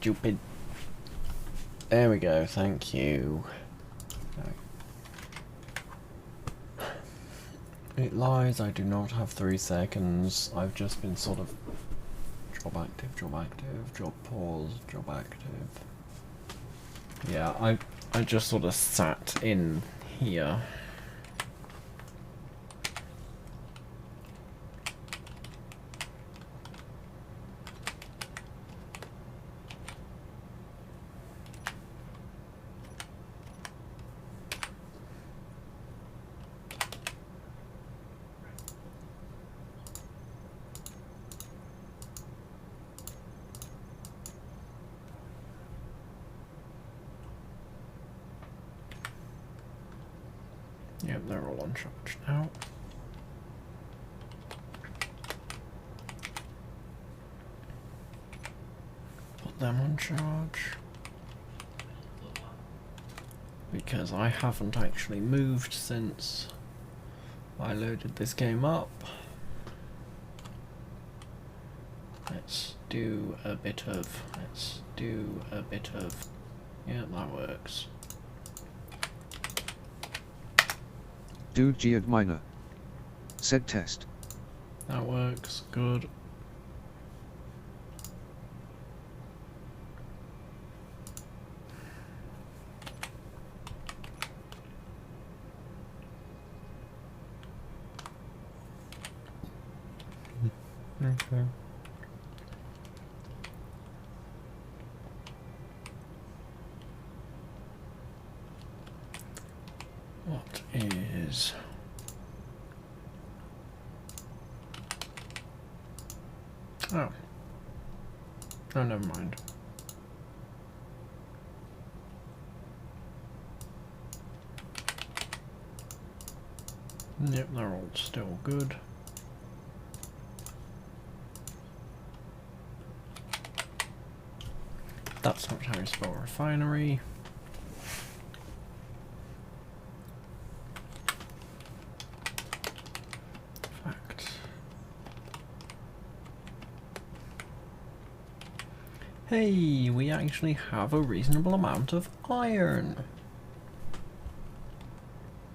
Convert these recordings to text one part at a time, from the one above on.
Stupid. There we go, thank you. It lies, I do not have 3 seconds. I've just been sort of job active, job pause, job active. Yeah, I just sort of sat in here. Yep, they're all on charge now. Put them on charge. Because I haven't actually moved since I loaded this game up. Let's do a bit of, yeah, that works. Do geode miner. Said test. That works, good. Okay. What is... Oh. Oh, never mind. Yep, they're all still good. That's not how you spell refinery. Fact. Hey, we actually have a reasonable amount of iron.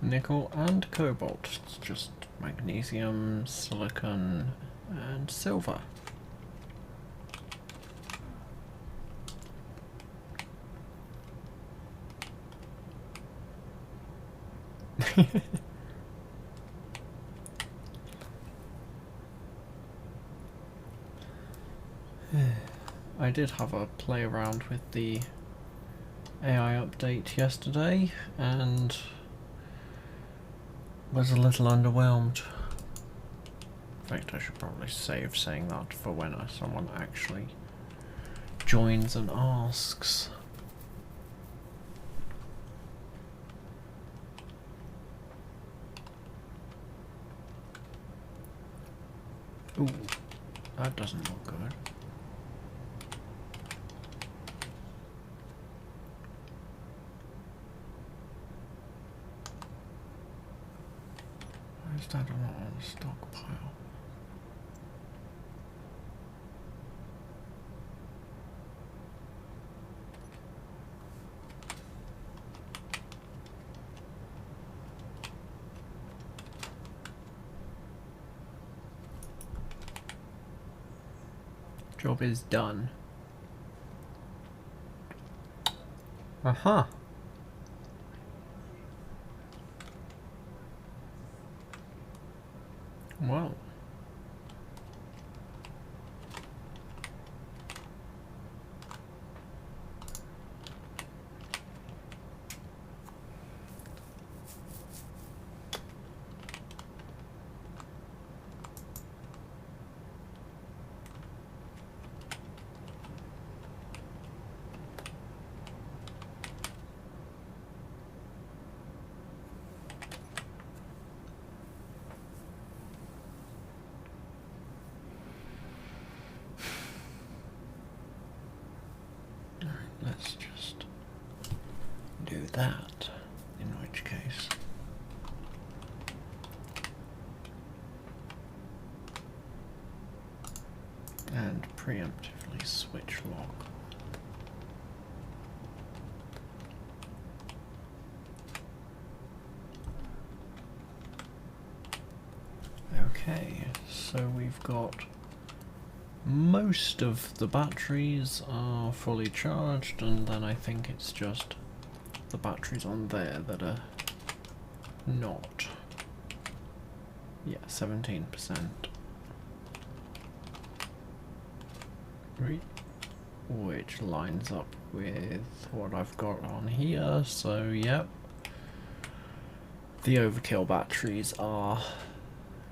Nickel and cobalt. It's just magnesium, silicon, and silver. I did have a play around with the AI update yesterday and was a little underwhelmed. In fact, I should probably save saying that for when someone actually joins and asks. Ooh, that doesn't look good. Why is that not on the stockpile? Job is done. Aha. Well. Let's just do that, in which case. And preemptively switch log. Okay, so we've got most of the batteries are fully charged, and then I think it's just the batteries on there that are not. Yeah, 17%. Which lines up with what I've got on here, so yep. The overkill batteries are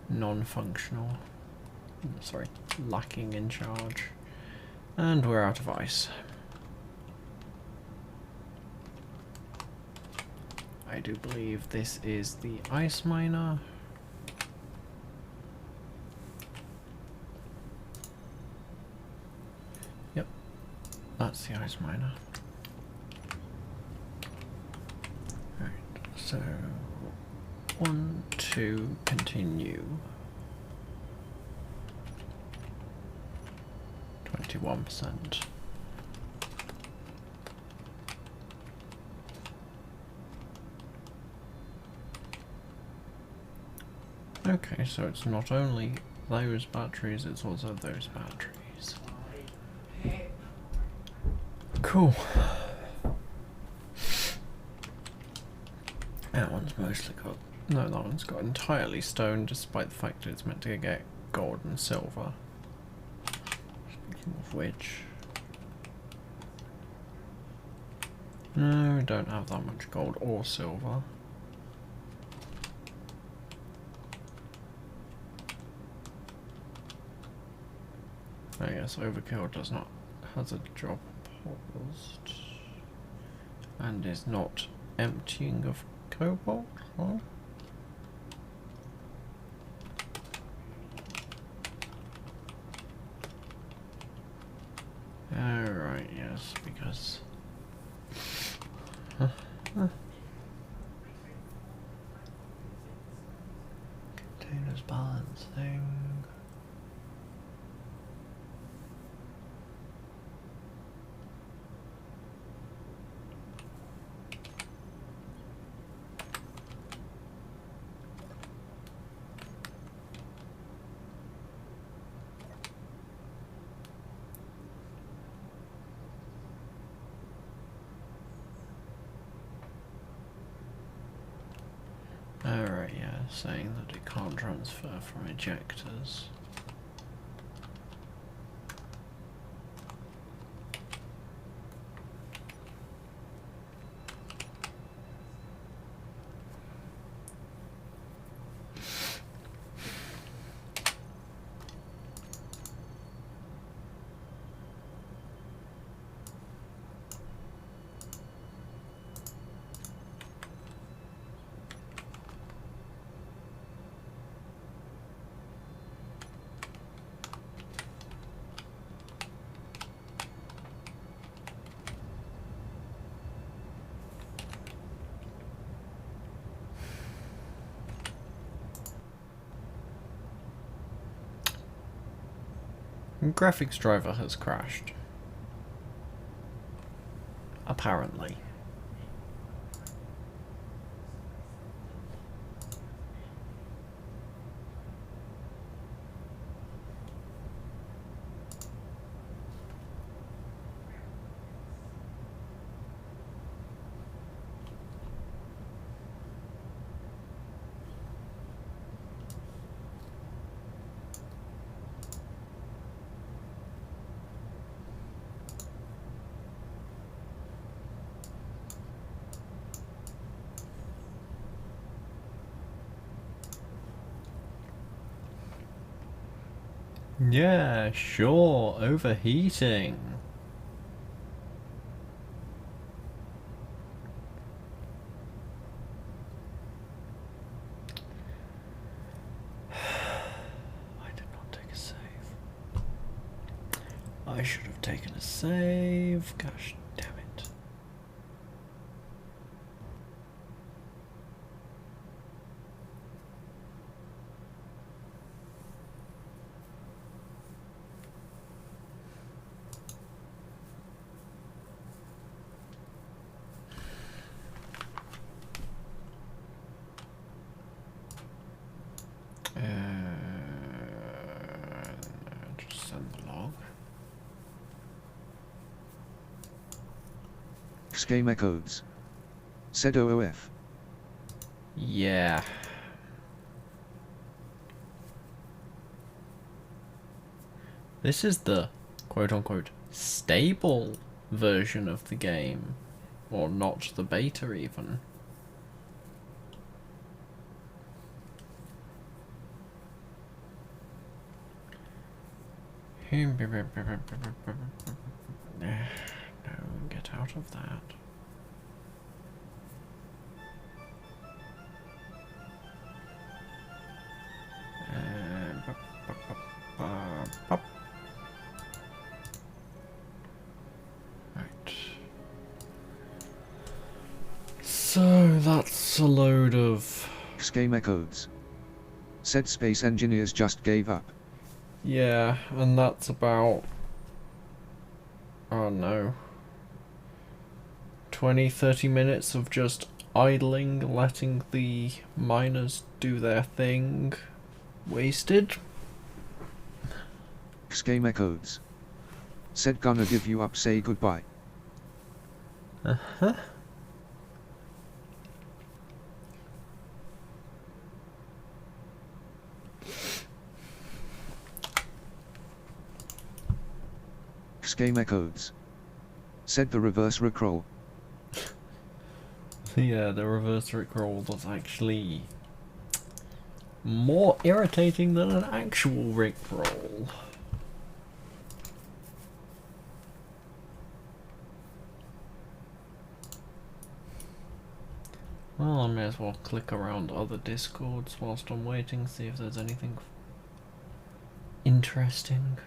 non-functional. Sorry, lacking in charge. And we're out of ice. I do believe this is the ice miner. Yep, that's the ice miner. Right, so 1, 2, continue. 21%. Okay, so it's not only those batteries, it's also those batteries. Cool. That one's mostly got... No, that one's got entirely stone, despite the fact that it's meant to get gold and silver. Speaking of which... No, we don't have that much gold or silver. I guess overkill does not has a job paused and is not emptying of cobalt. Huh? Alright, yes, because containers balancing. Alright, yeah, saying that it can't transfer from ejectors. Graphics driver has crashed. Apparently. Yeah, sure, overheating. I did not take a save. I should have taken a save. Gosh damn it. send the log. Schema codes. Said OOF. Yeah. This is the quote-unquote stable version of the game. Or not the beta even. No, get out of that. Right. So that's a load of... Schema codes. Said space engineers just gave up. Yeah, and that's about... oh no. 20-30 minutes of just idling, letting the miners do their thing. Wasted. Schema codes. Said gonna give you up, say goodbye. Uh-huh. Schema codes. Said the reverse rickroll. Yeah, the reverse rickroll was actually more irritating than an actual rickroll. Well, I may as well click around other discords whilst I'm waiting, see if there's anything interesting.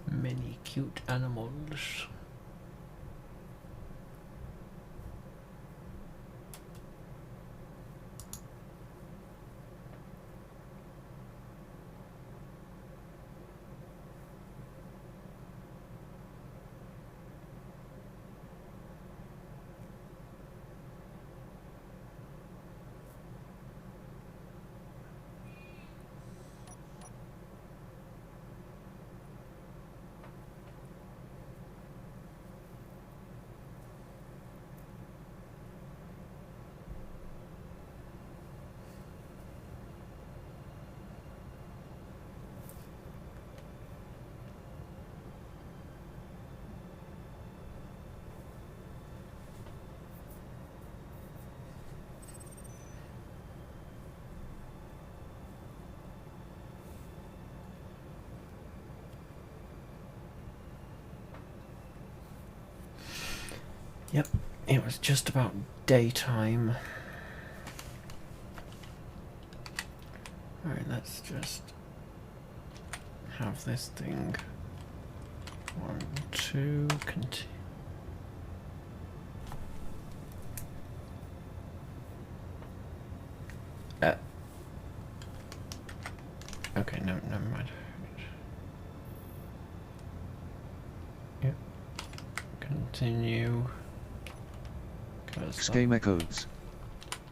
Many cute animals. Yep, it was just about daytime. Alright, let's just have this thing. 1, 2, continue. Okay, no, never mind. Yep. Continue. Schema codes.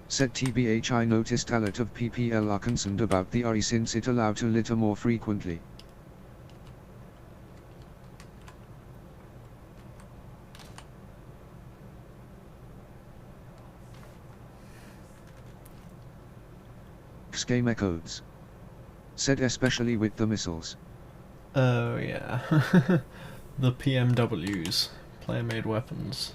Said TBH, I noticed a lot of PPL are concerned about the RE since it allowed to litter more frequently. Schema codes. Said especially with the missiles. Oh yeah. The PMWs. Player made weapons.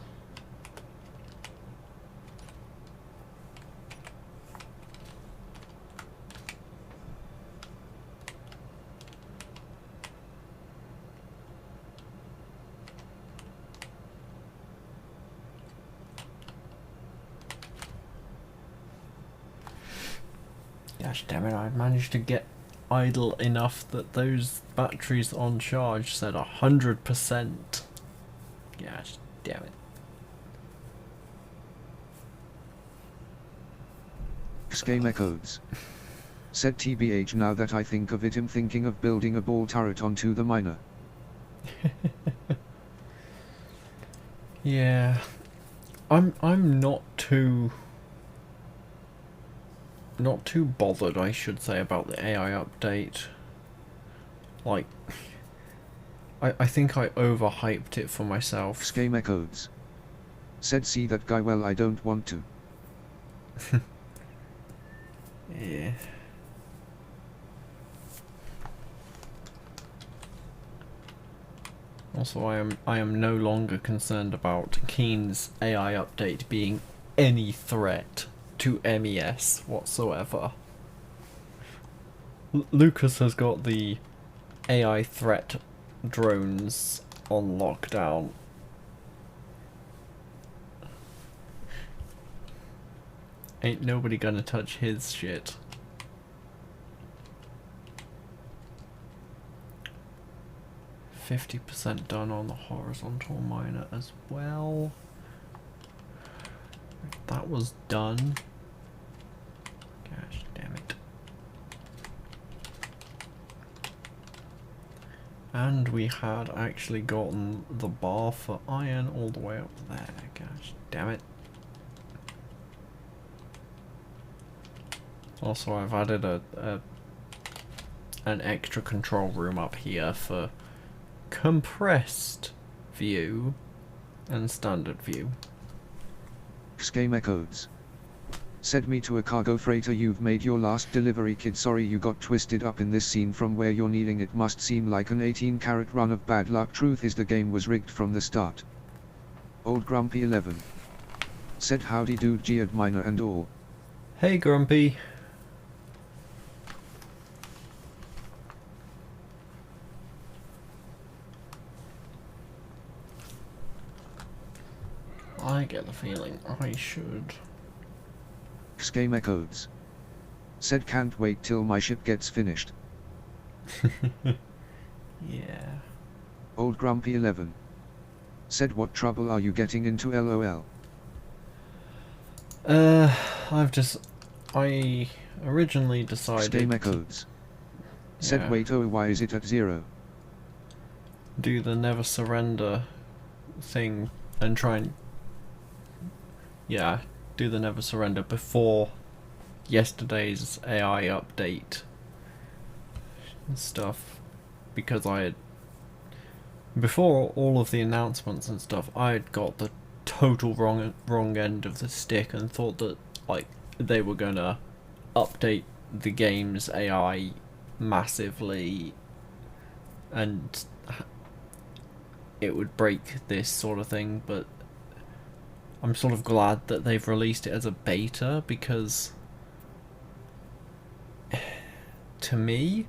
Gosh damn it, I'd managed to get idle enough that those batteries on charge said 100%. Gosh damn it. Game echoes. Said TBH, now that I think of it, I'm thinking of building a ball turret onto the miner. Yeah. I'm not too bothered, I should say, about the AI update. Like, I think I overhyped it for myself. Game echoes. Said, see that guy, well, I don't want to. Yeah. Also, I am no longer concerned about Keen's AI update being any threat to MES whatsoever. Lucas has got the AI threat drones on lockdown. Ain't nobody gonna touch his shit. %50 done on the horizontal miner as well. That was done. Gosh damn it. And we had actually gotten the bar for iron all the way up there. Gosh damn it. Also, I've added an extra control room up here for compressed view and standard view. Game echoes. Said, me to a cargo freighter, you've made your last delivery, kid, sorry you got twisted up in this scene from where you're kneeling, it must seem like an 18-carat run of bad luck, truth is the game was rigged from the start. Old Grumpy 11. Said, howdy dude, Geared miner and all. Hey Grumpy. I get the feeling I should. Game echoes. Said, can't wait till my ship gets finished. Yeah. Old Grumpy 11. Said, what trouble are you getting into, lol? I originally decided Game echoes. Said, yeah, wait, oh, why is it at 0? do the never surrender thing and try and do the never surrender before yesterday's AI update and stuff, because before all of the announcements and stuff, I had got the total wrong end of the stick and thought that like they were gonna update the game's AI massively and it would break this sort of thing, but I'm sort of glad that they've released it as a beta, because to me,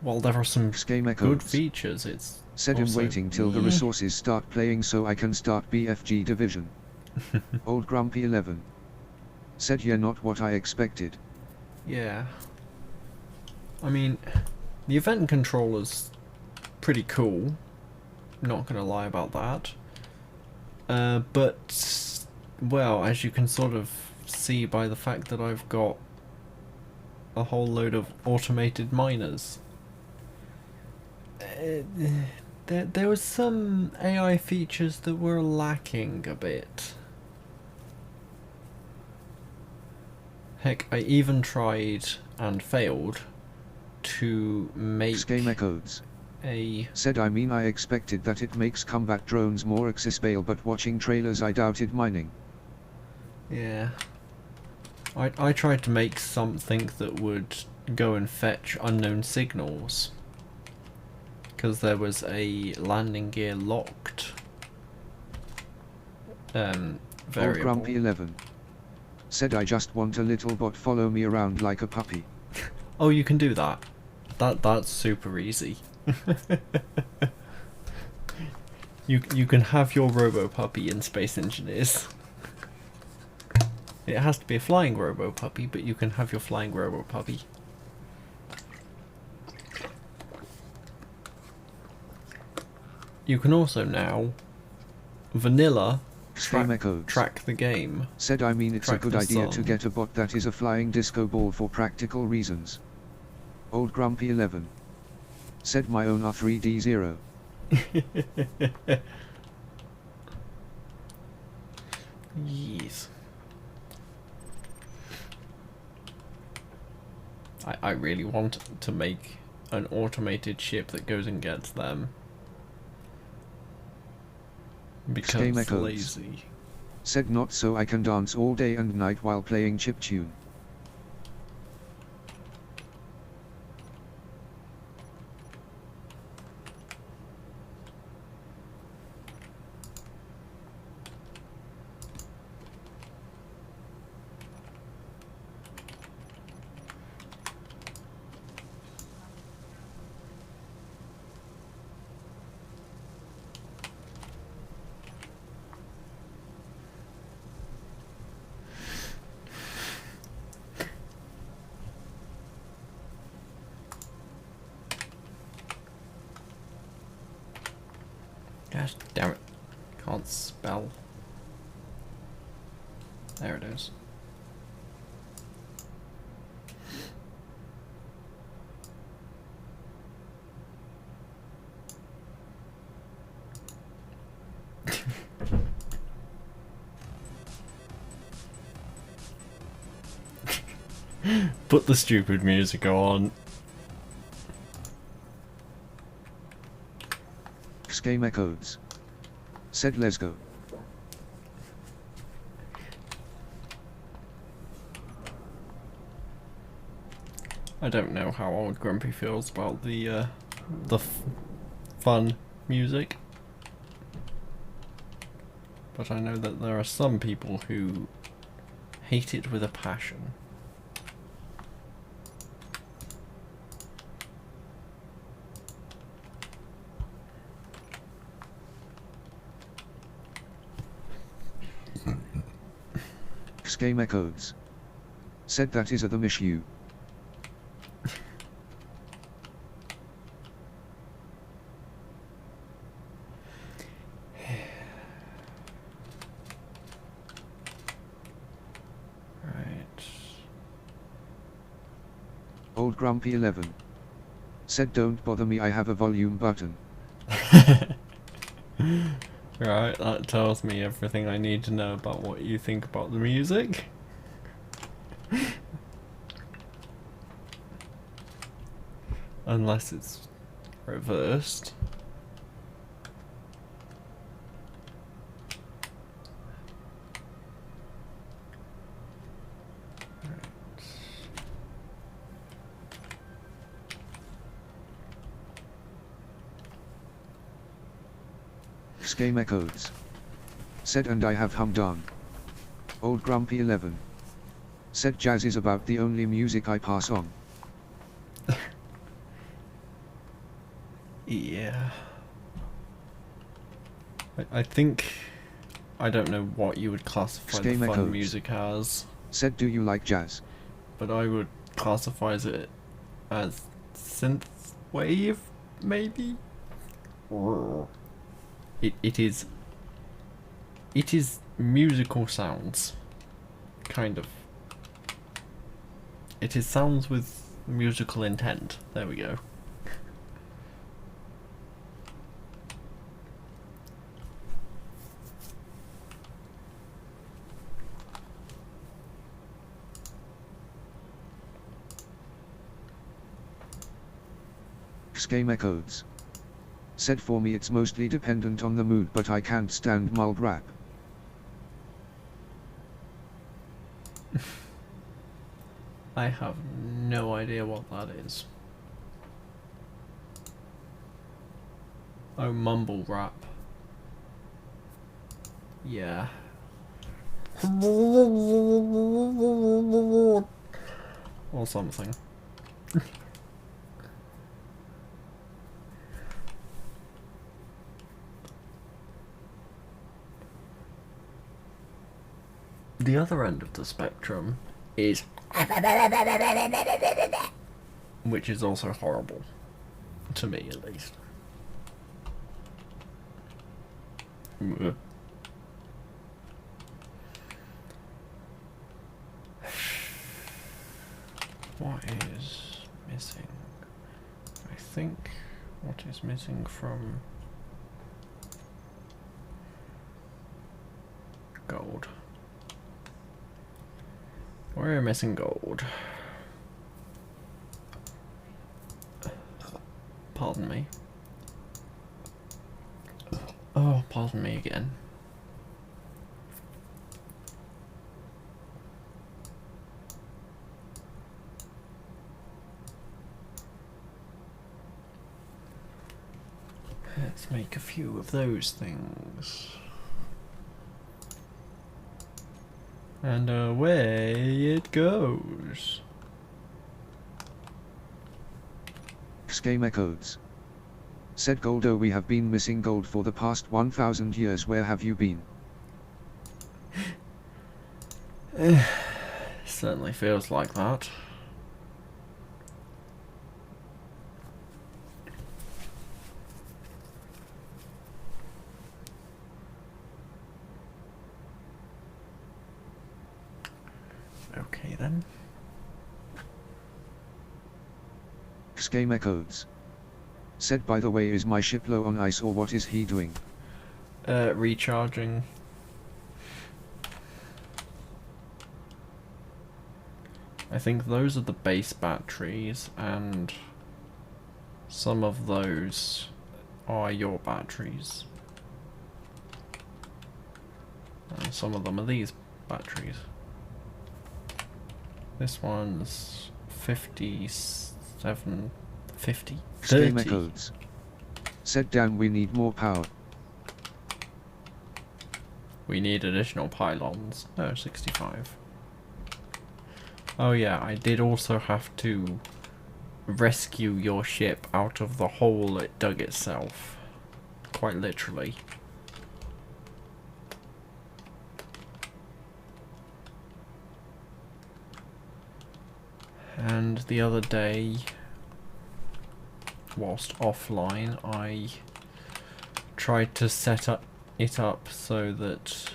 while there are some good features, it's said, I'm waiting till the resources start playing so I can start BFG division. Old Grumpy 11. Said, yeah, not what I expected. Yeah. I mean, the event controller's pretty cool, not gonna lie about that. But, well, as you can sort of see by the fact that I've got a whole load of automated miners, there was some AI features that were lacking a bit. Heck, I even tried and failed to make Game echoes. Said, I mean, I expected that it makes combat drones more accessible, but watching trailers I doubted mining. Yeah. I tried to make something that would go and fetch unknown signals, because there was a landing gear locked variable. Old Grumpy 11. Said, I just want a little bot follow me around like a puppy. Oh, you can do that. That's super easy. You can have your Robo Puppy in Space Engineers. It has to be a flying Robo Puppy, but you can have your flying Robo Puppy. You can also now vanilla Echoes. track the game. Said I mean it's a Track good the idea to song. get a bot that is a flying disco ball for practical reasons. Old Grumpy 11. Said my own R3D0. Yes. I really want to make an automated ship that goes and gets them. Because Echoes. lazy. Said not so I can dance all day and night while playing chiptune. Gosh damn it. Can't spell. There it is. Put the stupid music on. Echoes. Said let's go. I don't know how old Grumpy feels about the fun music, but I know that there are some people who hate it with a passion. Echoes. Said that is a the miss you. Old Grumpy 11. Said don't bother me I have a volume button. Right, that tells me everything I need to know about what you think about the music. Unless it's reversed. Echoes. Said and I have hummed on. Old Grumpy 11. Said jazz is about the only music I pass on. Yeah. I think... I don't know what you would classify the fun Echoes. music as. Said do you like jazz? But I would classify it as synth wave, maybe? It is musical sounds, kind of. It is sounds with musical intent. There we go. Echoes. Said for me it's mostly dependent on the mood but I can't stand mulled rap. I have no idea what that is. Oh, mumble rap. Yeah. Or something. The other end of the spectrum is which is also horrible. To me, at least. Ugh. What is missing? I think what is missing from gold. We're missing gold. Pardon me. Oh, pardon me again. Let's make a few of those things. And away it goes. Game echoes. Said Goldo, we have been missing gold for the past 1000 years. Where have you been? Certainly feels like that. Okay then. Game echoes. Said, by the way, is my ship low on ice or what is he doing? Recharging. I think those are the base batteries, and some of those are your batteries. And some of them are these batteries. This one's 57, 50, 30. Game echoes. Said, damn, we need more power. We need additional pylons. Oh, 65. Oh yeah, I did also have to rescue your ship out of the hole it dug itself. Quite literally. And the other day, whilst offline, I tried to set it up so that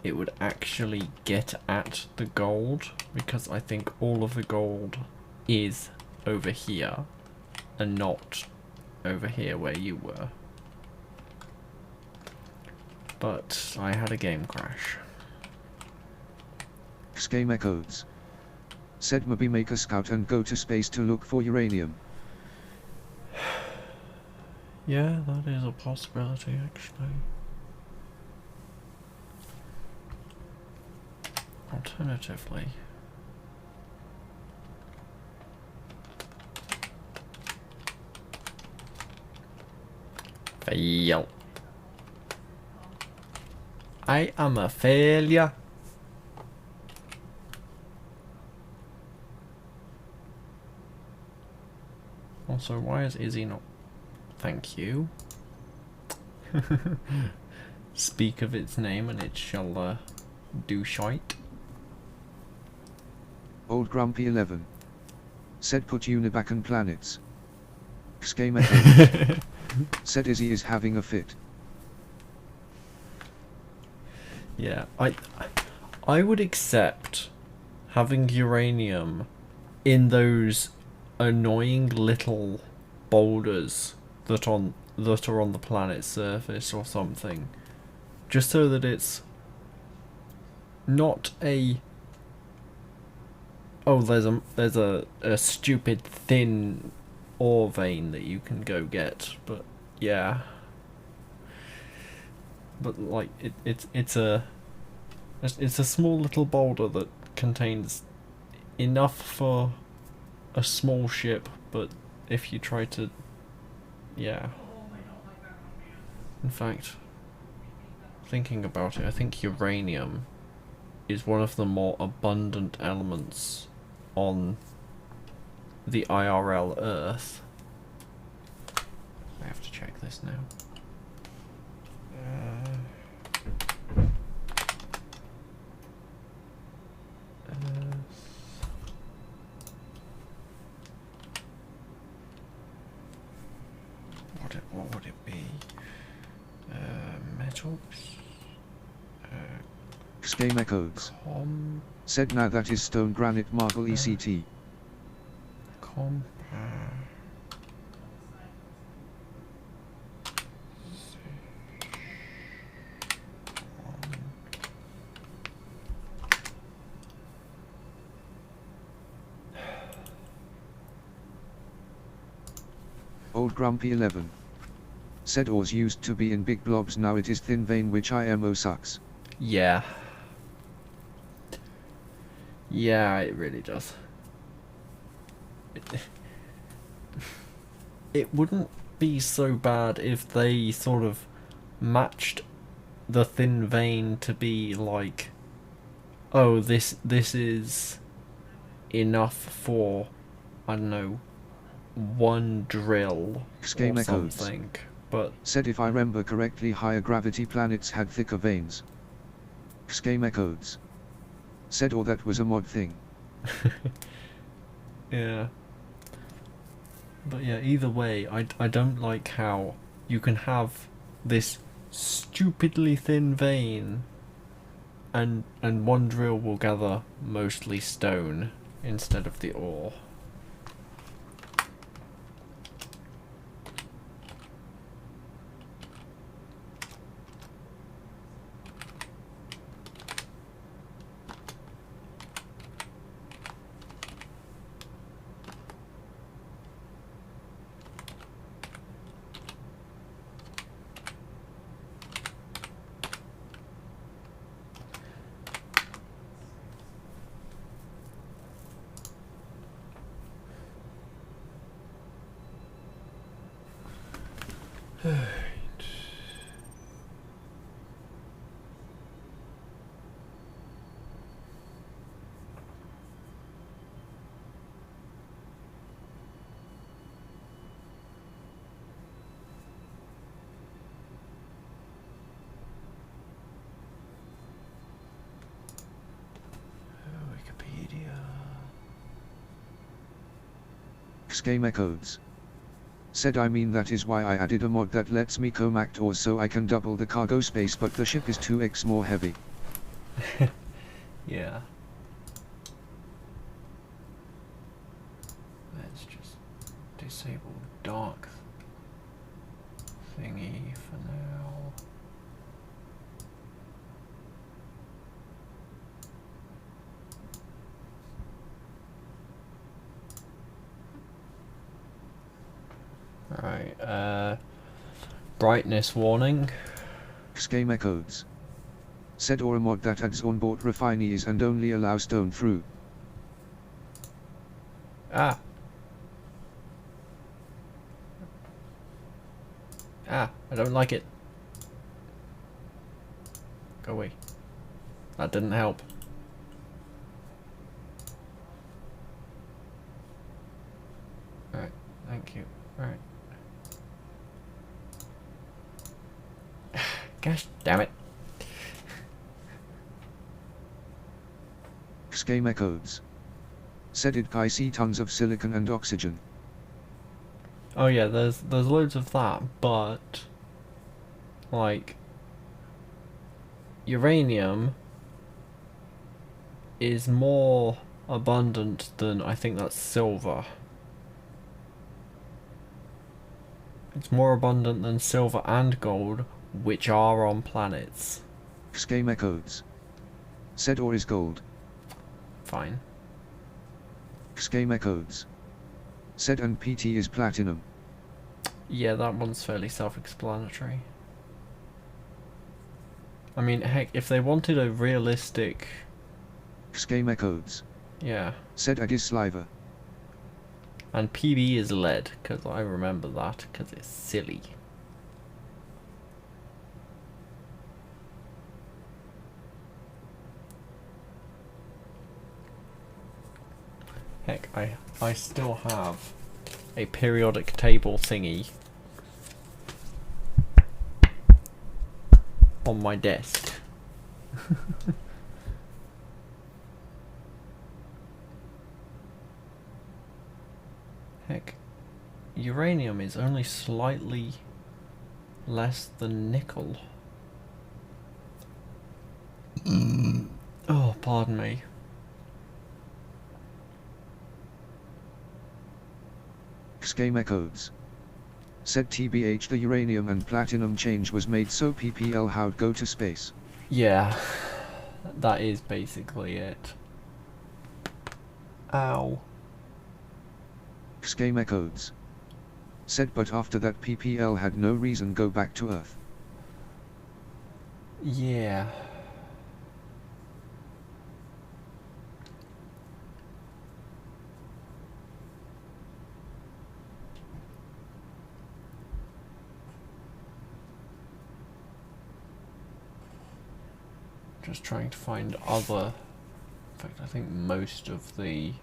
it would actually get at the gold, because I think all of the gold is over here and not over here where you were. But I had a game crash. Game echoes. Said, maybe make a scout and go to space to look for uranium. Yeah, that is a possibility actually. Alternatively, fail. I am a failure. Also, why is Izzy not? Thank you. Speak of its name and it shall do shite. Old Grumpy 11. Said, put Unibacan planets. Game echoes. Said, Izzy is having a fit. Yeah, I would accept having uranium in those annoying little boulders that are on the planet's surface or something, just so that it's not a there's a stupid thin ore vein that you can go get, but yeah. But like it's a small little boulder that contains enough for a small ship, but if you try to, yeah. In fact, thinking about it, I think uranium is one of the more abundant elements on the IRL Earth. I have to check this now. What would it be? Schema codes. Com... Said now that is stone granite marble ECT. Compare... Old Grumpy 11. Said ores used to be in big blobs, now it is thin vein, which IMO sucks. Yeah. Yeah, it really does. It wouldn't be so bad if they sort of matched the thin vein to be like, oh, this is enough for, I don't know, one drill Schema or codes. something. But Said if I remember correctly, higher gravity planets had thicker veins. Schema codes. Said or that was a mod thing. yeah. But yeah, either way, I don't like how you can have this stupidly thin vein and one drill will gather mostly stone instead of the ore. Wikipedia. Schema codes. Said I mean that is why I added a mod that lets me compact ores so I can double the cargo space, but the ship is 2x more heavy. Yeah. Let's just disable dark thingy for now. Alright, brightness warning. Schema codes. Said or a mod that adds onboard refineries and only allows stone through. Ah, I don't like it. Go away. That didn't help. Alright, thank you. Alright. Gosh damn it. Schema codes. Said it I see tons of silicon and oxygen. Oh yeah, there's loads of that, but like uranium is more abundant than I think that's silver. It's more abundant than silver and gold, which are on planets. Schema codes. Said ore is gold. Fine. Schema codes. Said and PT is platinum. Yeah, that one's fairly self-explanatory. I mean, heck, if they wanted a realistic... Schema codes. Yeah. Said ag is sliver. And PB is lead, because I remember that, because it's silly. Heck, I still have a periodic table thingy on my desk. Heck, uranium is only slightly less than nickel. pardon me. Game Echoes. Said TBH the uranium and platinum change was made so PPL how'd go to space. Yeah, that is basically it. Ow. Game Echoes. Said but after that PPL had no reason go back to Earth. Yeah. Just trying to find other... In fact, I think most of the...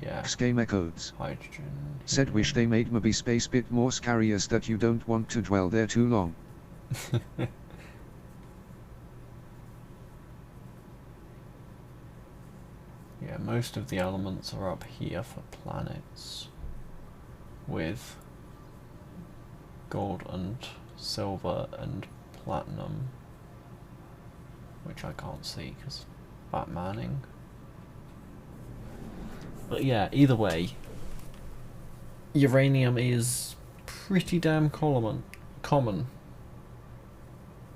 Yeah. Game Echoes. Hydrogen. Said wish they made maybe space bit more scary as that you don't want to dwell there too long. Yeah, most of the elements are up here for planets, with gold and silver and platinum, which I can't see because Batmaning. But yeah, either way, uranium is pretty damn common.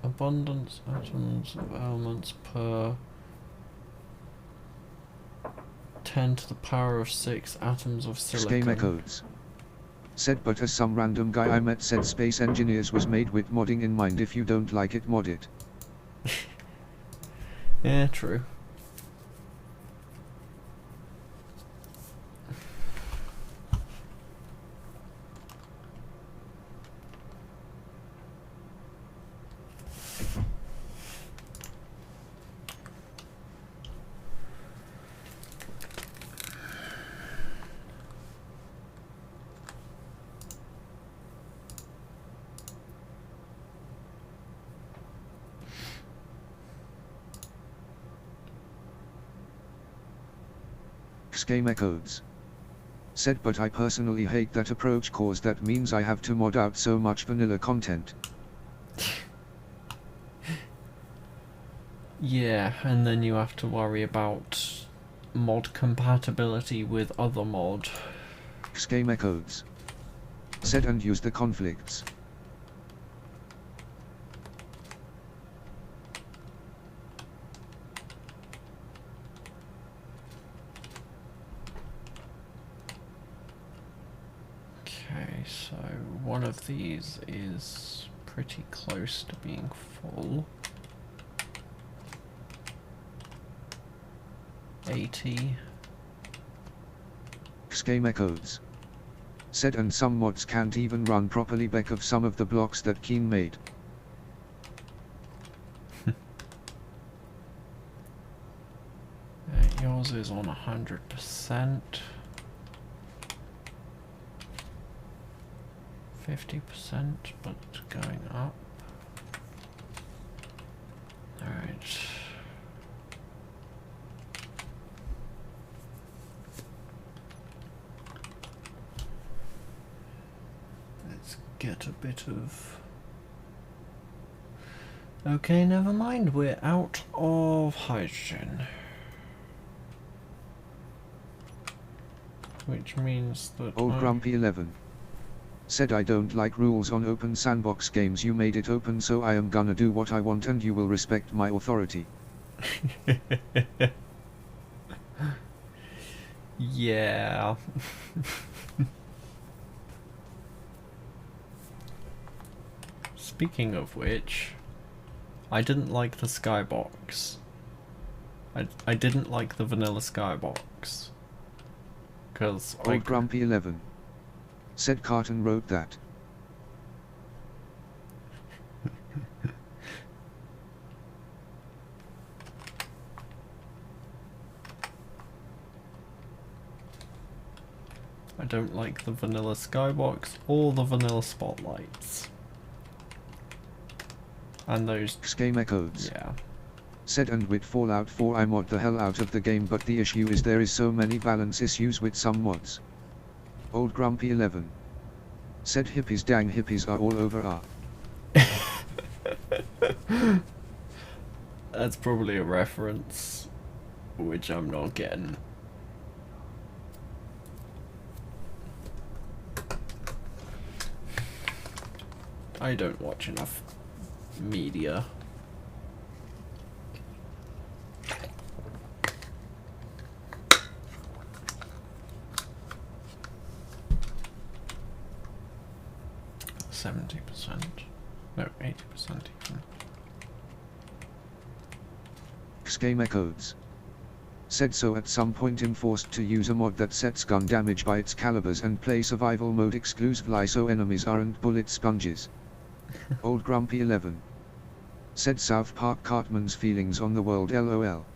Abundance atoms of elements per 10 to the power of 6 atoms of silicon. Game Echoes. Said but as some random guy I met said Space Engineers was made with modding in mind. If you don't like it, mod it. Yeah, true. Game Echoes. Said but I personally hate that approach cause that means I have to mod out so much vanilla content. Yeah, and then you have to worry about mod compatibility with other mod. Game Echoes. Said and use the conflicts. Okay, so one of these is pretty close to being full. 80. Game Echoes. Said and some mods can't even run properly back of some of the blocks that Keen made. Yours is on 100%. 50%, but going up. Alright. Let's get a bit of... Okay, never mind, we're out of hydrogen. Which means that... Old Grumpy 11. Said I don't like rules on open sandbox games. You made it open, so I am gonna do what I want and you will respect my authority. Yeah. Speaking of which, I didn't like the skybox. I didn't like the vanilla skybox. Because Old Grumpy 11. Said Carton wrote that. I don't like the vanilla skybox or the vanilla spotlights. And those... Game Echoes. Yeah. Said and with Fallout 4 I mod the hell out of the game, but the issue is there is so many balance issues with some mods. Old Grumpy 11. Said hippies, dang hippies are all over That's probably a reference, which I'm not getting. I don't watch enough media. %, no, 80% even. Schema codes. Said so at some point. I'm forced to use a mod that sets gun damage by its calibers and play survival mode exclusively so enemies aren't bullet sponges. Old Grumpy 11. Said South Park Cartman's feelings on the world LOL.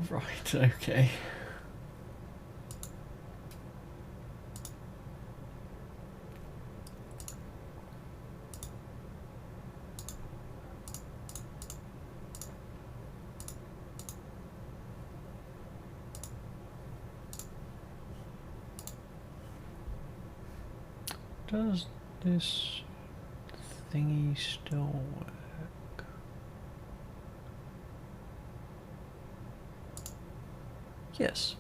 Right, okay. Does this thingy still work? Yes.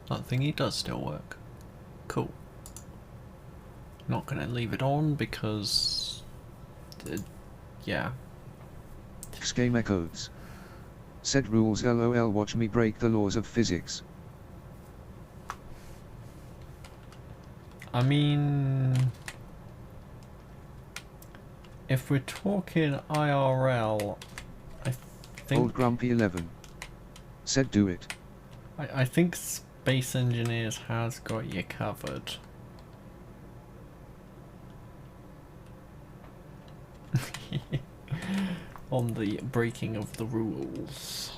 That thingy does still work. Cool. Not gonna leave it on because... yeah. Schema codes. Said rules LOL, watch me break the laws of physics. I mean, if we're talking IRL, I think... Old Grumpy 11. Said do it. I think Space Engineers has got you covered. On the breaking of the rules.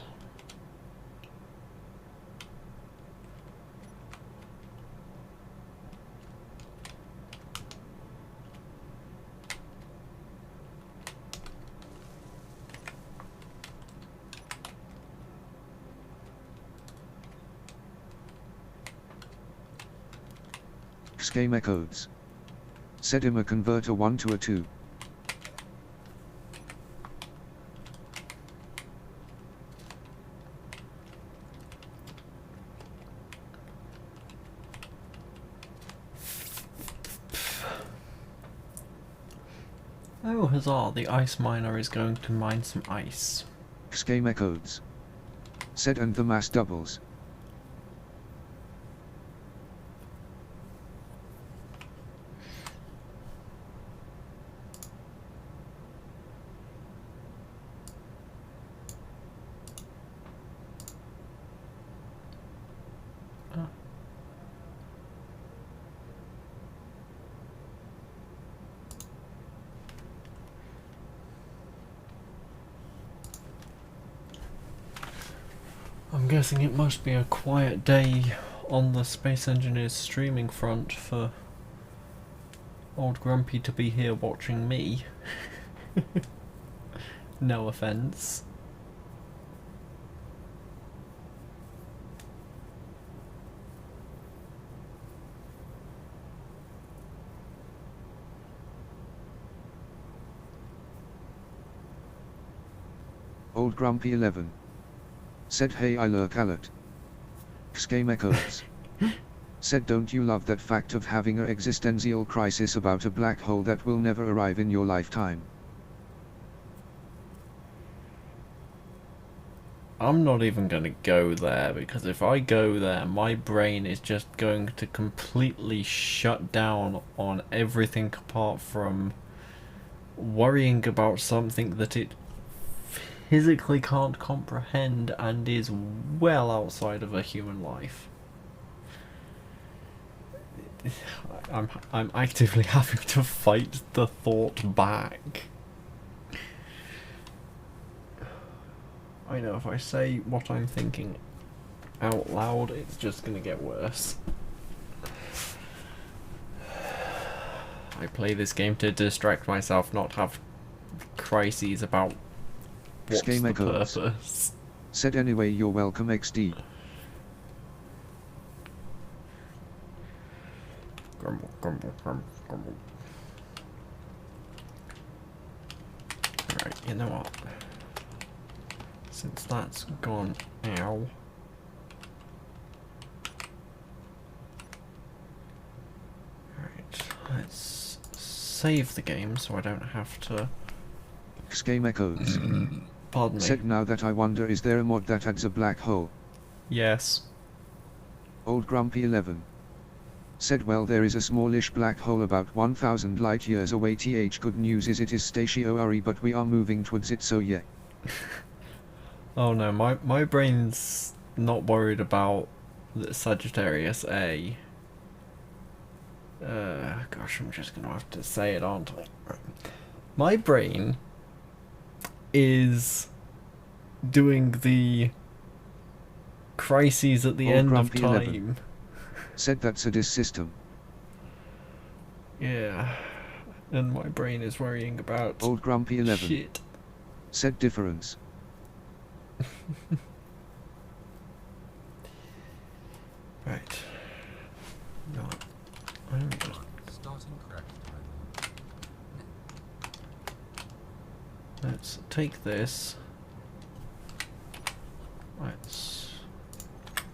Schema codes. Set him a converter 1 to a 2. Oh huzzah, the ice miner is going to mine some ice. Schema codes. Set and the mass doubles. I'm guessing it must be a quiet day on the Space Engineers streaming front for old Grumpy to be here watching me. No offence. Old Grumpy 11. Said hey I lurk alert. Schema codes. Said don't you love that fact of having a existential crisis about a black hole that will never arrive in your lifetime? I'm not even going to go there, because if I go there, my brain is just going to completely shut down on everything apart from worrying about something that it physically can't comprehend and is well outside of a human life. I'm actively having to fight the thought back. I know if I say what I'm thinking out loud, it's just gonna get worse. I play this game to distract myself, not have crises about what's Schema the codes. purpose. Said anyway you're welcome XD. Grumble, grumble, grumble, grumble. Right, you know what? Since that's gone, ow. Right, let's save the game so I don't have to. Game echoes. Pardon me. Said now that I wonder, is there a mod that adds a black hole? Yes. Old Grumpy 11. Said well, there is a smallish black hole about 1000 light years away. Good news is it is stationary, but we are moving towards it, so yeah. Oh no, my brain's not worried about the Sagittarius A. Gosh, I'm just gonna have to say it, aren't I? My brain is doing the crises at the Old end Grumpy of time. 11. Said that's a disk system. Yeah, and my brain is worrying about Old Grumpy 11. shit. Said difference. Right. No. I'm gonna Starting correct. Let's take this. Let's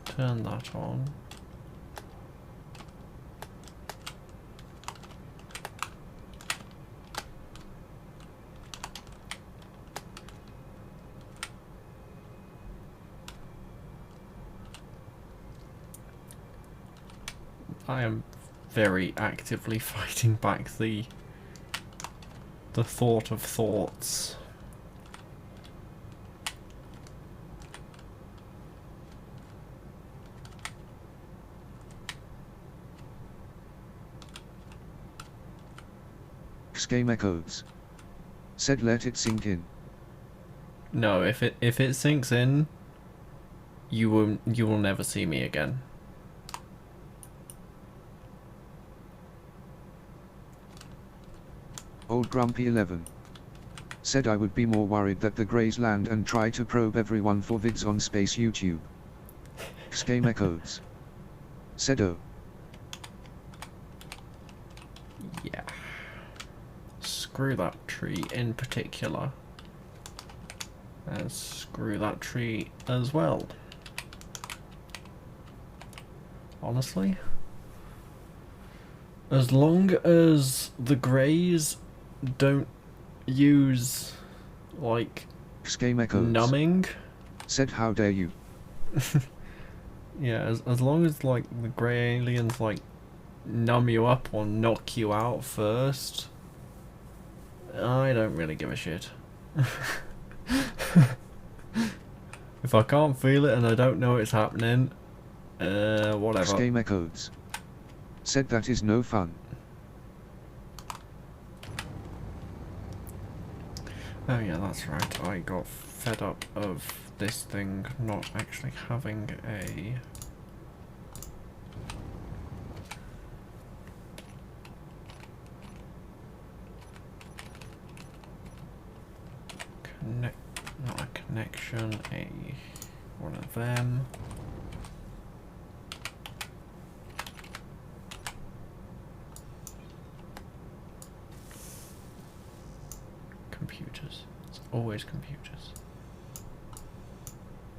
turn that on. I am very actively fighting back the thought of thoughts. Game echoes. Said let it sink in. No, if it sinks in, you will never see me again. Old Grumpy 11. Said I would be more worried that the Greys land and try to probe everyone for vids on space YouTube. Game echoes. Said oh. Yeah. Screw that tree in particular. And screw that tree as well. Honestly. As long as the Greys don't use, like, Game echoes. numbing. Said how dare you. Yeah, as long as, like, the grey aliens, like, numb you up or knock you out first, I don't really give a shit. If I can't feel it and I don't know it's happening, whatever. Game echoes. Said that is no fun. Oh yeah, that's right. I got fed up of this thing not actually having a... not a connection, one of them. Computers. It's always computers.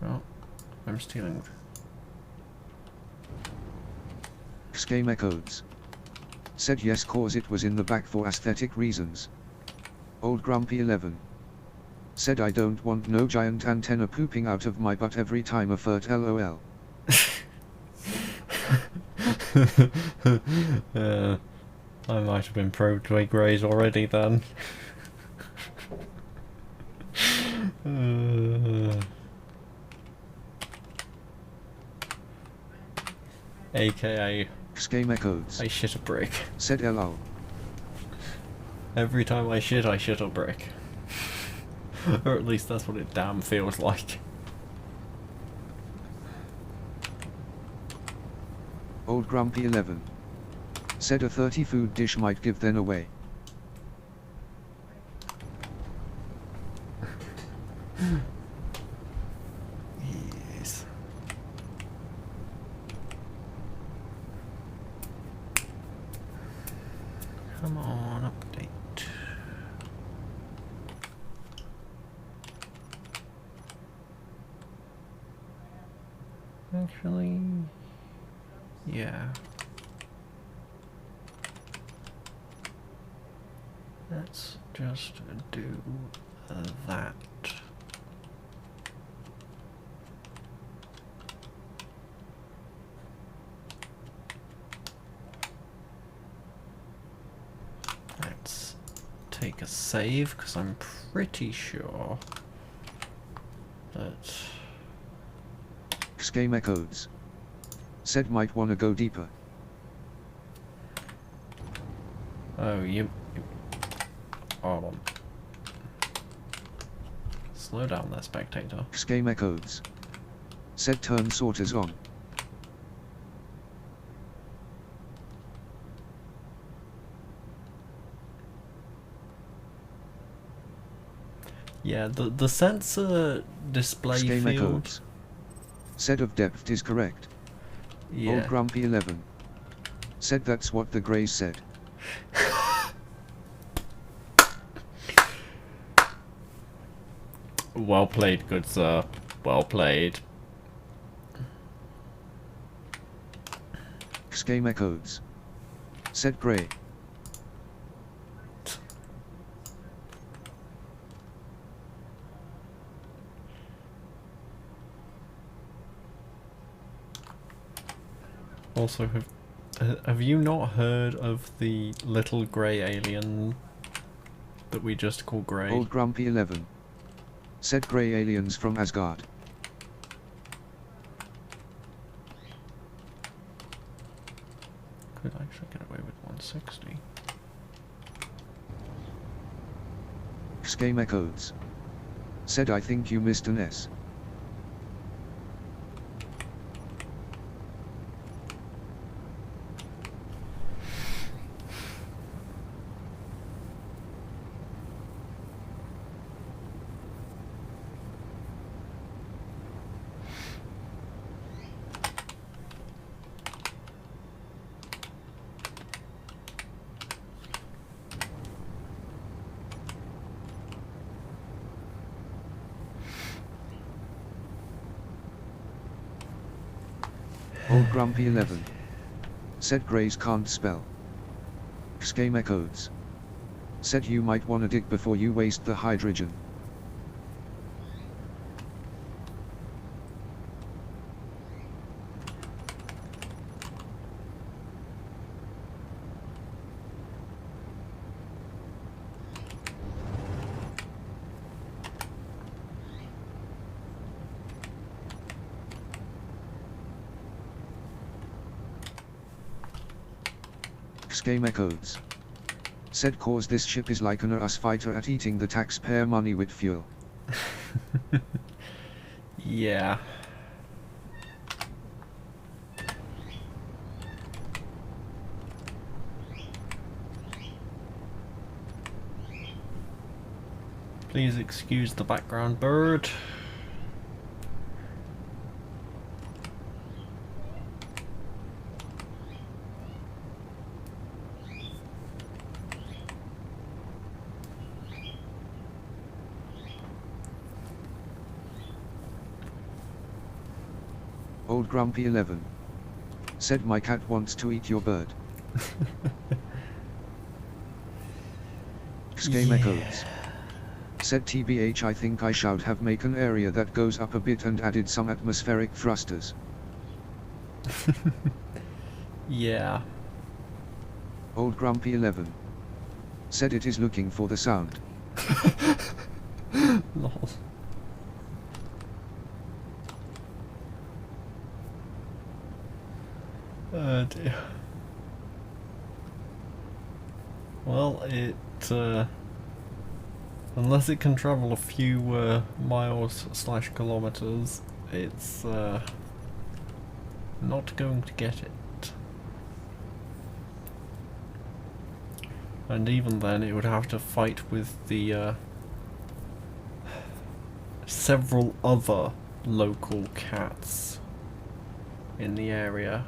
Well, I'm stealing. Game echoes. Said yes, cause it was in the back for aesthetic reasons. Old Grumpy 11. Said I don't want no giant antenna pooping out of my butt every time a fart, lol. I might have been probed by Greys already then. AKA, Game echoes. I shit a brick. Said lol. Every time I shit a brick. Or at least that's what it damn feels like. Old Grumpy 11. Said a 30 food dish might give then away. Yes. Come on, update. Actually, yeah. Let's just do that. Let's take a save, because I'm pretty sure that... Game echoes. Said might wanna go deeper. Oh, you... Hold on. Slow down there, spectator. Game echoes. Said turn sorters on. Yeah, the sensor display Game field... echoes. Said of depth is correct. Yeah. Old Grumpy 11. Said that's what the Greys said. Well played, good sir. Well played. Game echoes. Said Grey. Also, have you not heard of the little grey alien that we just call Grey? Old Grumpy 11. Said Grey aliens from Asgard. Could actually get away with 160. Game echoes. Said I think you missed an S. Old Grumpy 11. Said Greys can't spell. Game echoes. Said you might wanna dig before you waste the hydrogen. Game echoes. Said cause this ship is like an US fighter at eating the taxpayer money with fuel. Yeah. Please excuse the background bird. Old Grumpy 11. Said my cat wants to eat your bird. Game echoes. Said TBH I think I should have make an area that goes up a bit and added some atmospheric thrusters. Yeah. Old Grumpy 11. Said it is looking for the sound. Lol. Oh dear. Well, unless it can travel a few miles / kilometers, it's not going to get it. And even then, it would have to fight with the several other local cats in the area.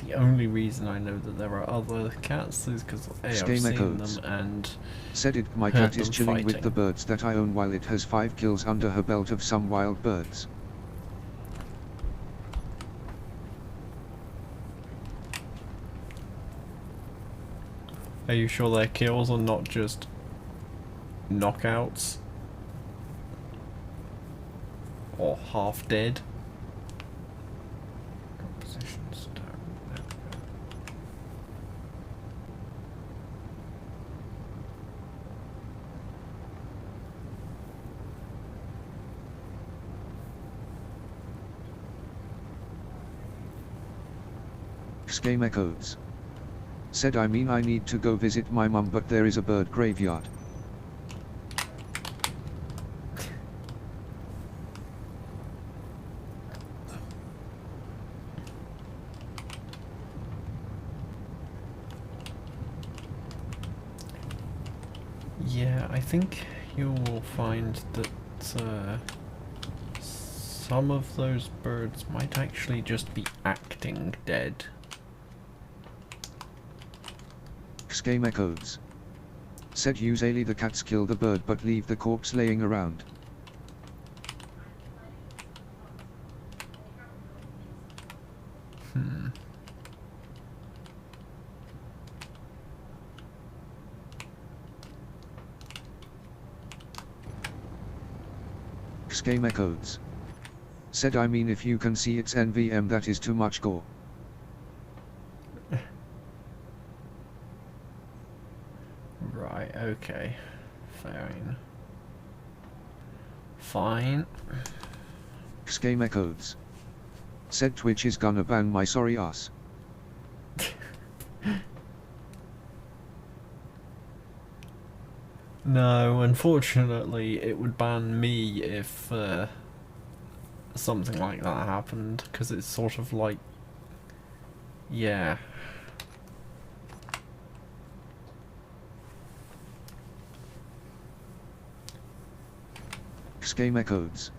The only reason I know that there are other cats is because I've seen them and said it my heard cat is them chilling with fighting. the birds that I own while it has 5 kills under her belt of some wild birds. Are you sure they're kills and not just knockouts? Or half dead? Positions down. There we go. Game echoes. Said I mean I need to go visit my mum, but there is a bird graveyard. Yeah, I think you will find that some of those birds might actually just be acting dead. Game echoes. Said usually the cats kill the bird but leave the corpse laying around. Game echoes. Said I mean if you can see its NVM, that is too much gore. Right, okay. Fine. Fine. Game echoes. Said Twitch is gonna ban my sorry ass. No, unfortunately, it would ban me if something like that happened, because it's sort of like, yeah. Game echoes.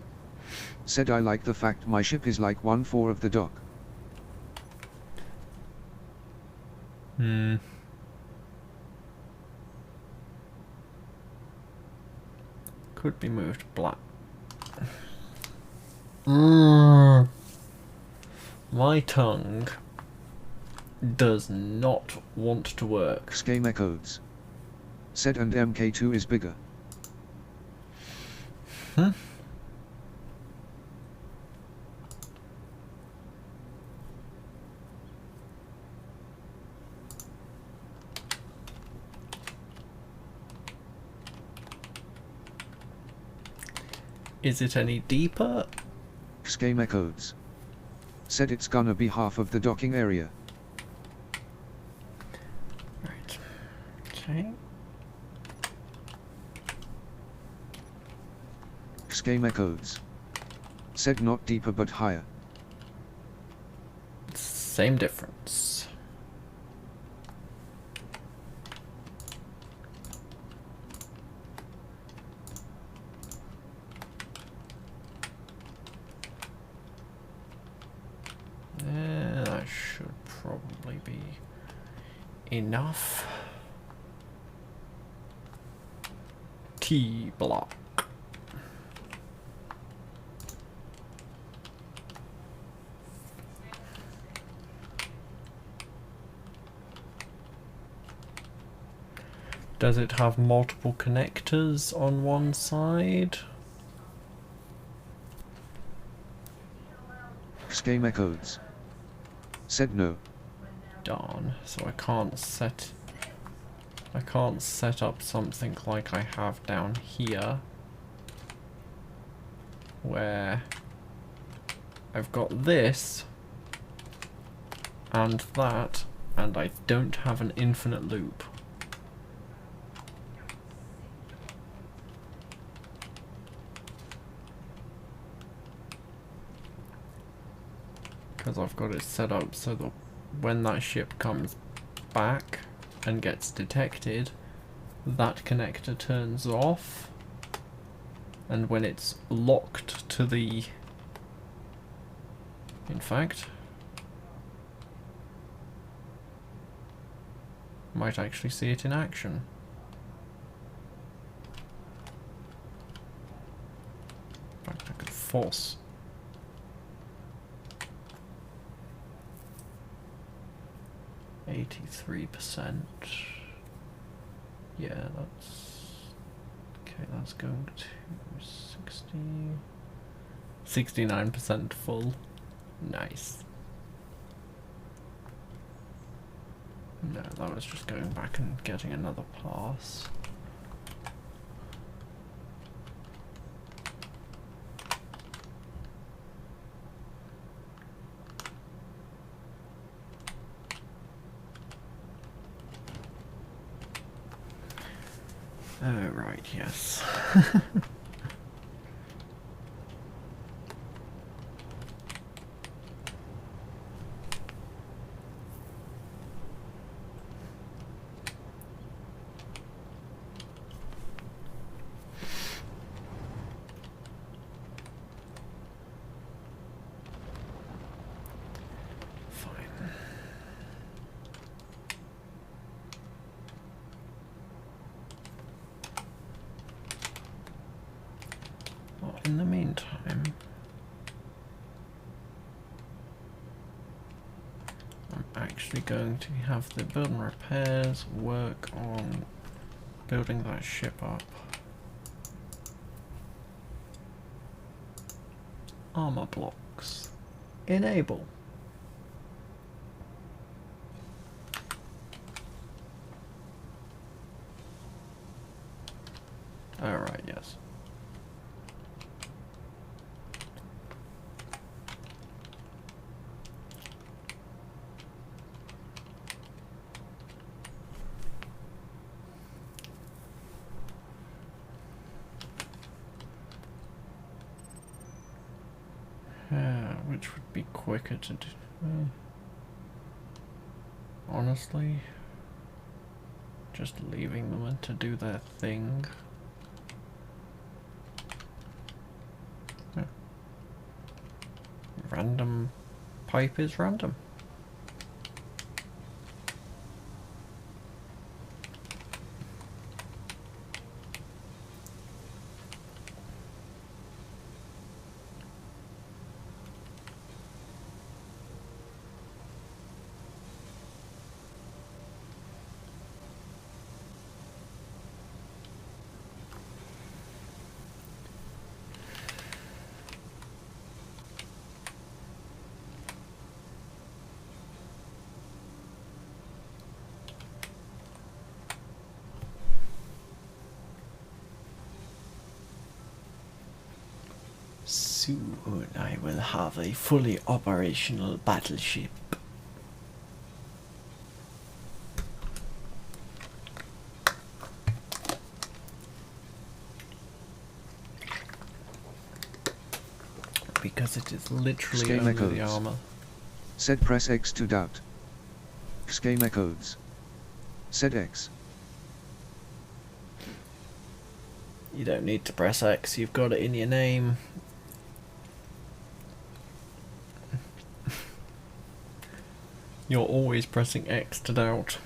Said I like the fact my ship is like 1/4 of the dock. Could be moved black. My tongue does not want to work. Game echoes. Said and MK2 is bigger. Is it any deeper? Game echoes. Said it's gonna be half of the docking area. Right. Okay. Game echoes. Said not deeper but higher. Same difference. That should probably be enough. T block. Does it have multiple connectors on one side? Game echoes. Said no. Darn. So I can't set up something like I have down here, where I've got this and that, and I don't have an infinite loop. Because I've got it set up so that when that ship comes back and gets detected, that connector turns off, and when it's locked to the... In fact, might actually see it in action. In fact, I could force. %83%. Yeah, that's... Okay, that's going to 60... 69% full. Nice. No, that was just going back and getting another pass. Oh, right, yes. Fine. Well, in the meantime, I'm actually going to have the build and repairs work on building that ship up. Armor blocks. Enable. Alright, yes. Which would be quicker to do. Honestly, just leaving them to do their thing. Yeah. Random pipe is random. Soon I will have a fully operational battleship. Because it is literally Schema only the codes. armor. Said press X to doubt. Schema codes. Said X. You don't need to press X, you've got it in your name. You're always pressing X to doubt.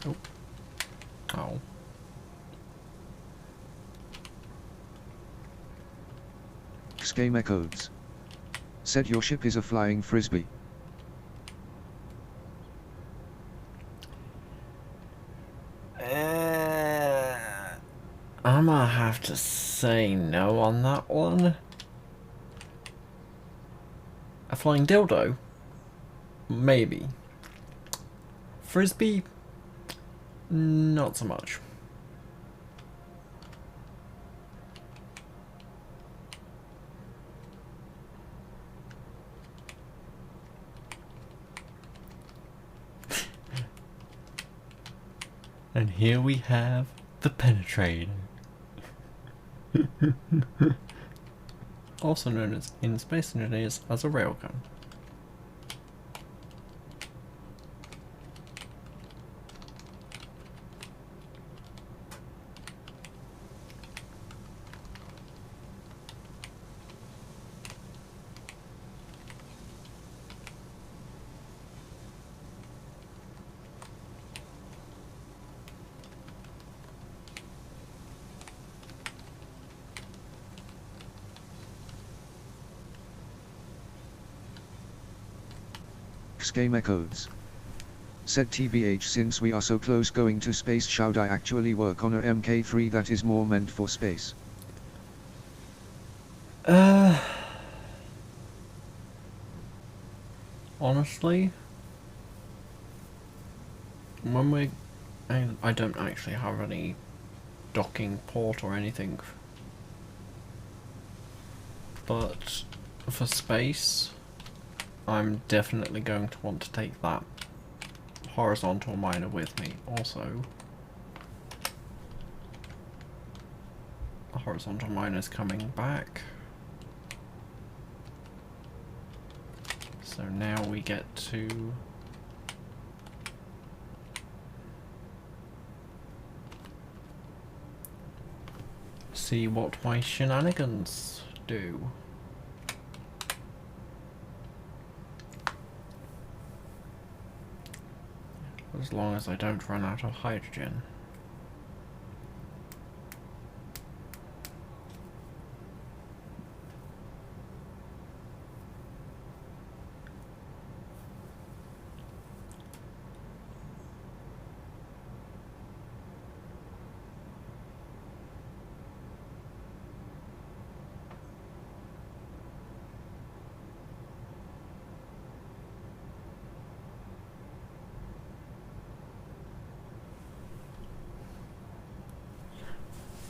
Oh. Oh. Schema codes. Said your ship is a flying frisbee. I'm gonna have to say no on that one. A flying dildo? Maybe. Frisbee? Not so much. And here we have the penetrator. Also known as in Space Engineers as a railgun. Xgamer codes. Said TBH, since we are so close going to space, should I actually work on a MK3 that is more meant for space? Honestly, when we, I don't actually have any docking port or anything, but for space, I'm definitely going to want to take that horizontal miner with me. Also, the horizontal miner's coming back. So now we get to see what my shenanigans do. As long as I don't run out of hydrogen.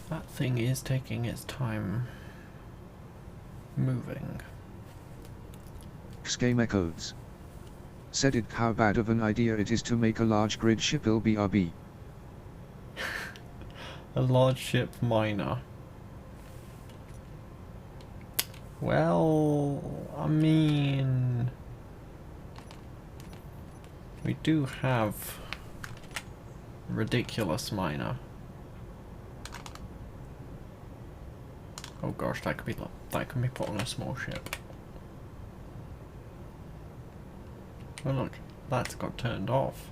That thing is taking its time moving. Xgamer codes. Said it, how bad of an idea it is to make a large grid ship LBRB. A large ship miner. Well, I mean, we do have ridiculous miner. Oh gosh, that could be put on a small ship. Oh look, that's got turned off.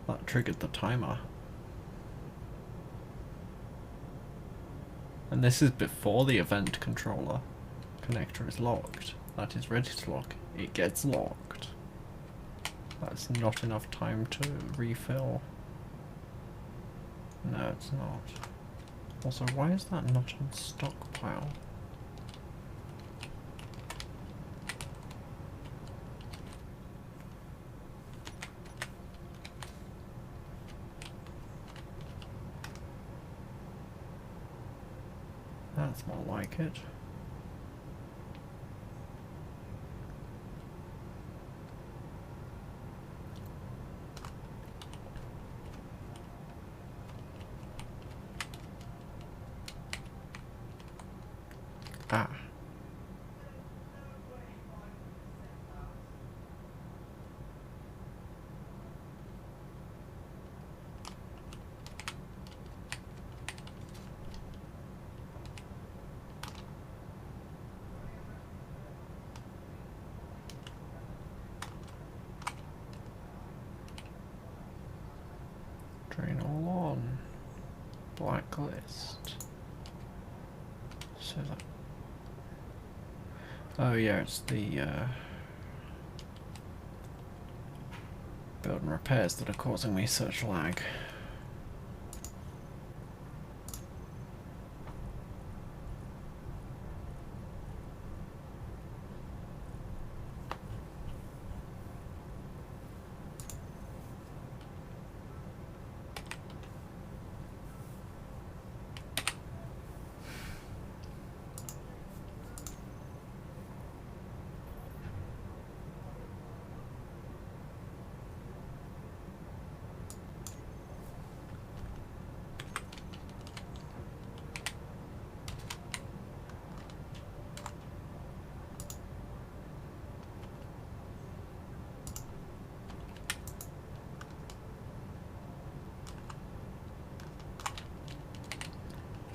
That triggered the timer. And this is before the event controller connector is locked. That is ready to lock. It gets locked. That's not enough time to refill. No, it's not. Also, why is that not on stockpile? That's more like it. Ah. Drain all on. Blacklist. So that. Oh yeah, it's the build and repairs that are causing me such lag.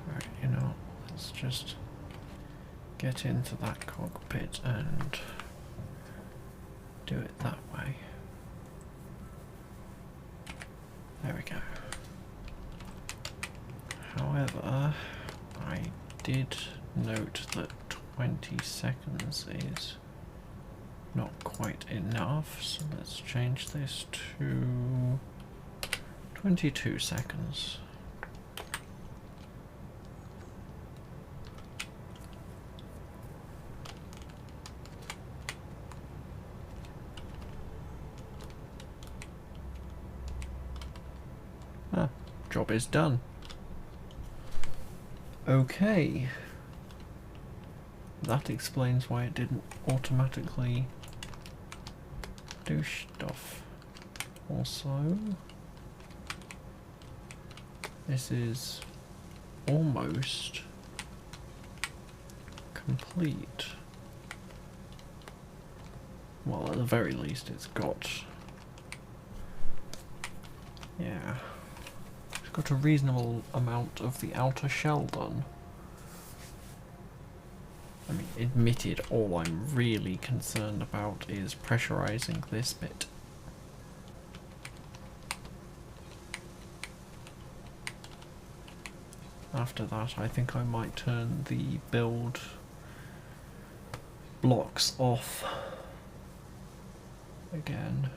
Alright, you know, let's just get into that cockpit and do it that way. There we go. However, I did note that 20 seconds is not quite enough, so let's change this to 22 seconds. Ah, job is done. Okay. That explains why it didn't automatically do stuff. Also, this is almost complete. Well, at the very least it's got, yeah, it's got a reasonable amount of the outer shell done. I mean, admitted, all I'm really concerned about is pressurizing this bit. After that, I think I might turn the build blocks off again.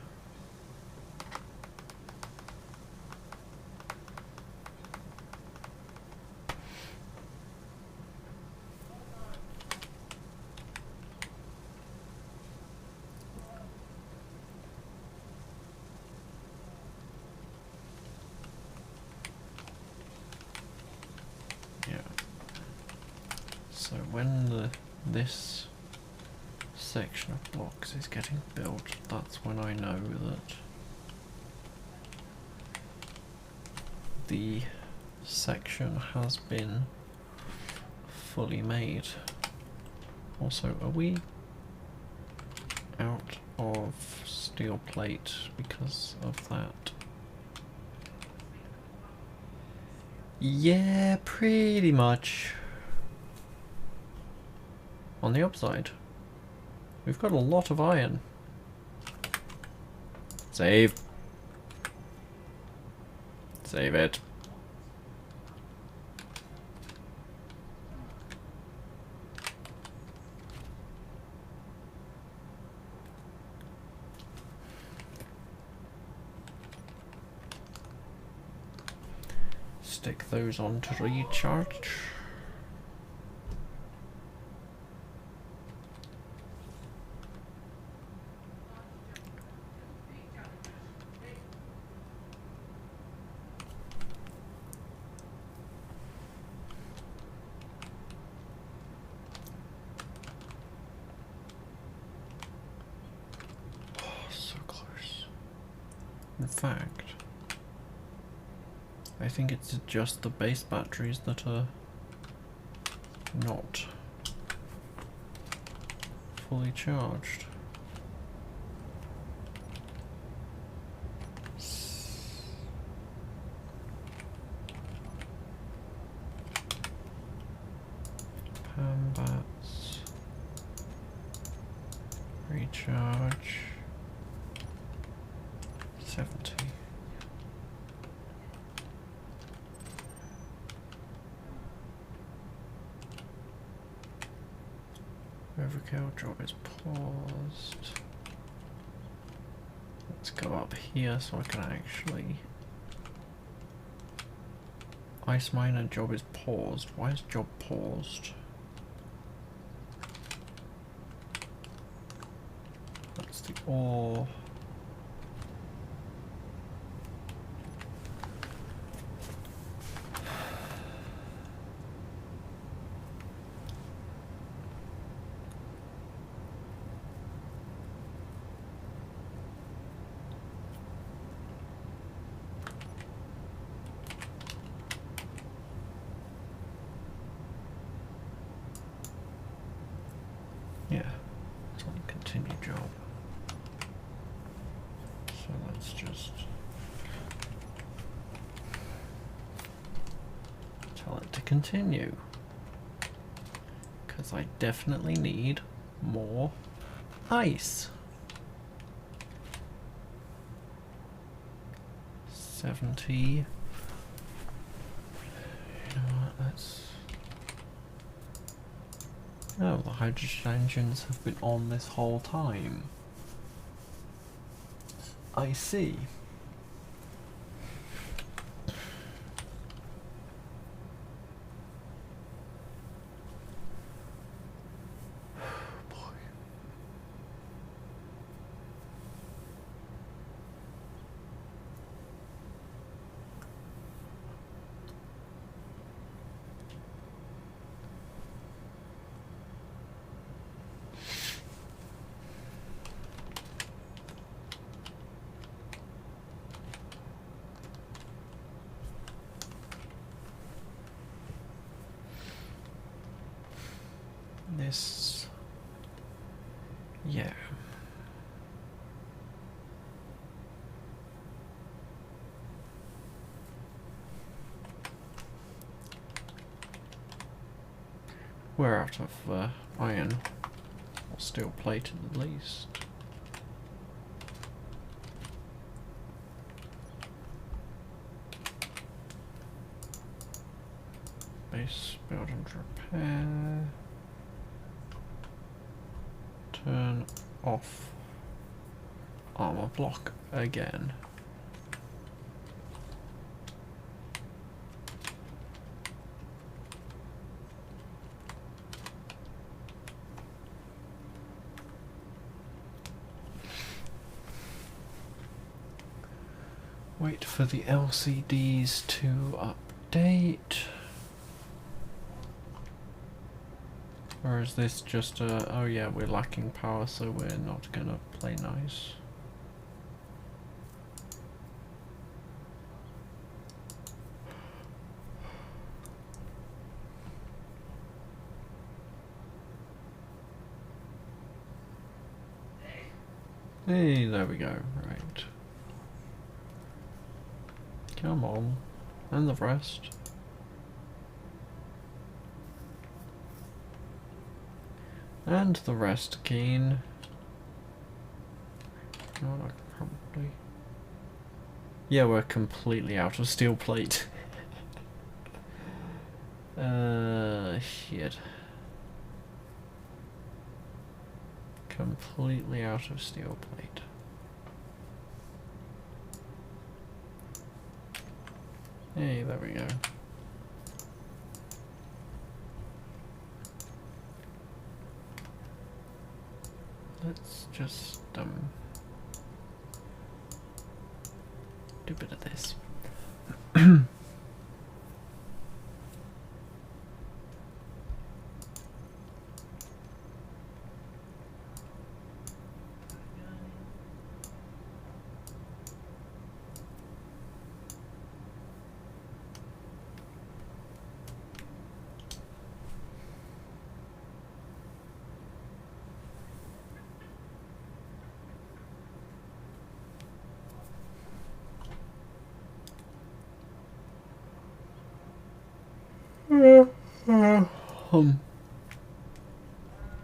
So when this section of blocks is getting built, that's when I know that the section has been fully made. Also, are we out of steel plate because of that? Yeah, pretty much. On the upside, we've got a lot of iron. Save. Save it. Stick those on to recharge. In fact, I think it's just the base batteries that are not fully charged. Pam bats. Recharge. 70. Overkill job is paused. Let's go up here so I can actually... Ice miner job is paused. Why is job paused? That's the ore. Yeah, it's on continue job. So let's just tell it to continue. Because I definitely need more ice. 70. You know what, let's Oh, the hydrogen engines have been on this whole time. I see. This... yeah. We're out of iron, or steel plate at least. Base, build and repair. Turn off armor block again. Wait for the LCDs to update. Or is this just a, oh yeah, we're lacking power, so we're not gonna play nice. Hey, there we go, right. Come on, and the rest. And the rest, Keen. Oh, I could probably... yeah, we're completely out of steel plate. Shit. Completely out of steel plate. Hey, there we go. Let's just do a bit of this.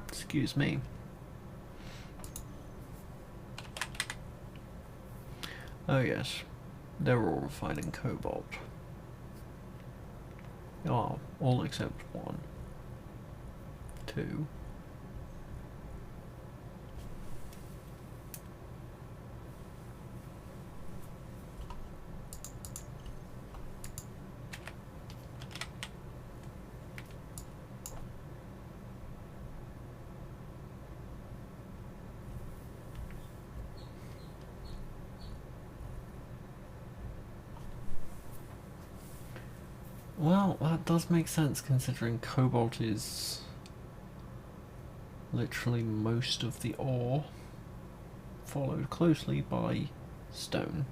Excuse me. Oh yes, they're all refining cobalt. Oh, all except one. Two. Well, that does make sense considering cobalt is literally most of the ore, followed closely by stone.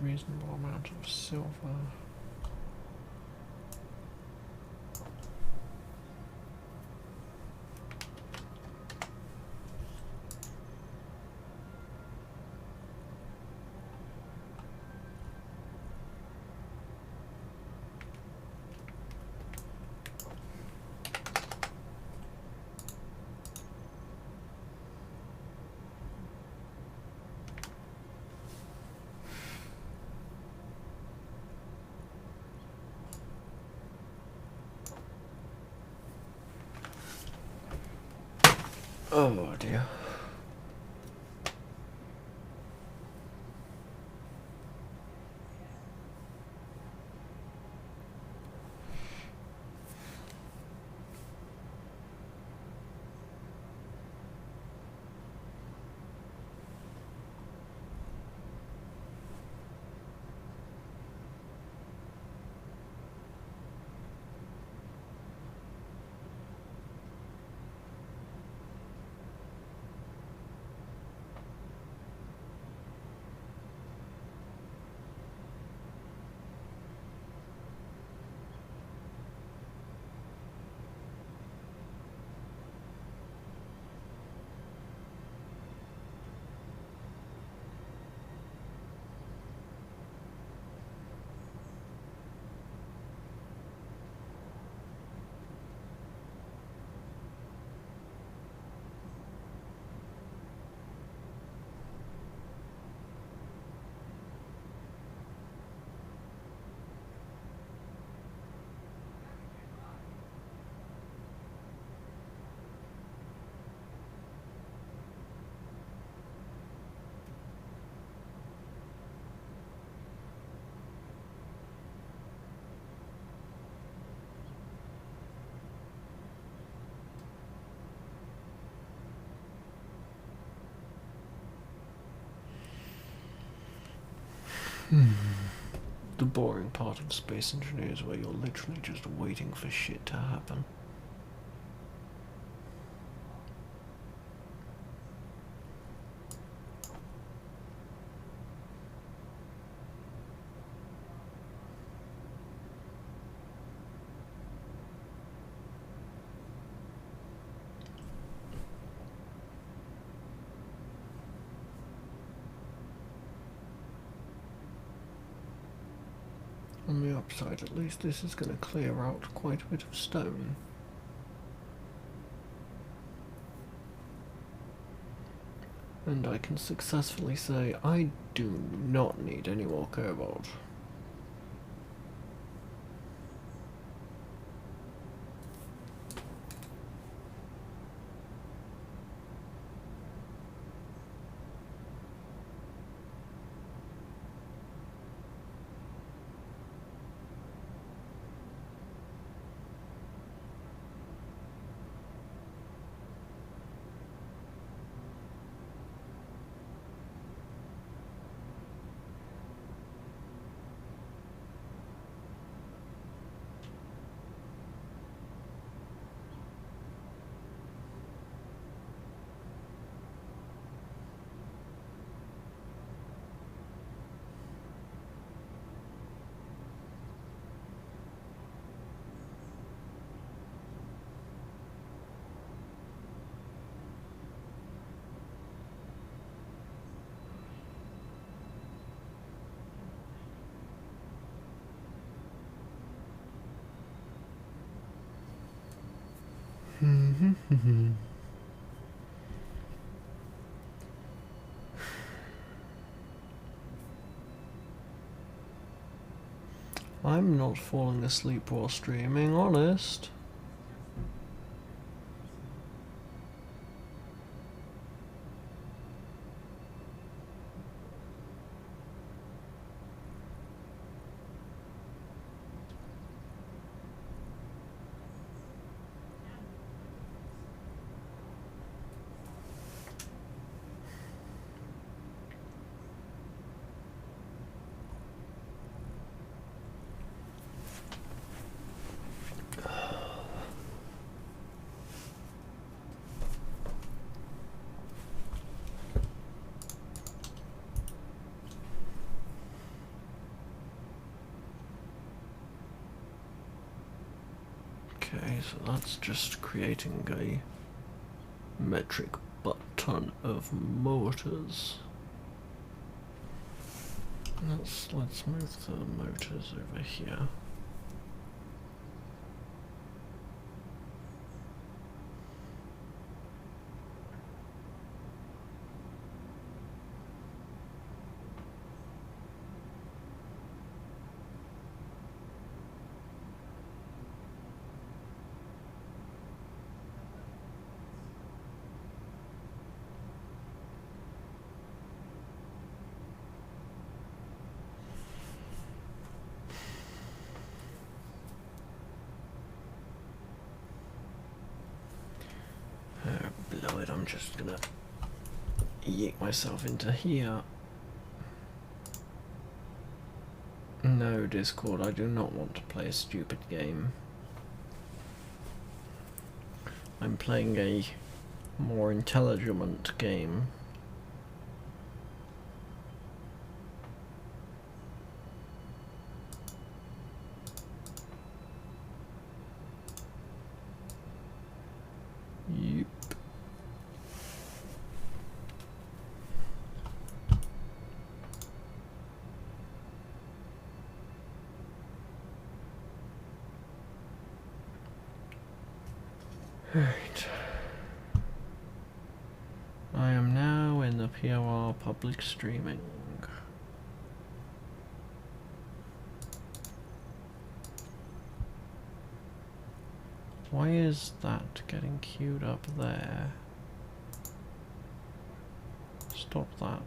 reasonable amount of silver. Oh dear. The boring part of space engineers where you're literally just waiting for shit to happen. On the upside, at least, this is going to clear out quite a bit of stone. And I can successfully say I do not need any more cobalt. I'm not falling asleep while streaming, honest. Okay, so that's just creating a metric butt-ton of motors. Let's move the motors over here. Below it, I'm just gonna yeet myself into here. No, Discord, I do not want to play a stupid game. I'm playing a more intelligent game. Yep. Right. I am now in the POR public streaming. Why is that getting queued up there? Stop that.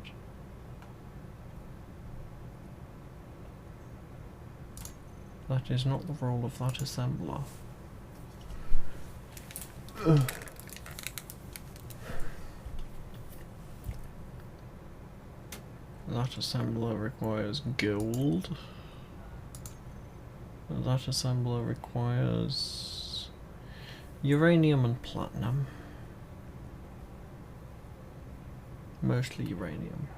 That is not the role of that assembler. Ugh. That assembler requires gold. That assembler requires uranium and platinum. Mostly uranium.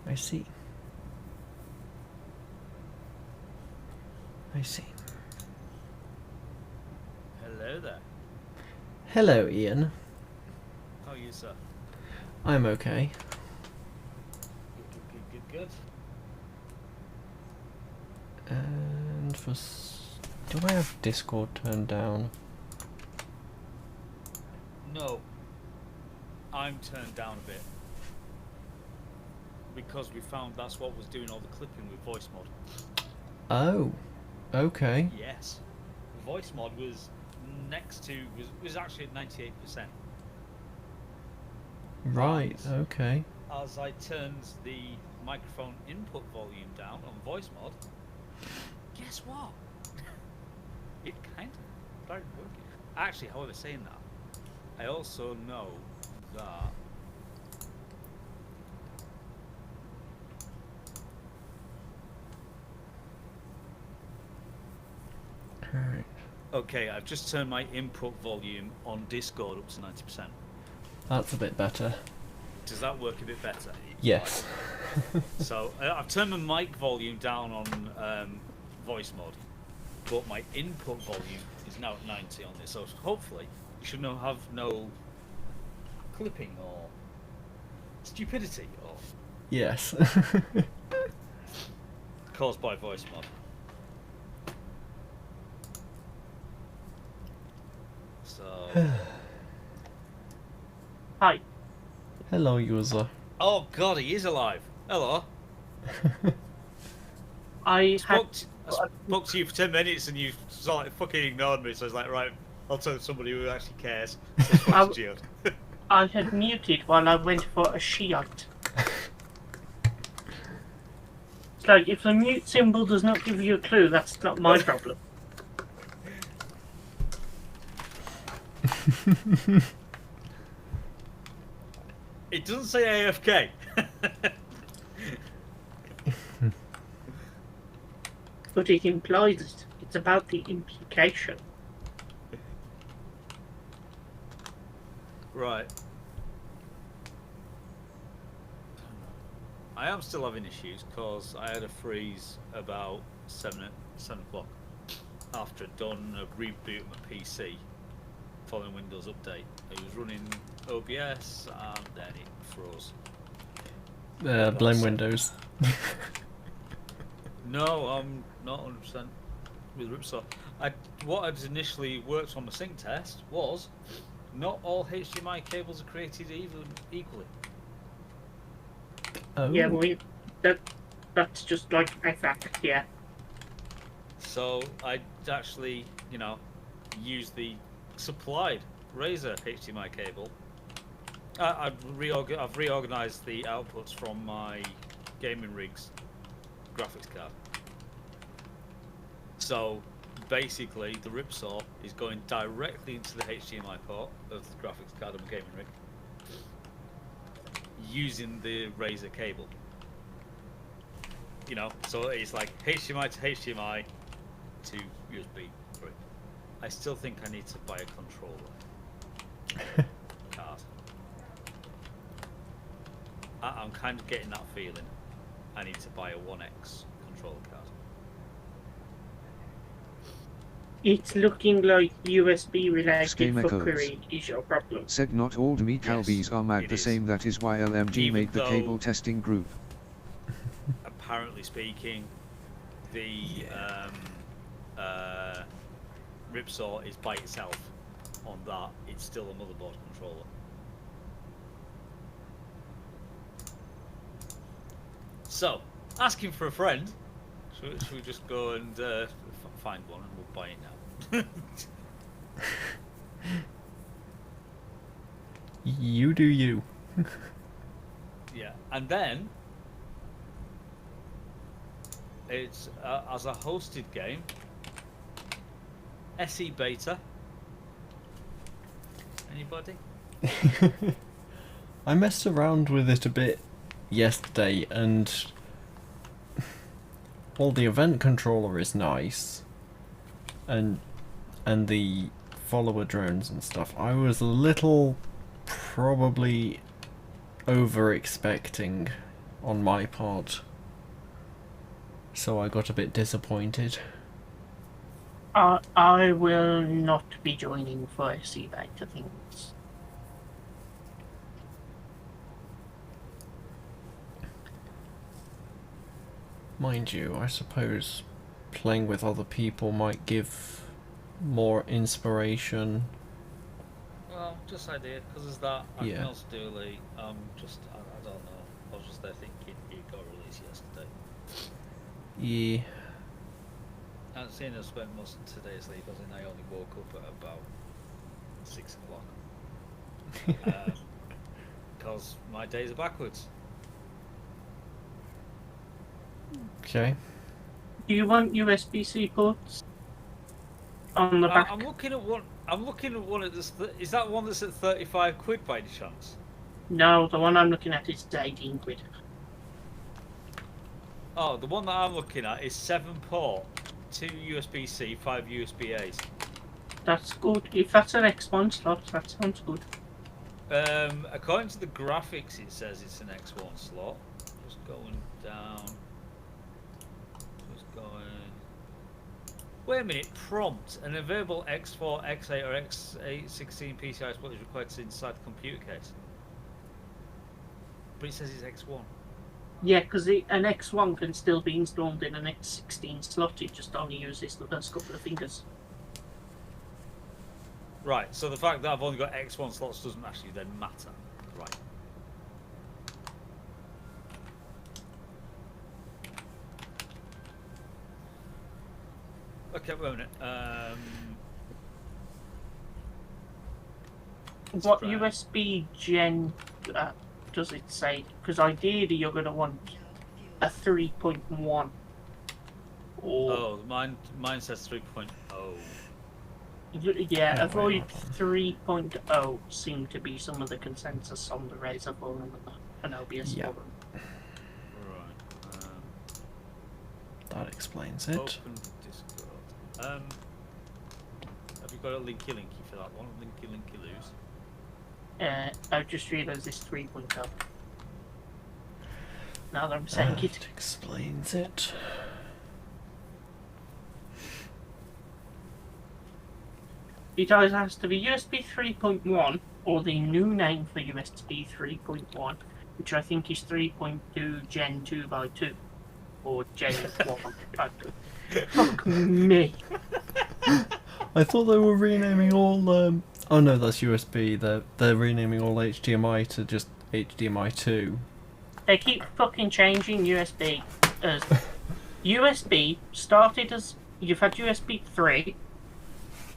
I see. I see. Hello there. Hello, Ian. How are you, sir? I'm okay. Good. And do I have Discord turned down? No. I'm turned down a bit. Because we found that's what was doing all the clipping with voice mod. Oh, okay. Yes. Voice mod was was actually at 98%. Right, But okay. as I turned the microphone input volume down on voice mod, guess what? It kind of started working. Actually, however, saying that, I also know that Alright. okay, I've just turned my input volume on Discord up to 90%. That's a bit better. Does that work a bit better? Yes. So I've turned my mic volume down on voice mod, but my input volume is now at 90 on this. So hopefully you should have no clipping or stupidity or Yes. caused by voice mod. So Hi. Hello, user. oh god, he is alive. Hello. I Spoke to you for 10 minutes and you sort of fucking ignored me. So I was like, right, I'll tell somebody who actually cares. So I spoke to Geode. I had muted while I went for a shield. It's like, if the mute symbol does not give you a clue, that's not my problem. It doesn't say AFK. But it implies it. It's about the implication. Right. I am still having issues because I had a freeze about 7 o'clock. after I'd done a reboot of my PC following Windows update. It was running OBS and then it froze. Blame Windows. No, I'm not 100% with Ripsaw. What I'd initially worked on the sync test was not all HDMI cables are created equally. Oh. Yeah, that's just like a fact, yeah. So I actually, use the supplied Razer HDMI cable. I've reorganized the outputs from my gaming rig's graphics card. So basically, the Ripsaw is going directly into the HDMI port of the graphics card of my gaming rig, using the Razer cable. So it's like HDMI to HDMI to USB. Right. I still think I need to buy a controller card. I'm kind of getting that feeling. I need to buy a 1X controller card. It's looking like USB related Scheme echoes. fuckery is your problem. Said not all me Calbies are mad it the is. same, that is why LMG Even made the though- cable testing group. Apparently speaking, the Ripsaw is by itself. On that, it's still a motherboard controller. So, asking for a friend. Should we just go and find one and we'll buy it now? You do you. Yeah, and then it's as a hosted game. SE beta. Anybody? I messed around with it a bit yesterday, and well, the event controller is nice, and the follower drones and stuff. I was a little probably over expecting on my part, so I got a bit disappointed. I will not be joining for SC beta things. Mind you, I suppose playing with other people might give more inspiration. Well, just idea, because there's that. I Yeah. can also do I don't know. I was just there thinking it got released yesterday. Yeah. And seeing I spent most of today asleep, I think I only woke up at about 6 o'clock. Because my days are backwards. Okay. Do you want USB-C ports on the back? I'm looking at one. I'm looking at one at this. Is that one that's at 35 quid by any chance? No, the one I'm looking at is 18 quid. Oh, the one that I'm looking at is 7 port, 2 USB-C, 5 USB-A's. That's good. If that's an X1 slot, that sounds good. According to the graphics, it says it's an X1 slot. Just going down. Just going. Wait a minute. Prompt: an available X4, X8, or X816 PCI slot is required to sit inside the computer case. But it says it's X1. Yeah, because an X1 can still be installed in an X16 slot. It just only uses the first couple of fingers. Right, so the fact that I've only got X1 slots doesn't actually then matter. Right. Okay, wait a minute. What try. USB gen does it say? Because ideally you're going to want a 3.1. Or Oh, mine says 3.0. yeah, Oh, avoid wait. 3.0 seem to be some of the consensus on the Razer forum and OBS Yeah. forum. Right. That explains it. Open Discord. Have you got a linky for that one? Linky loose. I just realised it's 3.0. Now that I'm saying That it. explains it. It either has to be USB 3.1 or the new name for USB 3.1, which I think is 3.2 Gen 2 by 2 or Gen 1 by 2. Fuck me. I thought they were renaming all. Oh no, that's USB. They're renaming all HDMI to just HDMI 2. They keep fucking changing USB. As USB started as you've had USB 3.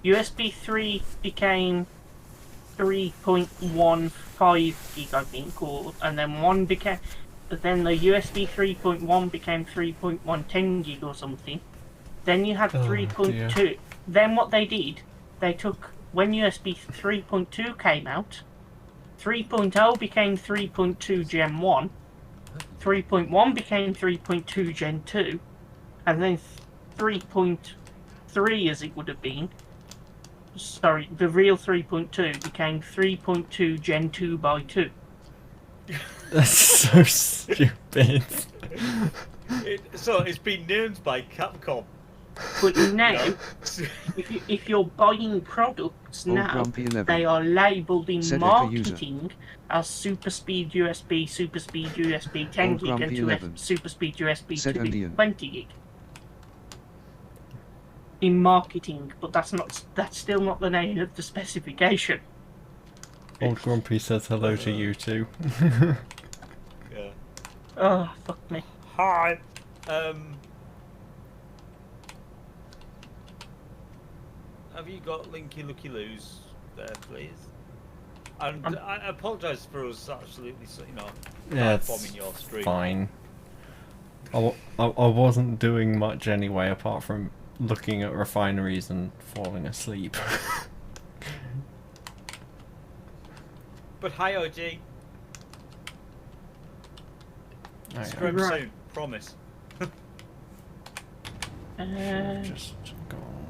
USB 3 became 3.15 gig, I think, and then then the USB 3.1 became 3.110 gig or something. Then you had 3.2. Then what they did, they took when USB 3.2 came out, 3.0 became 3.2 Gen 1, 3.1 became 3.2 Gen 2, and then 3.3 as it would have been. Sorry, the real 3.2 became 3.2 Gen 2 by 2. That's so stupid. So it's been named by Capcom. But now, if you're buying products Old now, Grumpy 11. they are labelled in Said Echo user. marketing as Super Speed USB, Super Speed USB 10 Old gig, and Grumpy 11. Super Speed USB Said 2 Indian. 20 gig. In marketing, but that's still not the name of the specification. Old Grumpy says hello to you too. Yeah. Oh, fuck me. Hi. Have you got Linky Looky Loos there, please? And I apologise for us absolutely, Yeah, bombing it's your stream. fine. I wasn't doing much anyway, apart from looking at refineries and falling asleep. But hi, OG. Scrum Right. soon, promise. Just go on.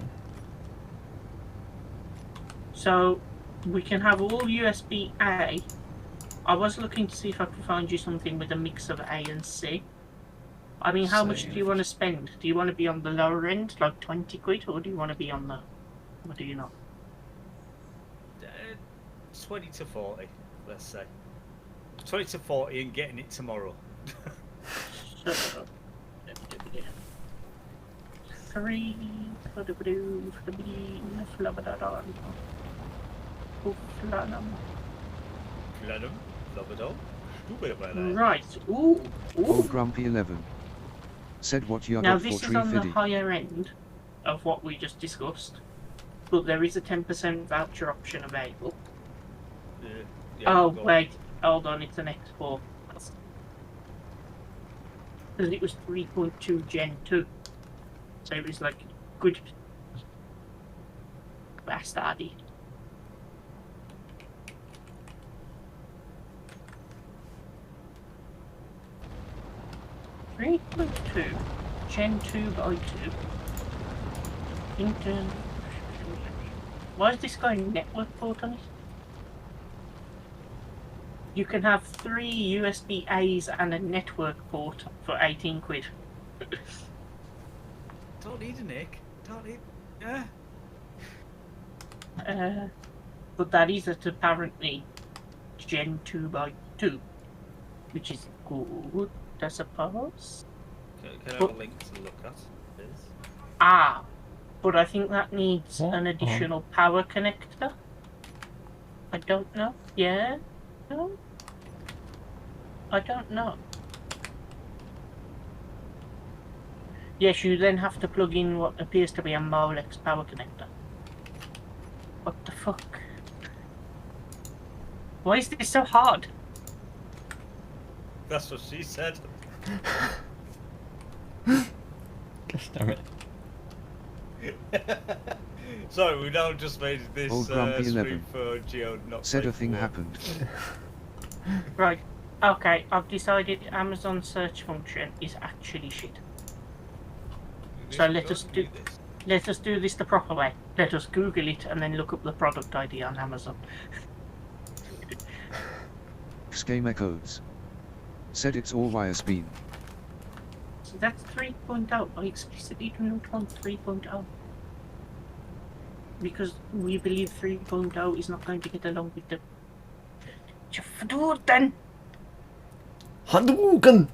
So we can have all USB A. I was looking to see if I could find you something with a mix of A and C. I mean, how much do you want to spend? Do you want to be on the lower end, like 20 quid, or do you want to be on the... What do you know? 20 to 40, let's say. 20 to 40 and getting it tomorrow. So, 3... Right. Ooh. Old Grumpy 11. Said what you Now got for this is on the 350. higher end of what we just discussed, but there is a 10% voucher option available. Oh wait, hold on, it's an export. Because it was 3.2 Gen 2, so it was like good bastardy. .2 Gen 2 by 2. Why is this guy network port on it? You can have 3 USB A's and a network port for 18 quid. Don't need a Nick. Don't need. But that is at apparently Gen 2 by 2, which is good, I suppose. Can I have a link to look at, please? Ah, but I think that needs What? an additional power connector. I don't know. Yeah? No? I don't know. Yes, you then have to plug in what appears to be a Molex power connector. What the fuck? Why is this so hard? That's what she said. Gosh damn it. Sorry, we now just made this Old Grumpy stream 11. for Geo not Said play a thing before. happened. Right. Okay, I've decided Amazon search function is actually shit. So let us do this. Let us do this the proper way. Let us Google it and then look up the product ID on Amazon. Schema codes. Said it's all via Speen. So that's 3.0. I explicitly do not want 3.0. because we believe 3.0 is not going to get along with the Jafadurdan. Hadouken!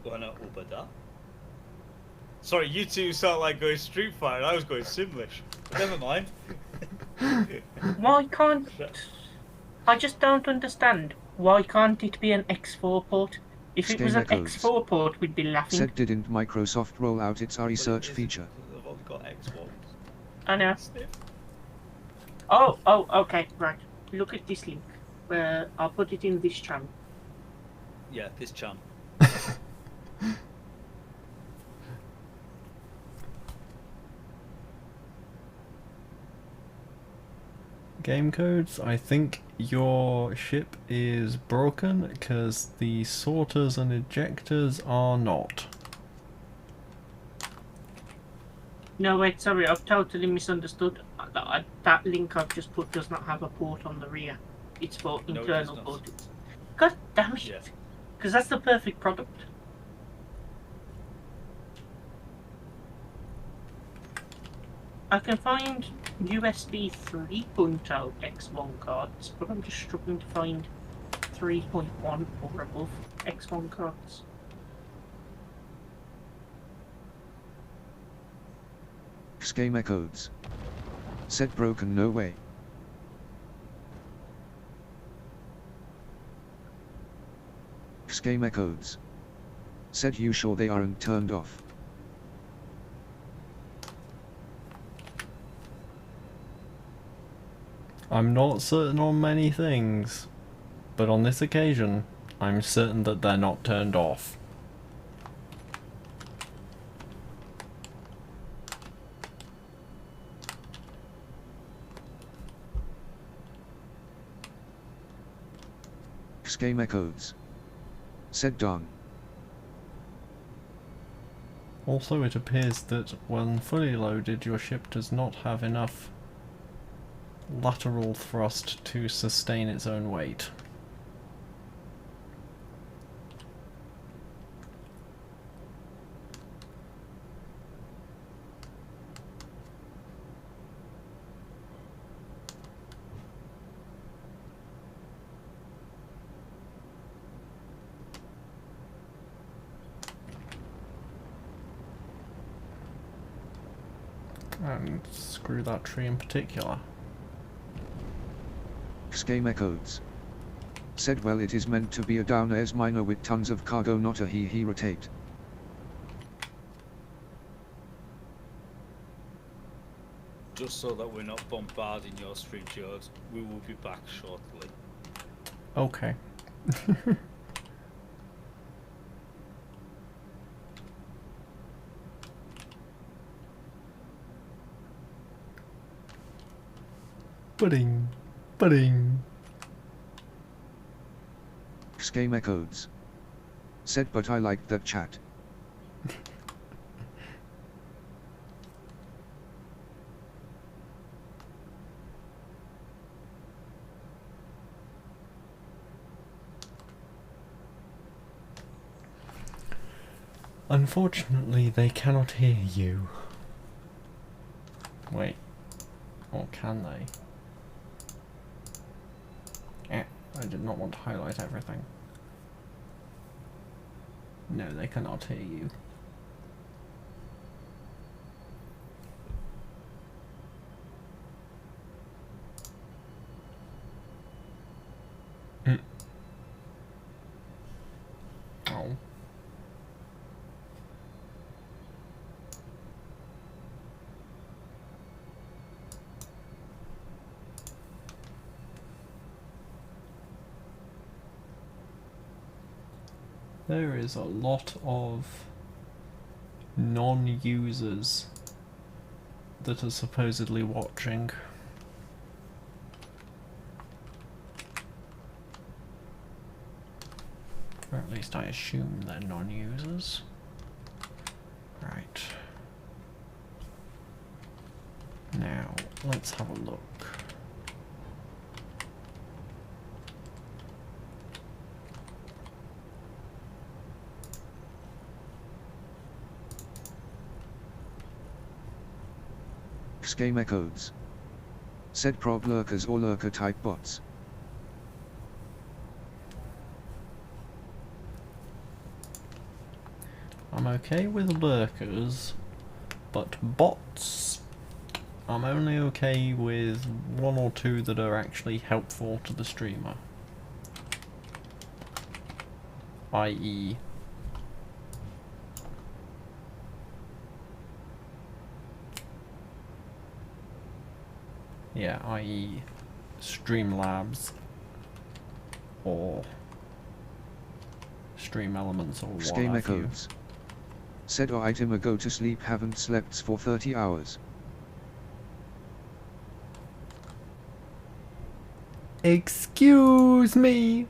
Wanna Ubada? Sorry, you two sound like going Street Fighter. I was going Simlish. Never mind. Why can't... I just don't understand. Why can't it be an X4 port? If it was an Schema codes. X4 port, we'd be laughing. Said didn't Microsoft roll out its RE But search it isn't, feature? because I've only got Xbox. I know. Sniff. Oh, okay, right. Look at this link. I'll put it in this channel. Yeah, this channel. Game codes, I think your ship is broken because the sorters and ejectors are not. No, wait, sorry, I've totally misunderstood. That link I've just put does not have a port on the rear. It's for No, it internal does not. ports. God damn it! Yeah. Because that's the perfect product. I can find USB 3.0 X1 cards, but I'm just struggling to find 3.1 or above X1 cards. Schema codes. Said broken, no way. Schema codes. Said you sure they aren't turned off? I'm not certain on many things, but on this occasion, I'm certain that they're not turned off. Schema codes. Said done. Also, it appears that when fully loaded, your ship does not have enough lateral thrust to sustain its own weight. And screw that tree in particular. Schema codes. Said well it is meant to be a down-airs miner with tons of cargo, not a he rotate. Just so that we're not bombarding your stream shows, we will be back shortly. Okay. Pudding. Pudding. Schema codes. Said but I liked that chat. Unfortunately, they cannot hear you. Wait. Or can they? I did not want to highlight everything. No, they cannot hear you. Oh. There is a lot of non-users that are supposedly watching. Or at least I assume they're non-users. Right. Now, let's have a look. Schema codes. Said prob lurkers or lurker type bots. I'm okay with lurkers, but bots, I'm only okay with one or two that are actually helpful to the streamer. I.e. yeah, i.e. Streamlabs or Stream Elements or what Schema have you. codes. Said or item a go to sleep haven't slept for 30 hours. Excuse me.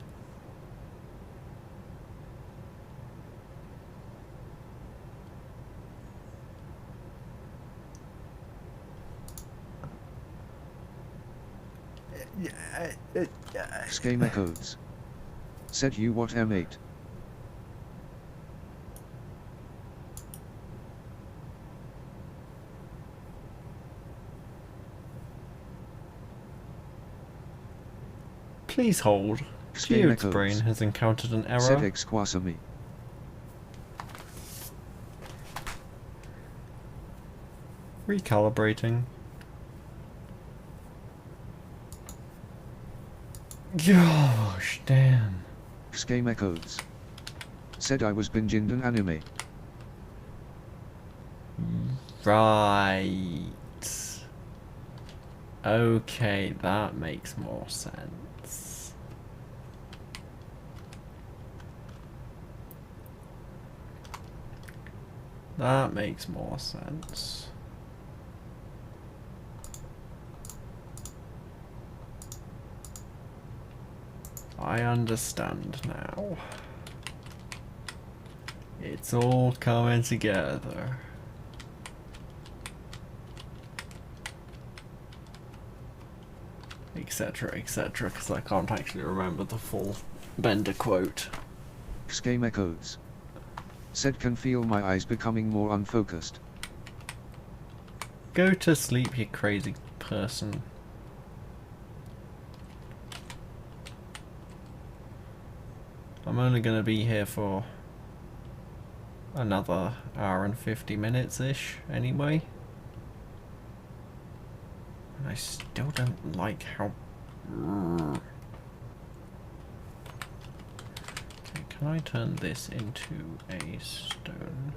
Schema codes. Said you what M8. Please hold. Schema Geode's brain codes. has encountered an Said error. exquasami. Recalibrating. Gosh, damn. Schema codes. Said I was binging an anime. Right. Okay, that makes more sense. That makes more sense. I understand now. It's all coming together. Etc, etc, because I can't actually remember the full Bender quote. Schema codes. Said can feel my eyes becoming more unfocused. Go to sleep, you crazy person. I'm only gonna be here for another hour and 50 minutes-ish anyway. And I still don't like how... Okay, can I turn this into a stone?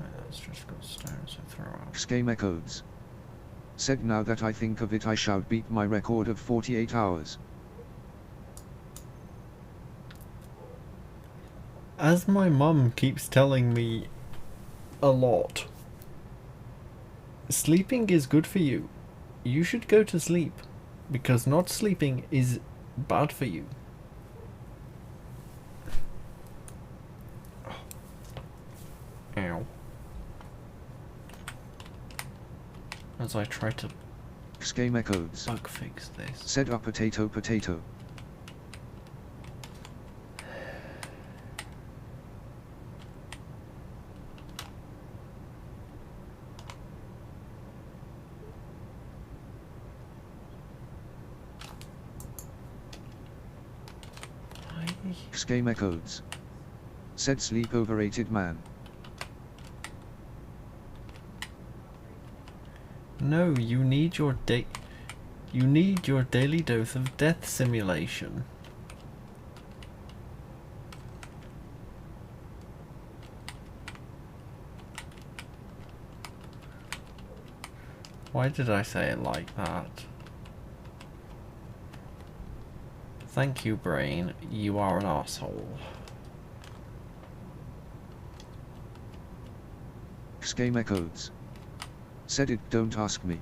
Oh, that's just got stone, so throw out. Schema codes. Said now that I think of it I shall beat my record of 48 hours. As my mum keeps telling me a lot, sleeping is good for you. You should go to sleep, because not sleeping is bad for you. Ow. As I try to Schema codes. bug fix this. Said a potato potato. Schema codes. Said sleep overrated man. No, you need your daily dose of death simulation. Why did I say it like that? Thank you, brain. You are an asshole. Schema codes. Said it, don't ask me.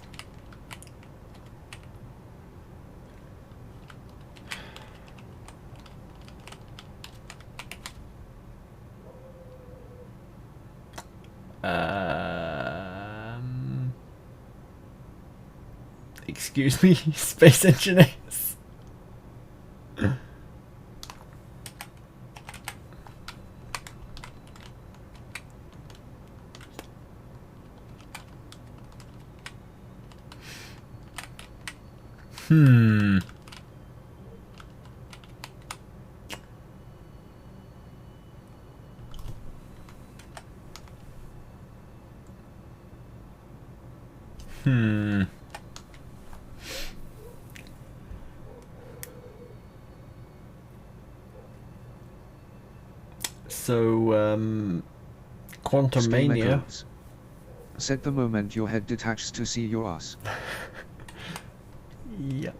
Excuse me, space engineers. Hmm. Hmm. So, Quantum Schema Mania. codes. Said the moment your head detached to see your ass. Yeah.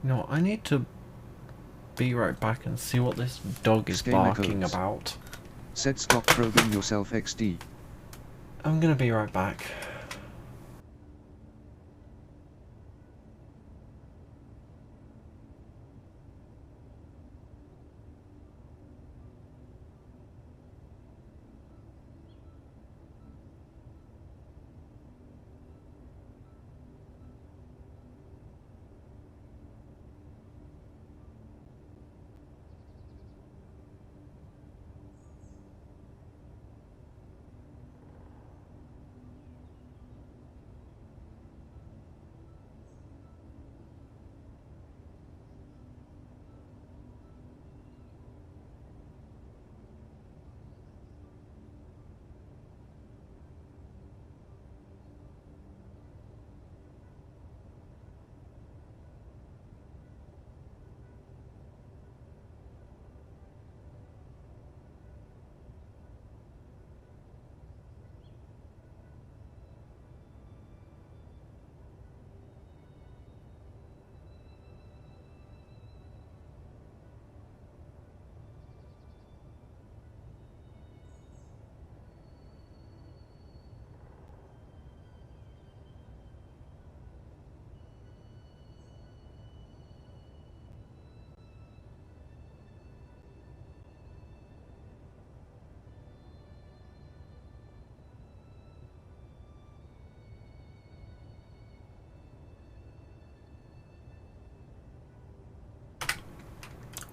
No, I need to be right back and see what this dog is Schema barking codes. about. Said stop probing yourself XD. I'm gonna be right back.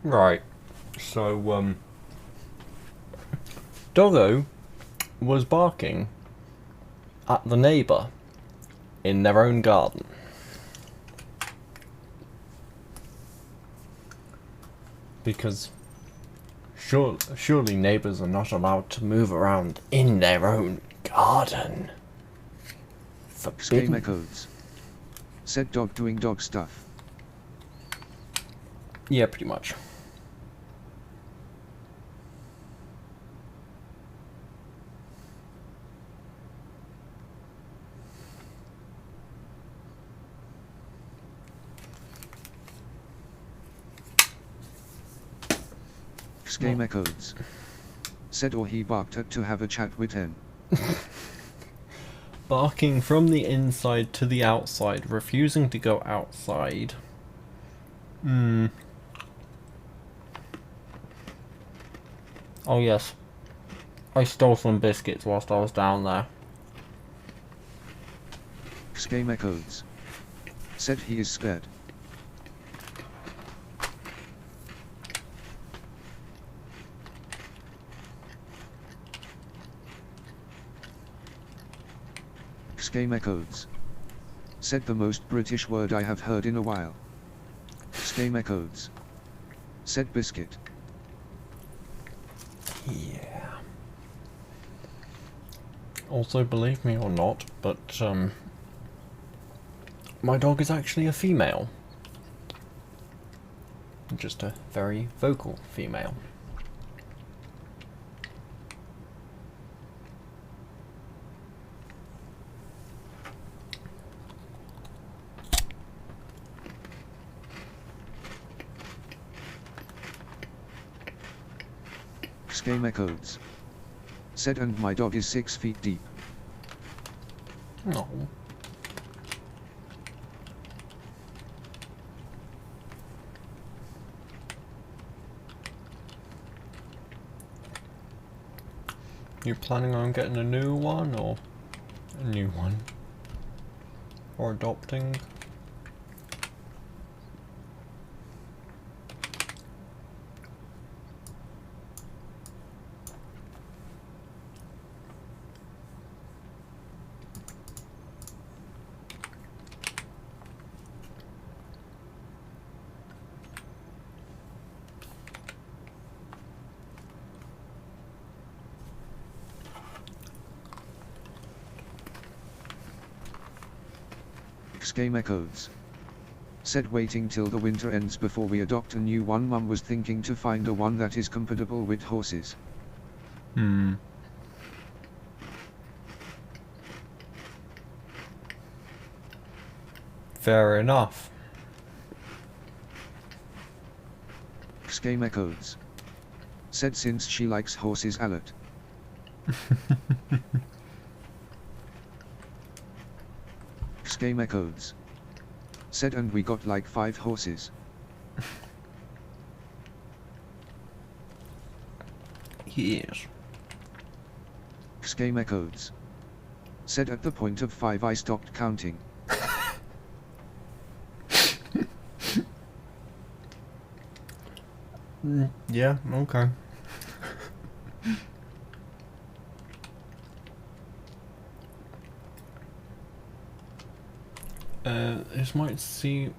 Right. So, Doggo was barking at the neighbour in their own garden. Because surely neighbours are not allowed to move around in their own garden. Schema Forbidden. codes. Said dog doing dog stuff. Yeah, pretty much. Schema codes. Said or he barked at to have a chat with him. Barking from the inside to the outside, refusing to go outside. Hmm. Oh yes. I stole some biscuits whilst I was down there. Schema codes. Said he is scared. Schema codes. Said the most British word I have heard in a while. Schema codes. Said biscuit. Yeah. Also, believe me or not, but my dog is actually a female. Just a very vocal female. Schema codes. Said and my dog is 6 feet deep. No. You planning on getting a new one or a new one? Or adopting? Game Echoes. Said waiting till the winter ends before we adopt a new one. Mum was thinking to find a one that is compatible with horses. Hmm. Fair enough. Game Echoes. Said since she likes horses a lot. Game Echoes. Said and we got like 5 horses. Yes. Game Echoes. Said at the point of 5 I stopped counting. Yeah, okay. This might seem...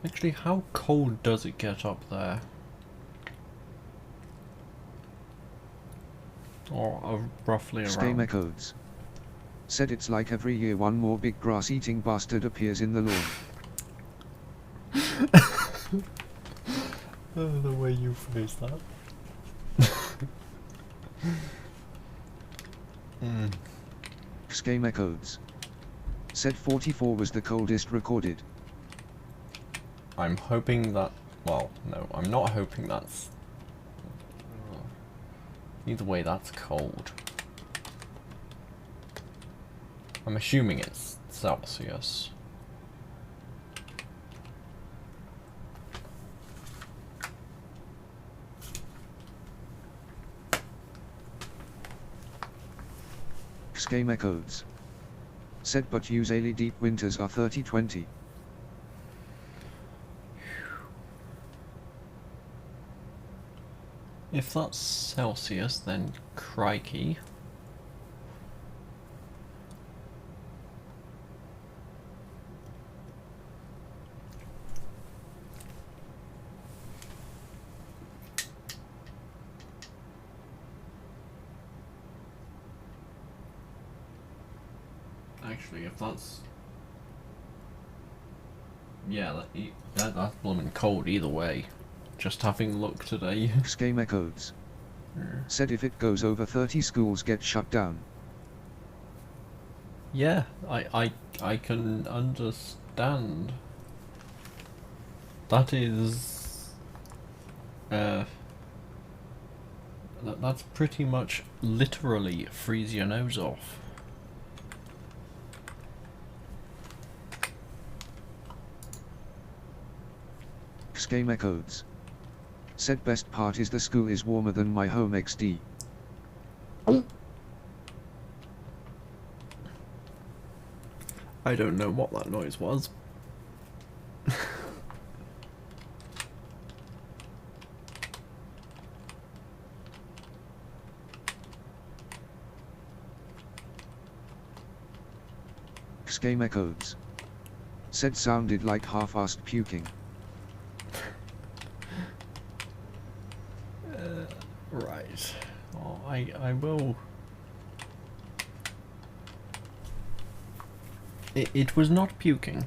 Actually, how cold does it get up there? Or roughly Game around? Echoes. Said it's like every year one more big grass-eating bastard appears in the lawn. The way you phrase that. Game Echoes. Said 44 was the coldest recorded. I'm hoping that... Well, no, I'm not hoping that's... Either way, that's cold. I'm assuming it's Celsius. Game Echoes. Said but usually deep winters are 30-20. If that's Celsius, then crikey. Actually, if that's... Yeah, that's blooming cold either way. Just having looked today. Game Echoes. Said if it goes over 30 schools get shut down. Yeah, I can understand. That is... that's pretty much literally freeze your nose off. Game Echoes. Said best part is the school is warmer than my home XD. I don't know what that noise was. Game Echoes. Said sounded like half-assed puking. Right. Oh, I will... It was not puking.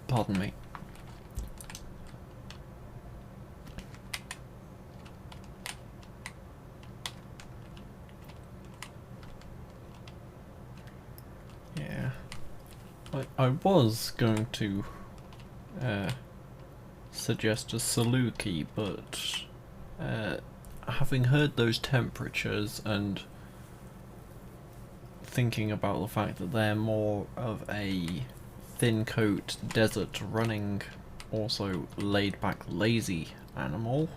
Pardon me. Yeah. I was going to suggest a Saluki, but having heard those temperatures and thinking about the fact that they're more of a thin coat desert running, also laid back lazy animal,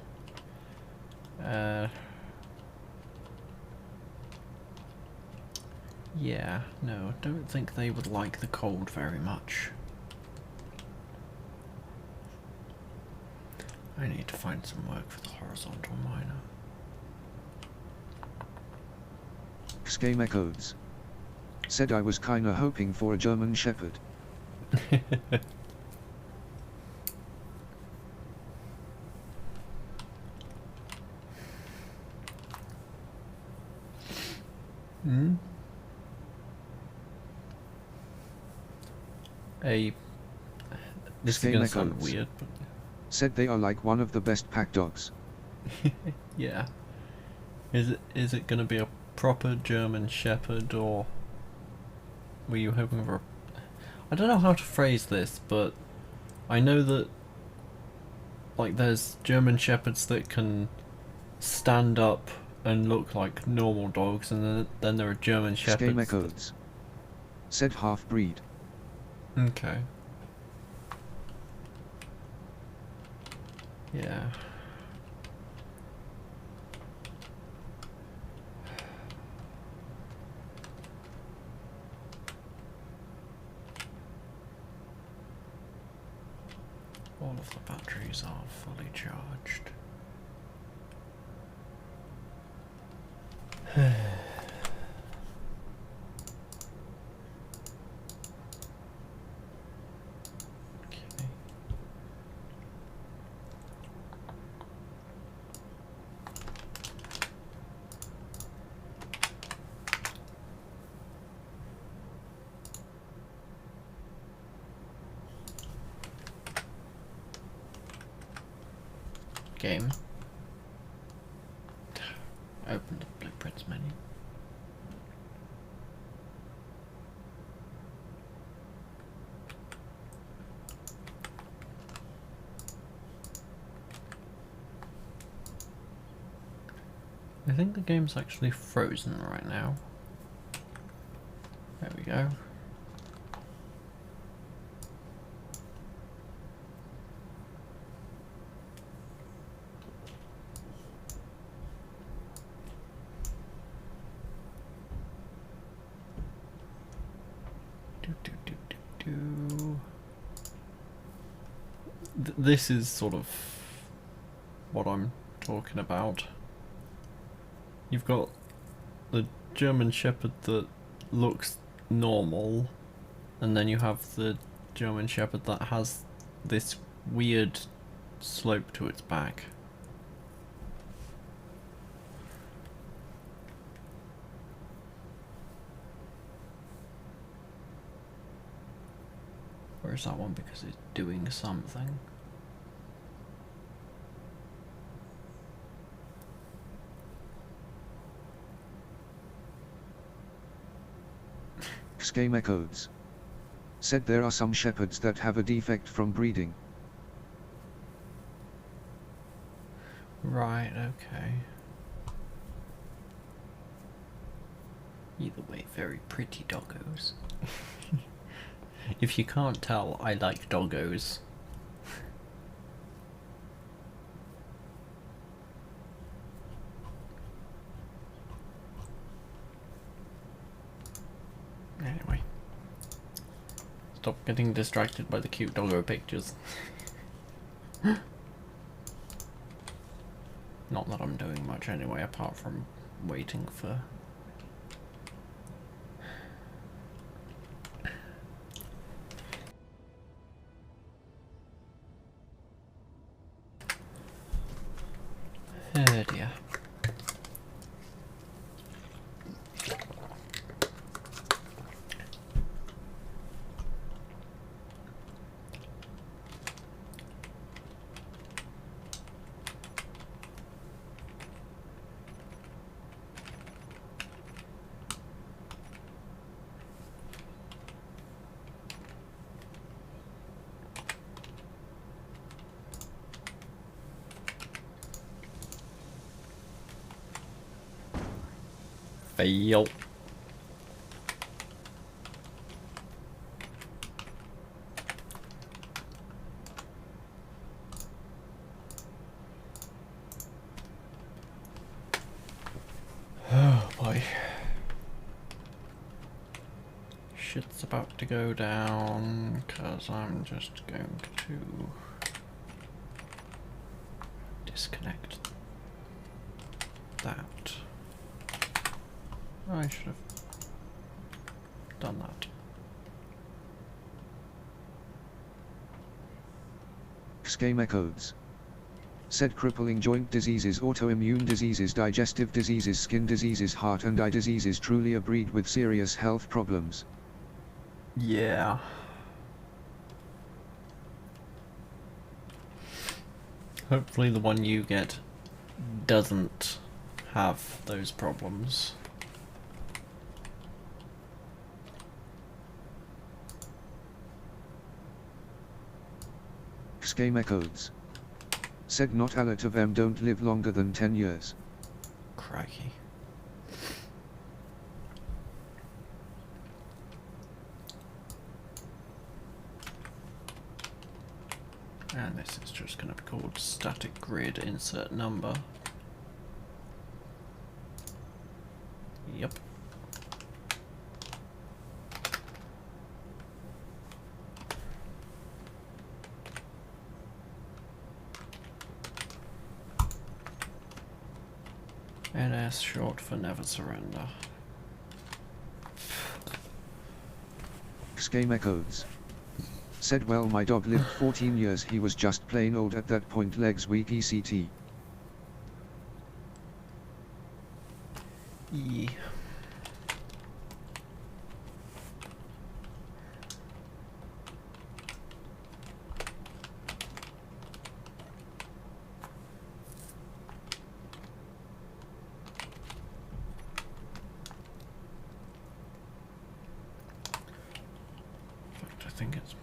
Yeah, no, I don't think they would like the cold very much. I need to find some work for the horizontal miner. Schema codes. Said I was kinda hoping for a German Shepherd. Hmm? This is gonna sound codes. weird, but Said they are like one of the best pack dogs. yeah. Is it gonna be a proper German Shepherd, or were you hoping for I don't know how to phrase this, but I know that like there's German Shepherds that can stand up and look like normal dogs, and then there are German Shepherds Schema codes. Said half breed. Okay. Yeah. All of the batteries are fully charged. Okay. Game. Open the blueprints menu. I think the game's actually frozen right now. There we go. This is sort of what I'm talking about. You've got the German Shepherd that looks normal, and then you have the German Shepherd that has this weird slope to its back. Or is that one because it's doing something? Schema codes. Said there are some shepherds that have a defect from breeding. Right, okay. Either way, very pretty doggos. If you can't tell, I like doggos. Anyway. Stop getting distracted by the cute doggo pictures. Not that I'm doing much anyway, apart from waiting for... Oh dear. Fail. Oh boy. shit's about to go down, because I'm just going to disconnect that. I should have done that. Schema codes. Said crippling joint diseases, autoimmune diseases, digestive diseases, skin diseases, heart and eye diseases, truly a breed with serious health problems. Yeah. Hopefully the one you get doesn't have those problems. Schema codes. Said not a lot of them don't live longer than 10 years. Crikey. And this is just going to be called static grid insert number. Yep. NS short for never surrender. Schema codes. Said well my dog lived 14 years, he was just plain old at that point, legs weak ECT. Yeah. I think it's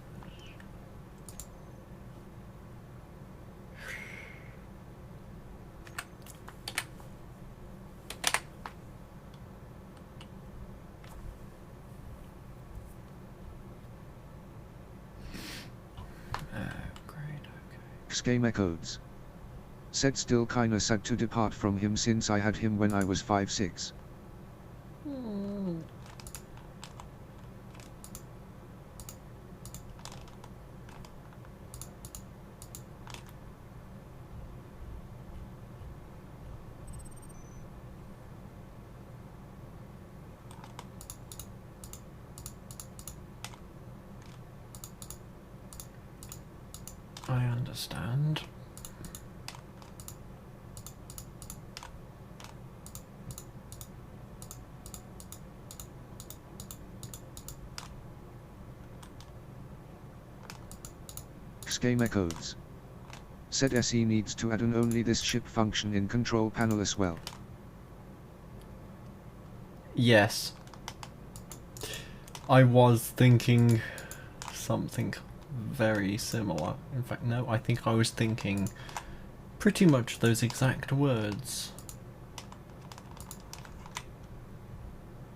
great, okay. Schema codes. Said still kinda sad to depart from him since I had him when I was 5-6. I understand. Schema codes. Said SE needs to add an only this ship function in control panel as well. Yes. I was thinking something very similar. In fact, no, I think I was thinking pretty much those exact words.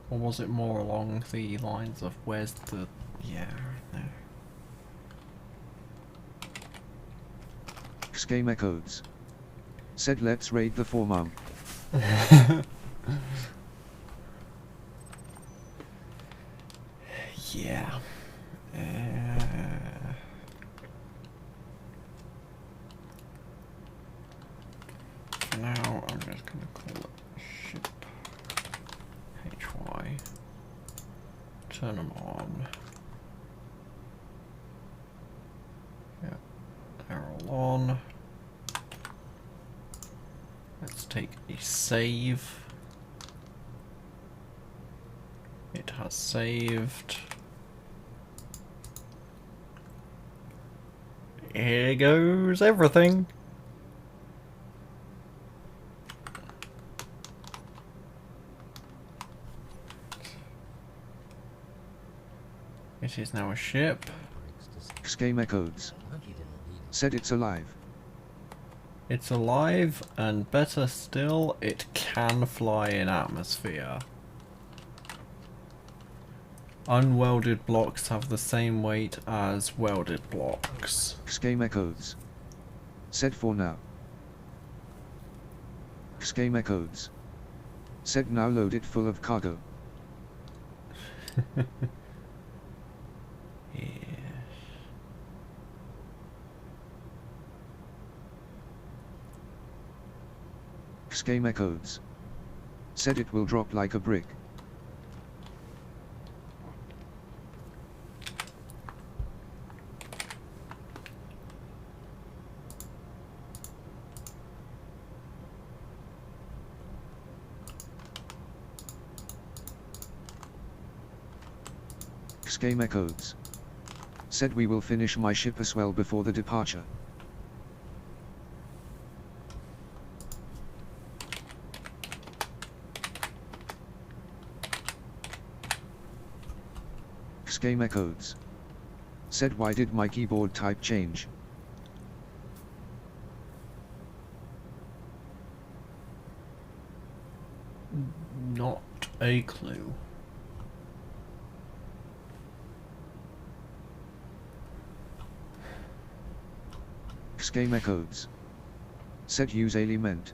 Or was it more along the lines of where's the... yeah, no. Schema codes. Said let's raid the forearm. Yeah. For now, I'm just going to call it ship HY. Turn them on. Yeah, they're all on. Let's take a save. It has saved. Here goes everything. It is now a ship. Schema codes. Said it's alive. It's alive, and better still, it can fly in atmosphere. Unwelded blocks have the same weight as welded blocks. Schema codes. Said for now. Schema codes. Said now load it full of cargo. Schema codes. Said it will drop like a brick. Schema codes. Said we will finish my ship as well before the departure. Schema codes. Said why did my keyboard type change? Not a clue. Schema codes. Said use element.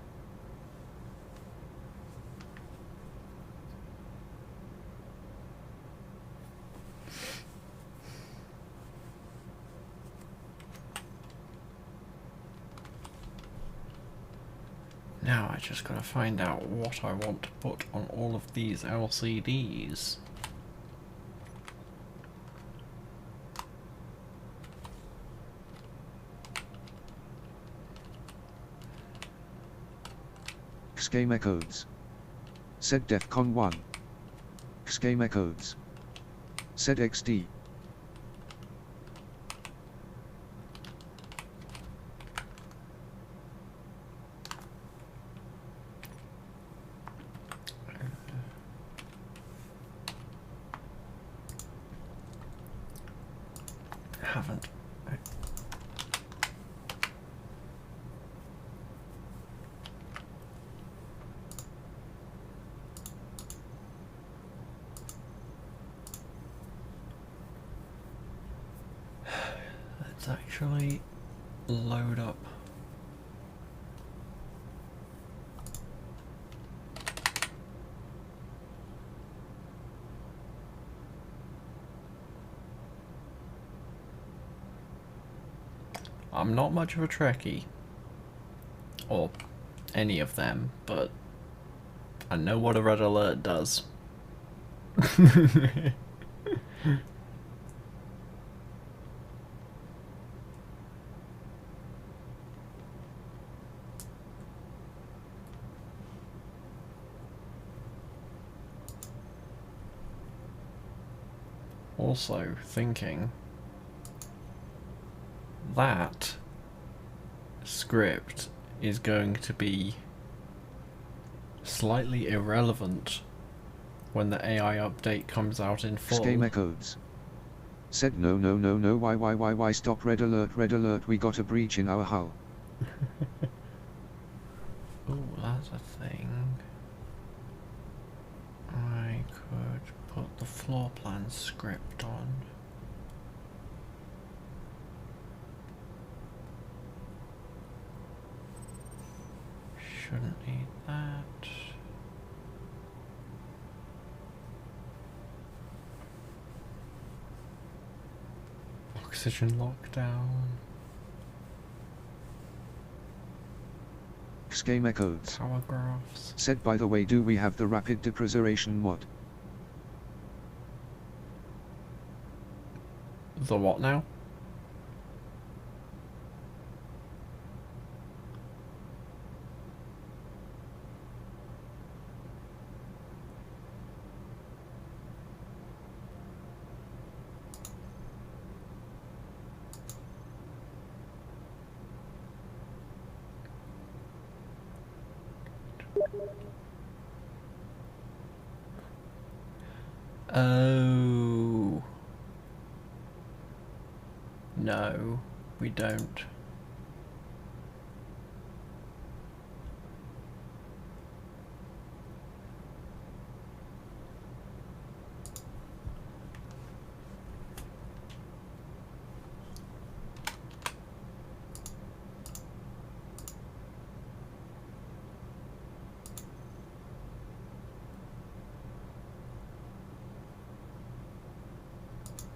Now I just gotta find out what I want to put on all of these LCDs. Schema codes. Said DEFCON 1. Schema codes. Said XD. Haven't. Let's actually load up. I'm not much of a Trekkie, or any of them, but I know what a red alert does. Also thinking that script is going to be slightly irrelevant when the AI update comes out in full. Schema codes. Said no, why, stop, red alert, we got a breach in our hull. Oh, that's a thing. I could put the floor plan script on. Shouldn't need that. Oxygen lockdown. Schema codes. Power graphs. Said by the way, do we have the rapid depressurization mod? The what now? Oh. No, we don't.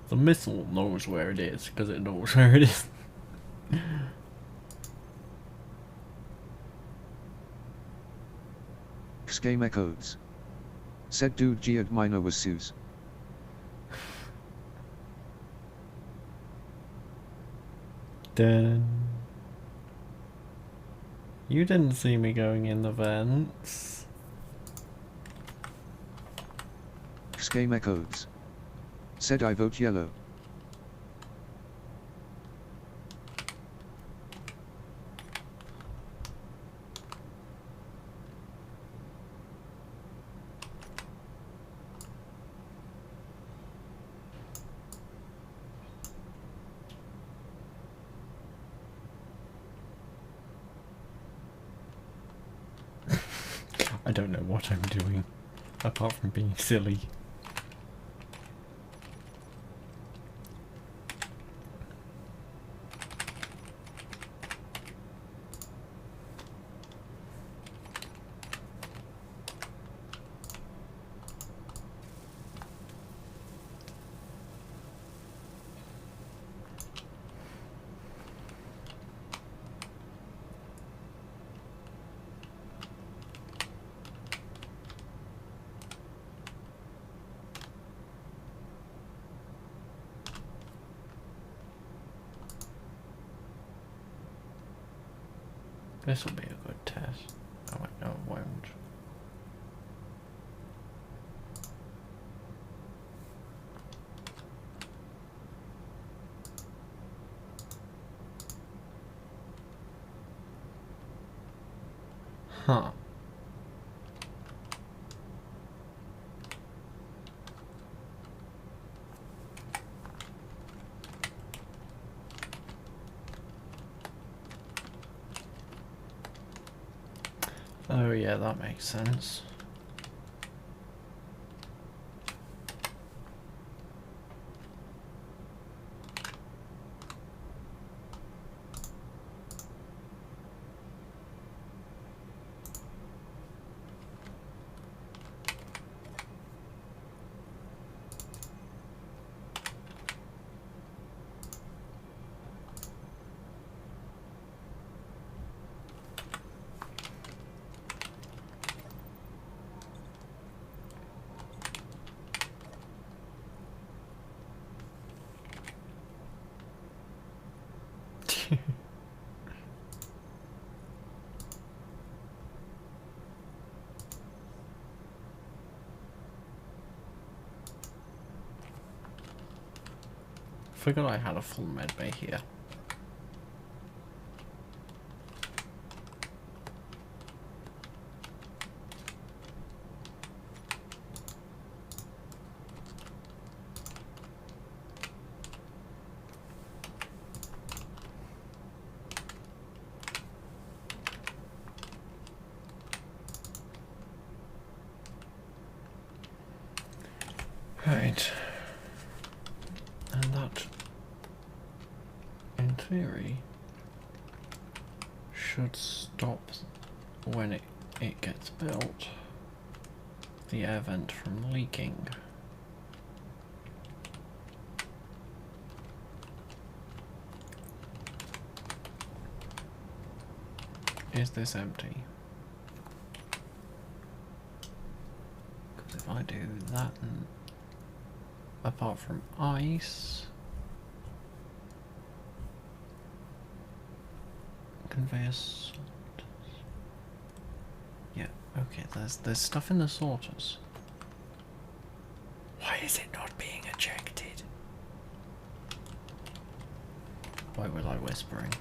The missile knows where it is, because it knows where it is. Game echoes. Said dude G adminer was Suze. Dun. You didn't see me going in the vents. Game echoes. Said I vote yellow. I don't know what I'm doing, apart from being silly. This will be a good test. Oh wait, no, it won't. Huh. Oh yeah, that makes sense. Forgot I had a full med bay here. Right. And that, in theory, should stop when it gets built, the air vent from leaking. Is this empty? Because if I do that, and apart from ice, conveyor sorters. Yeah, okay, there's stuff in the sorters. Why is it not being ejected? Why was I whispering?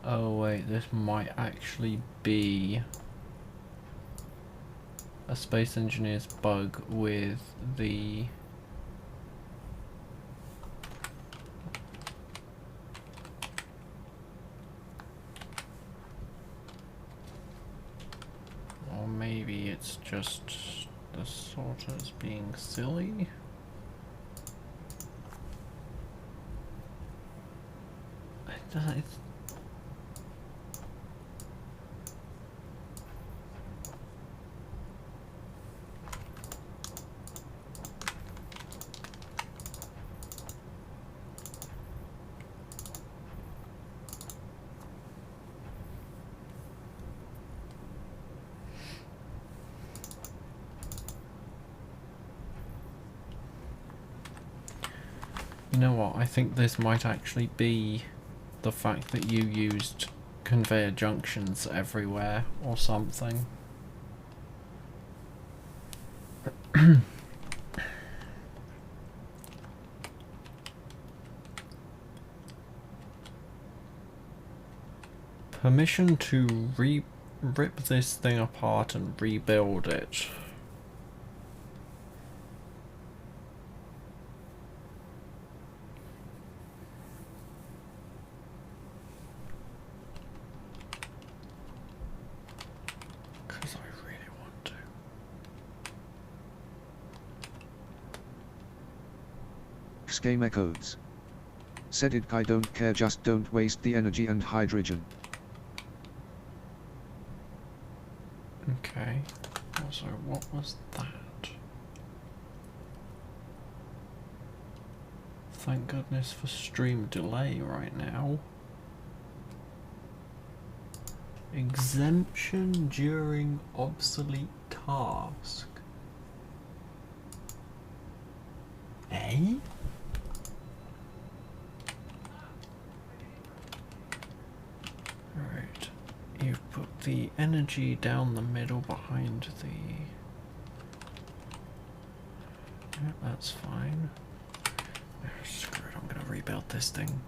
Oh wait, this might actually be a space engineer's bug with the it's just the sorters being silly. It's you know what, I think this might actually be the fact that you used conveyor junctions everywhere or something. Permission to rip this thing apart and rebuild it. Because I really want to. Schema codes. Said it, I don't care, just don't waste the energy and hydrogen. Okay. Also, what was that? Thank goodness for stream delay right now. Exemption during obsolete task. Eh? Right. You've put the energy down the middle behind the... Yeah, that's fine. Oh, screw it, I'm gonna rebuild this thing.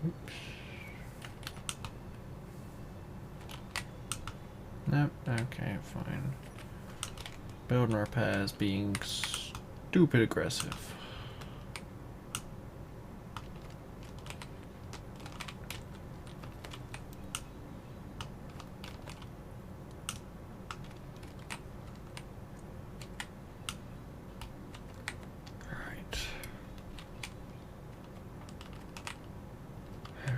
Oops. Nope, okay, fine. Build and repairs being stupid aggressive. Right. Okay.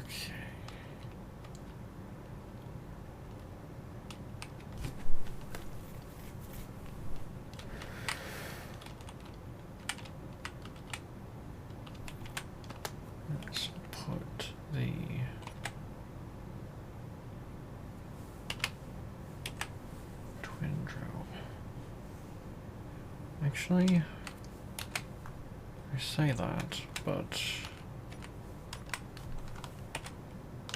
Let's put the twin drill. Actually, I say that, but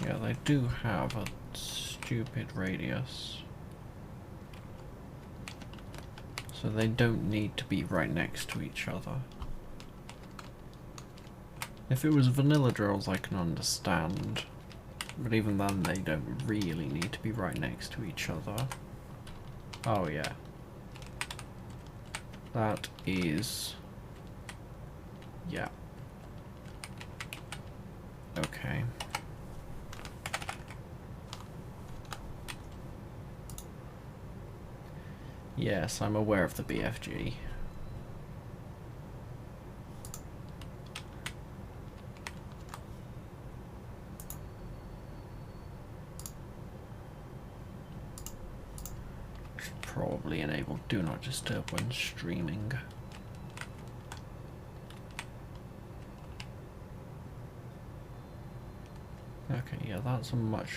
yeah, they do have a stupid radius. So they don't need to be right next to each other. If it was vanilla drills, I can understand. But even then, they don't really need to be right next to each other. Oh yeah. That is... yeah. Okay. Yes, I'm aware of the BFG. Should probably enable Do Not Disturb when streaming. Okay, yeah, that's a much...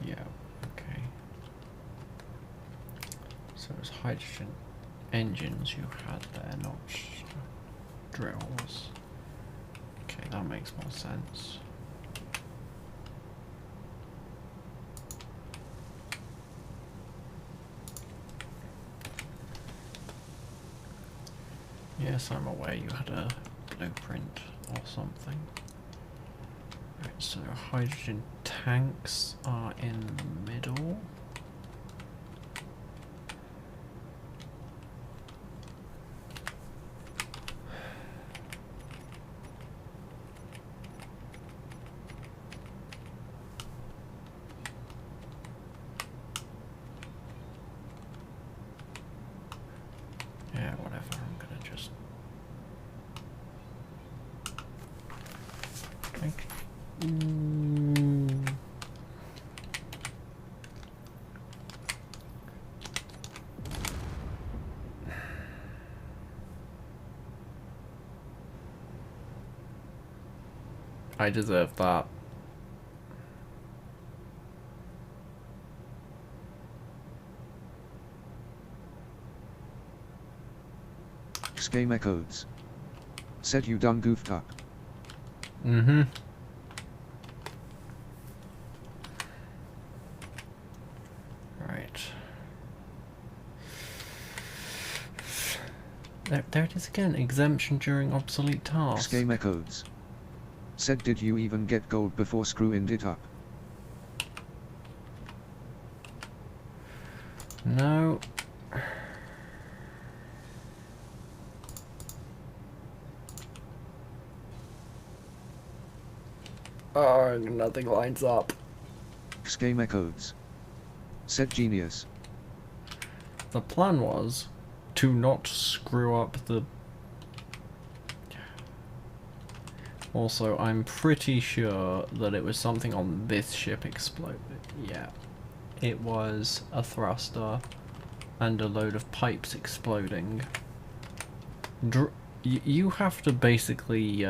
yeah, okay. So it's hydrogen engines you had there, not drills. Okay, that makes more sense. Yes, I'm aware you had a blueprint or something. Right, so hydrogen tanks are in the middle. I deserve that. Game echoes. Said you done goofed up. Mm-hmm. Right. There it is again. Exemption during obsolete tasks. Game echoes. Said did you even get gold before screwing it up? No. Oh, nothing lines up. Game echoes. Said genius. The plan was to not screw up the... Also, I'm pretty sure that it was something on this ship exploded. Yeah. It was a thruster and a load of pipes exploding. You have to basically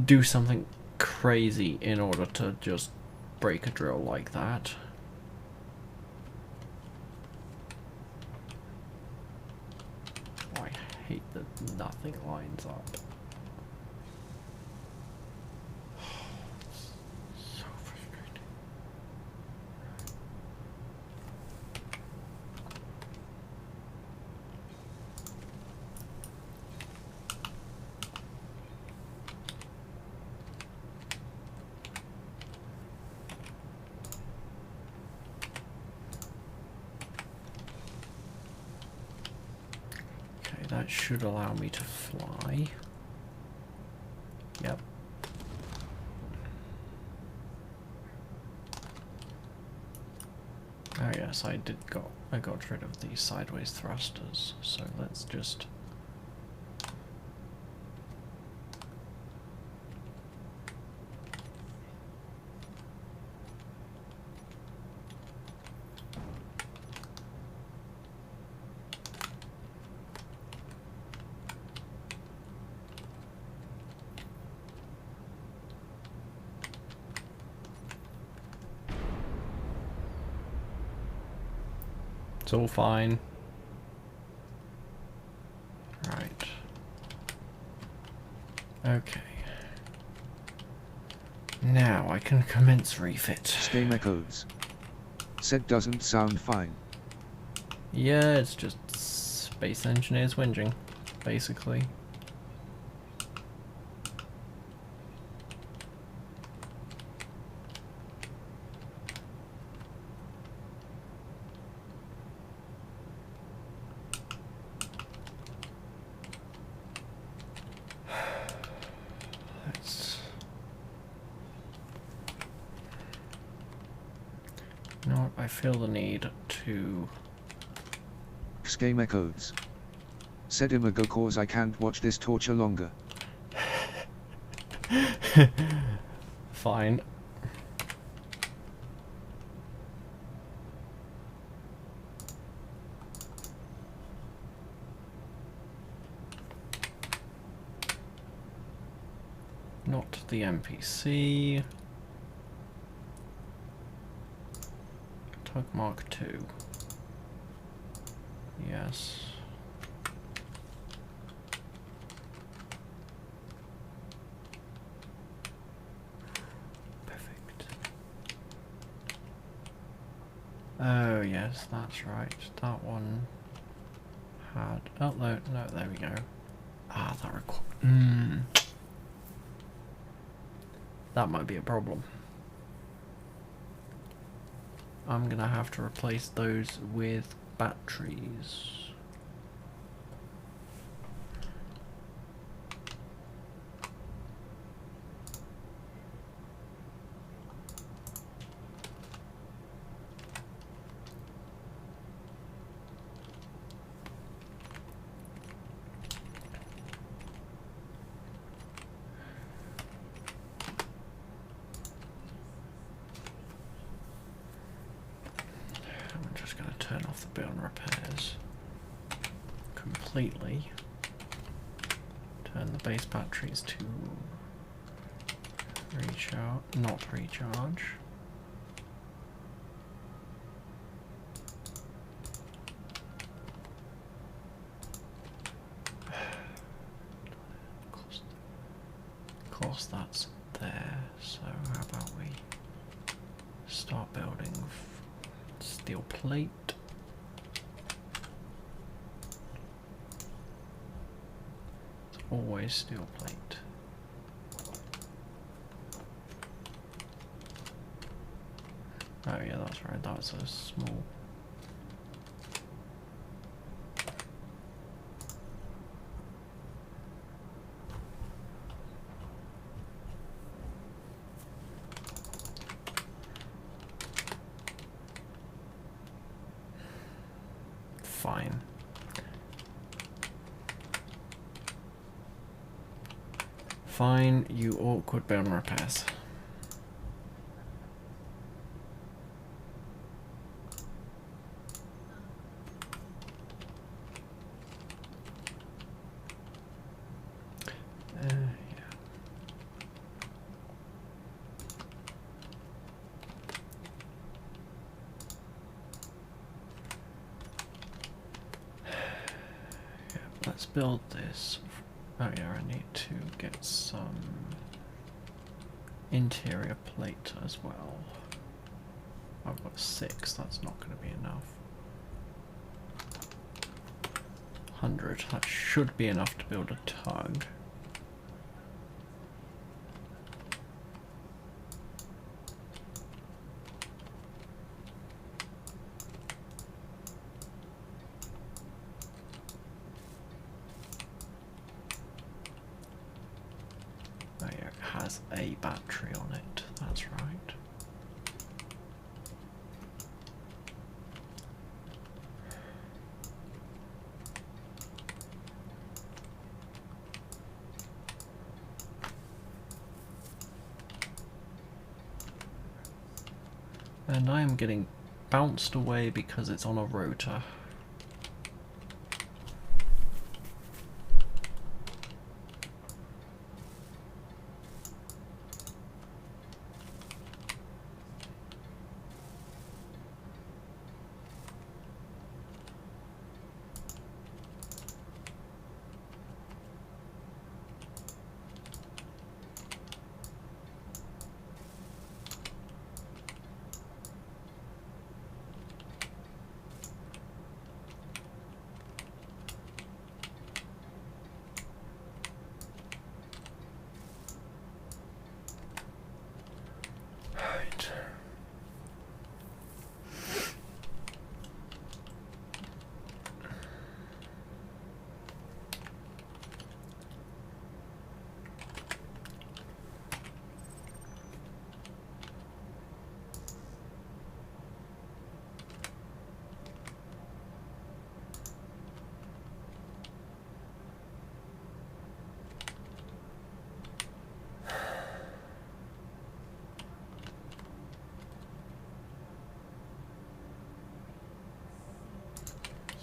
do something crazy in order to just break a drill like that. Oh, I hate that nothing lines up. So frustrating. That should allow me to fly. Yep. Oh yes, I got rid of the sideways thrusters, so let's just... It's all fine. Right. Okay. Now I can commence refit. Game echoes. Said doesn't sound fine. Yeah, it's just space engineers whinging, basically. I feel the need to... Game echoes. Said Imago cause I can't watch this torture longer. Fine. Not the NPC. Tug Mark 2. Yes. Perfect. Oh yes, that's right. That one had... Oh no, no, there we go. Ah, that requires... That might be a problem. I'm gonna have to replace those with batteries. Turn off the bit on repairs completely. Turn the base batteries to Recharge, not recharge. Of course that's there, so how about we start building steel plate. It's always steel plate. Oh yeah, that's right, that's a small. Fine. Fine, you awkward build and repairs. Let's build this. Oh yeah, I need to get some interior plate as well. I've got 6, that's not going to be enough. 100, that should be enough to build a tug. A battery on it, that's right. And I am getting bounced away because it's on a rotor.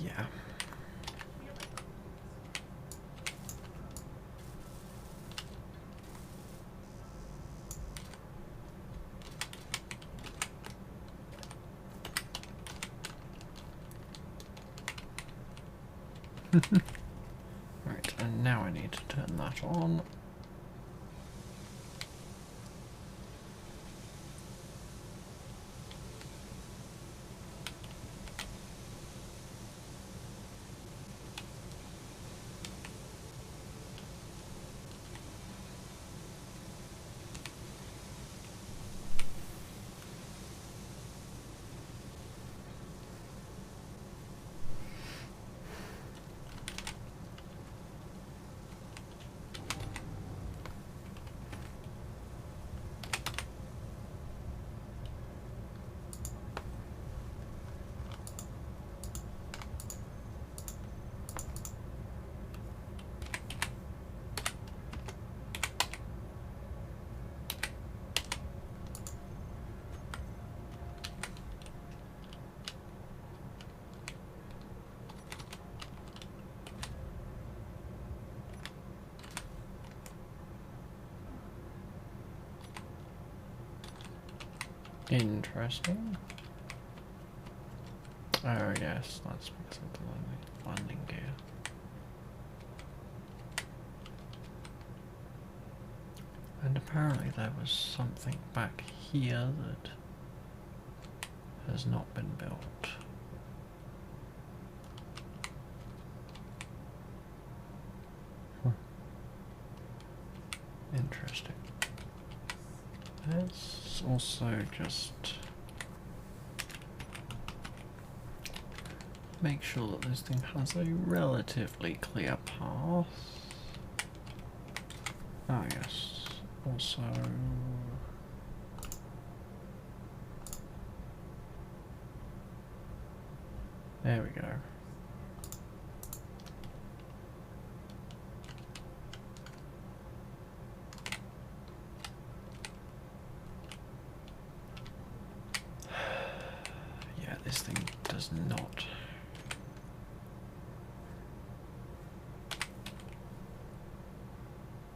Yeah. Right, and now I need to turn that on. Interesting. Oh yes, that's because of the landing gear. And apparently there was something back here that has not been built. Interesting. Let's also just make sure that this thing has a relatively clear path. Ah yes, also there we go. Yeah, this thing does not.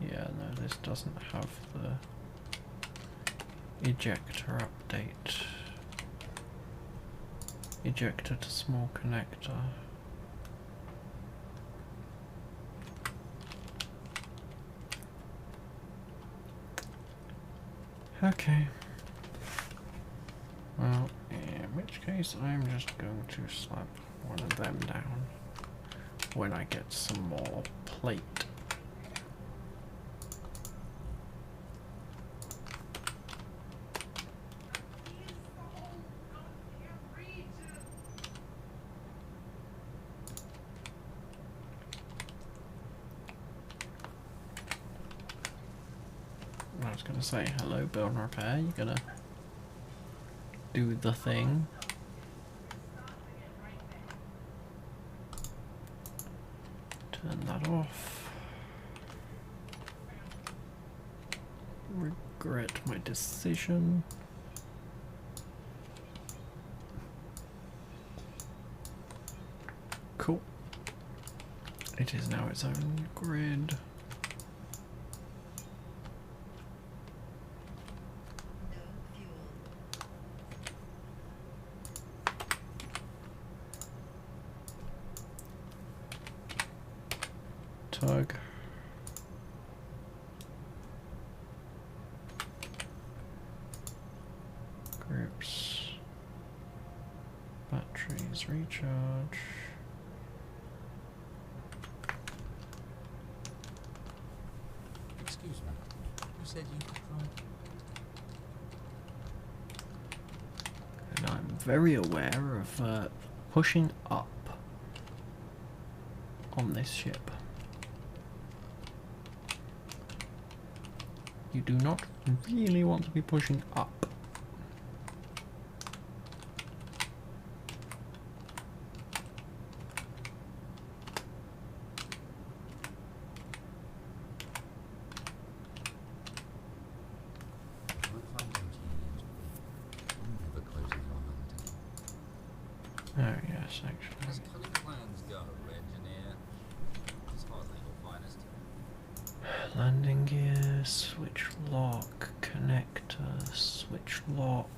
Yeah, no, this doesn't have the ejector update. Ejector to small connector. Okay. Well, in which case I'm just going to slap one of them down when I get some more plate. I was gonna say, hello, build and repair, you gonna do the thing? Turn that off. Regret my decision. Cool. It is now its own grid. Tug. Groups. Batteries recharge. Excuse me. You said you could drive? And I'm very aware of pushing up on this ship. You do not really want to be pushing up. Oh yes, actually. As cunning plans go, engineer, it's hardly your finest. Landing gear, switch lock, connector, switch lock.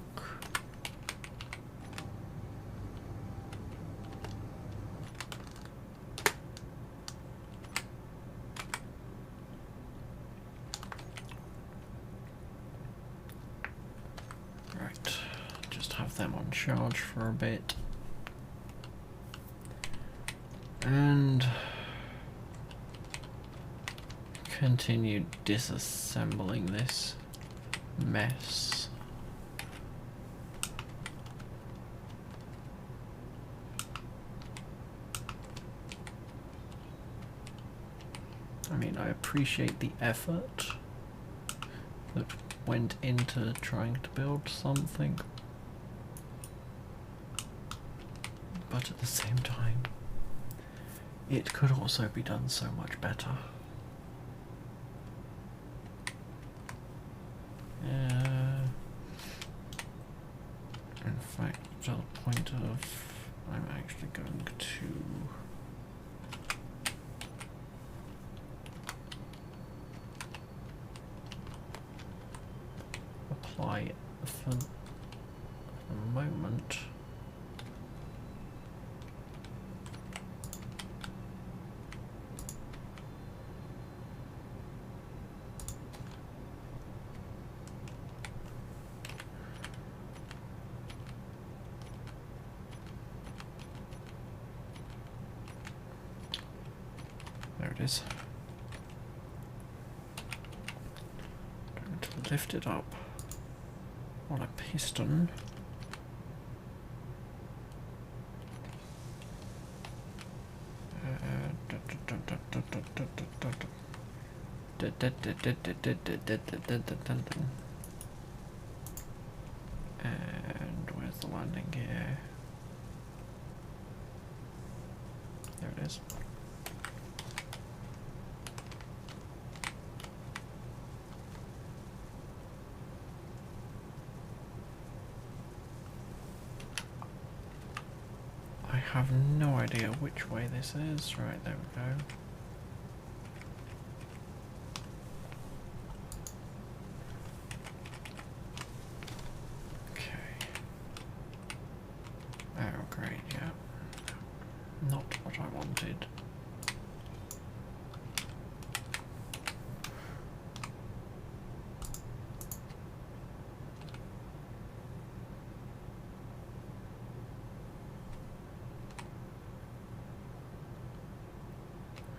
Right, just have them on charge for a bit. And continue disassembling this mess. I mean, I appreciate the effort that went into trying to build something, but at the same time, it could also be done so much better. In fact, to the point of I'm actually going to apply for the moment. There it is. Going to lift it up on a piston. And where's the landing gear? There it is. I have no idea which way this is. Right, there we go. Okay. Oh, great, yeah. Not what I wanted.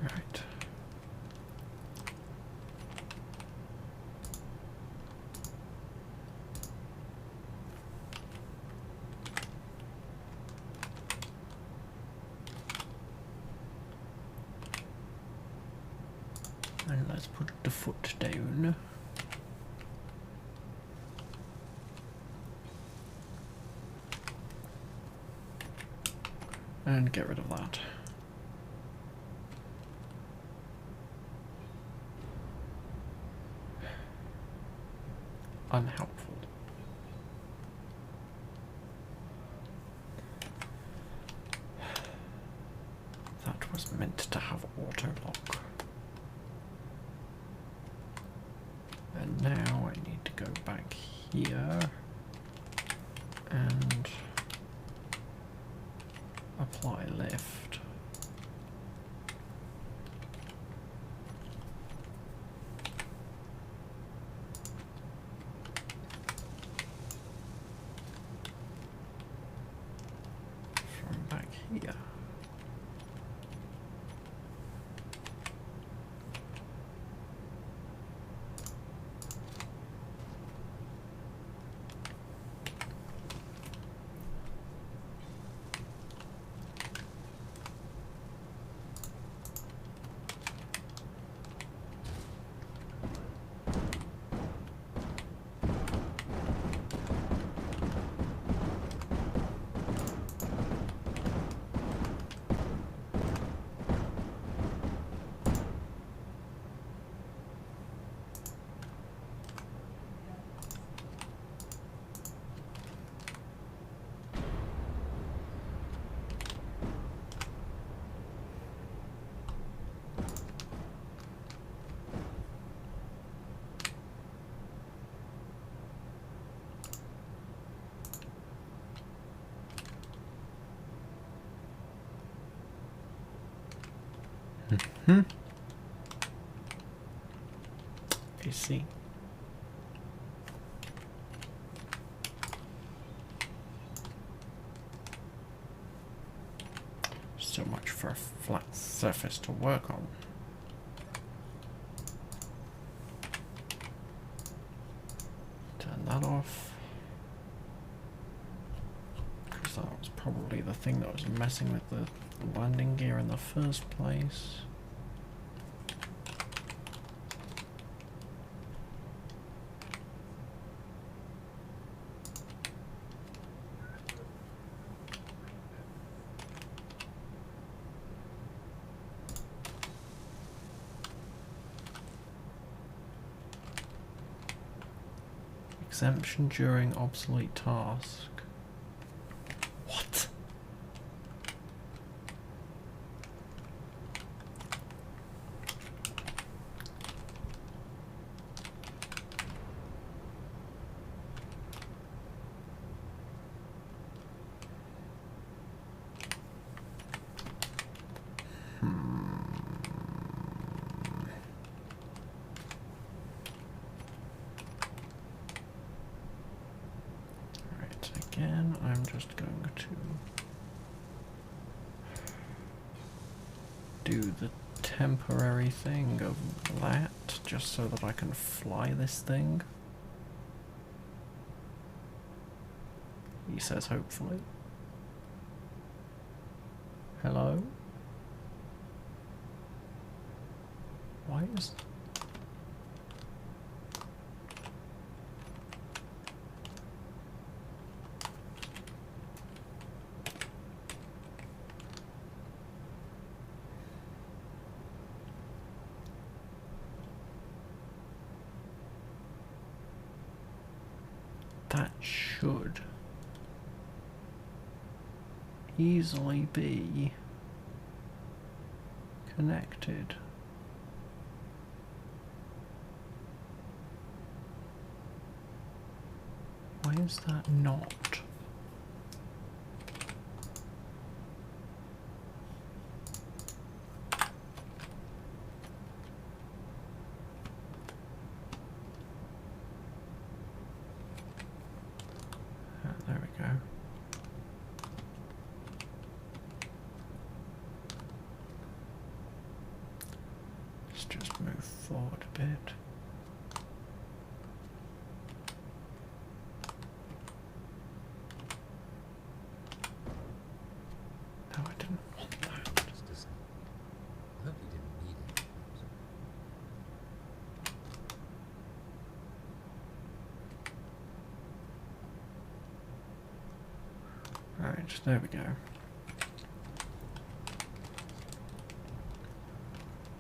Right. And let's put the foot down. And get rid of that. Unhelpful. That was meant to have auto lock. And now I need to go back here and apply lift. From back here. You see? So much for a flat surface to work on. Turn that off. Because that was probably the thing that was messing with the landing gear in the first place. Exemption during obsolete task. What? again, I'm just going to do the temporary thing of that, just so that I can fly this thing. He says hopefully. Hello? Why is... That should easily be connected. Why is that not? There we go. Let's just move forward a bit. No, I didn't want that. Just doesn't. I hope you didn't need it. Right, there we go.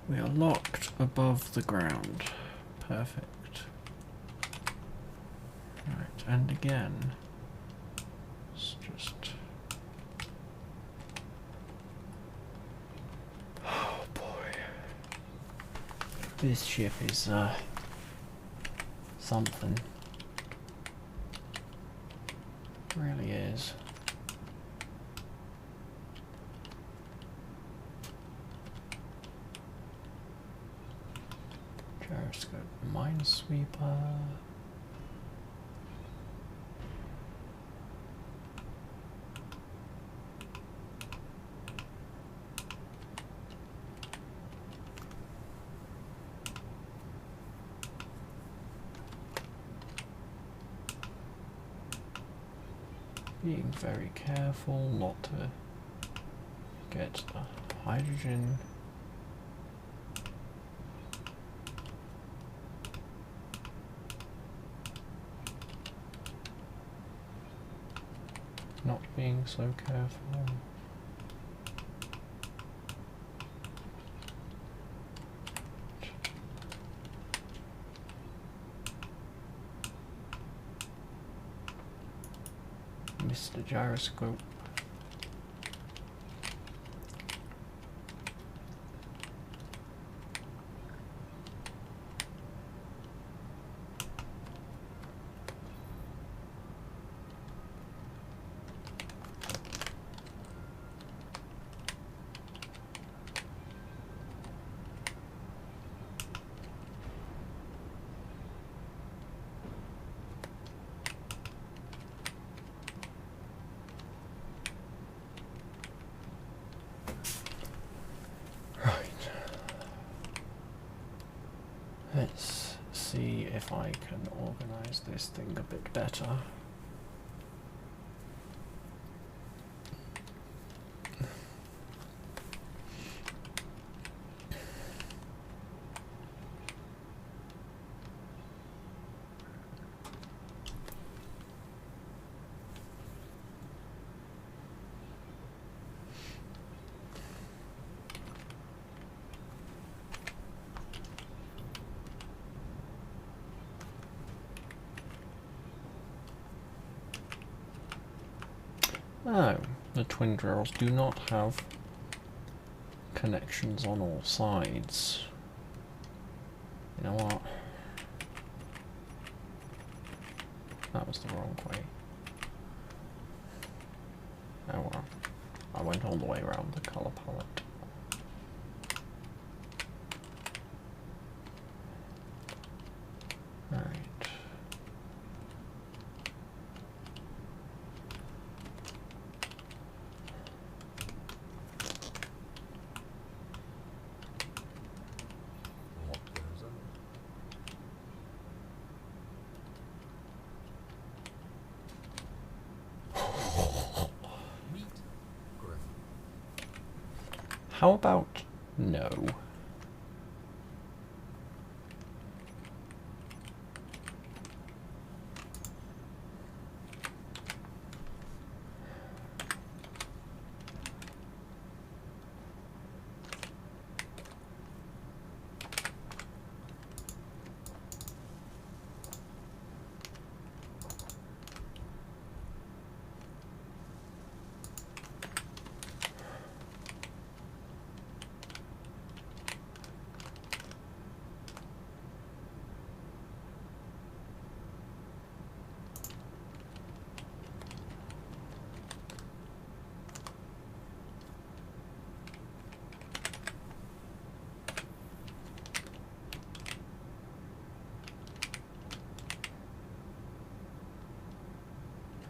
We are locked above the ground. Perfect. Right, and again. Let's just... Oh boy. This ship is, something. It really is. Gyroscope, minesweeper. Being very careful not to get the hydrogen. Not being so careful. Mr. Gyroscope. Let's see if I can organize this thing a bit better. Oh, the twin drills do not have connections on all sides. You know what? That was the wrong way. Oh well. I went all the way around the colour palette. Right. How about no?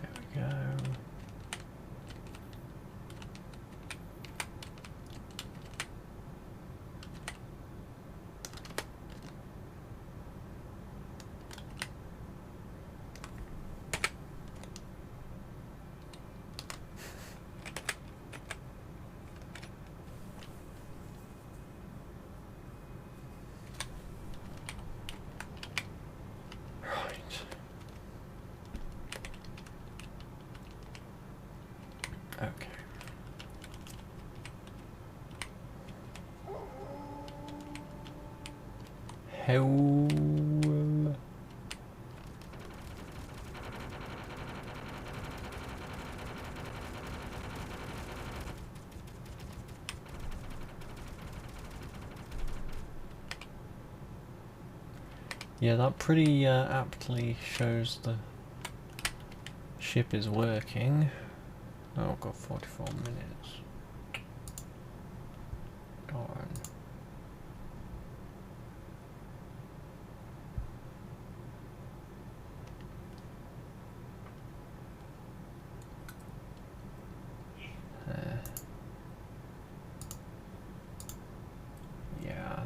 There we go. Right. Okay. How? Yeah, that pretty aptly shows the ship is working. Oh, I've got 44 minutes. Darn. Yeah.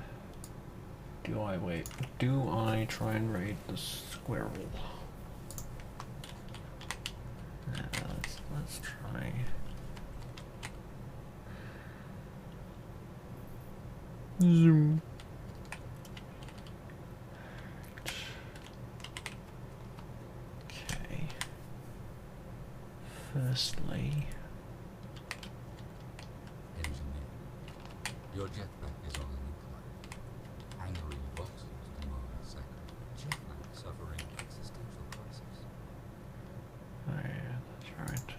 Do I wait? Do I try and raid the squirrel? Let's try. Zoom. Okay. Firstly, Engineer, your jetpack is on an incline. Angry bosses demand sacred. Jetpack suffering existential crisis. oh yeah, that's right.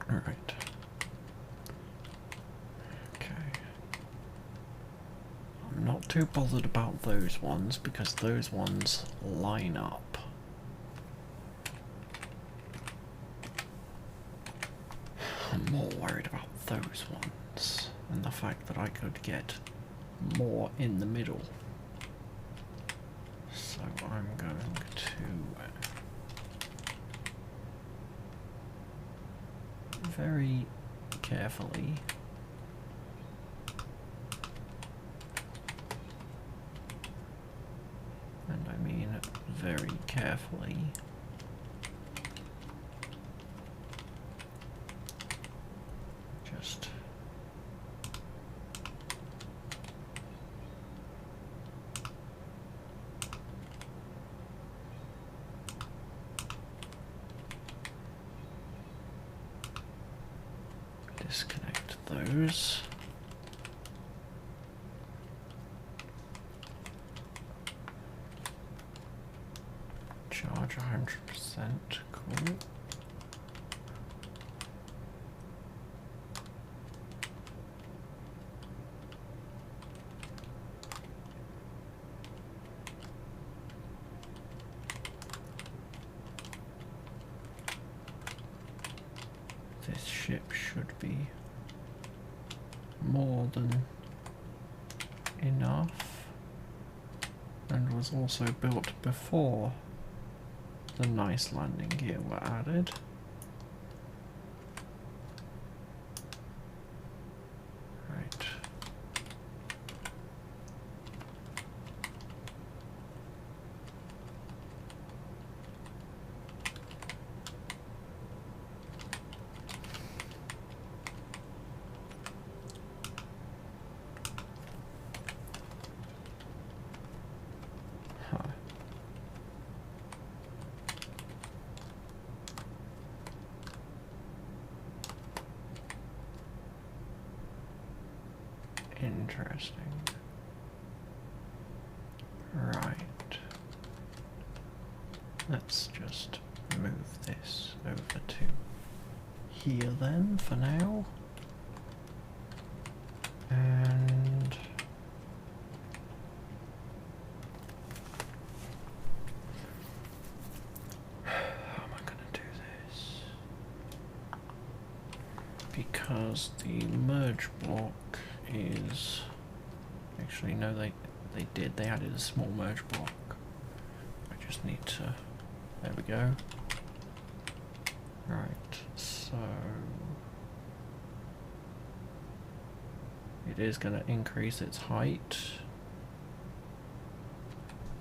Alright. Okay. I'm not too bothered about those ones because those ones line up. I'm more worried about those ones and the fact that I could get more in the middle. So I'm going to very carefully and I mean very carefully just disconnect those. charge 100%. Cool. This ship should be more than enough, and was also built before the nice landing gear were added. Right. Huh. Interesting. Right. Let's just move this over to here then for now. And how am I going to do this? Because the merge block is actually no, they added a small merge block. I just need to, there we go. Right, so it is going to increase its height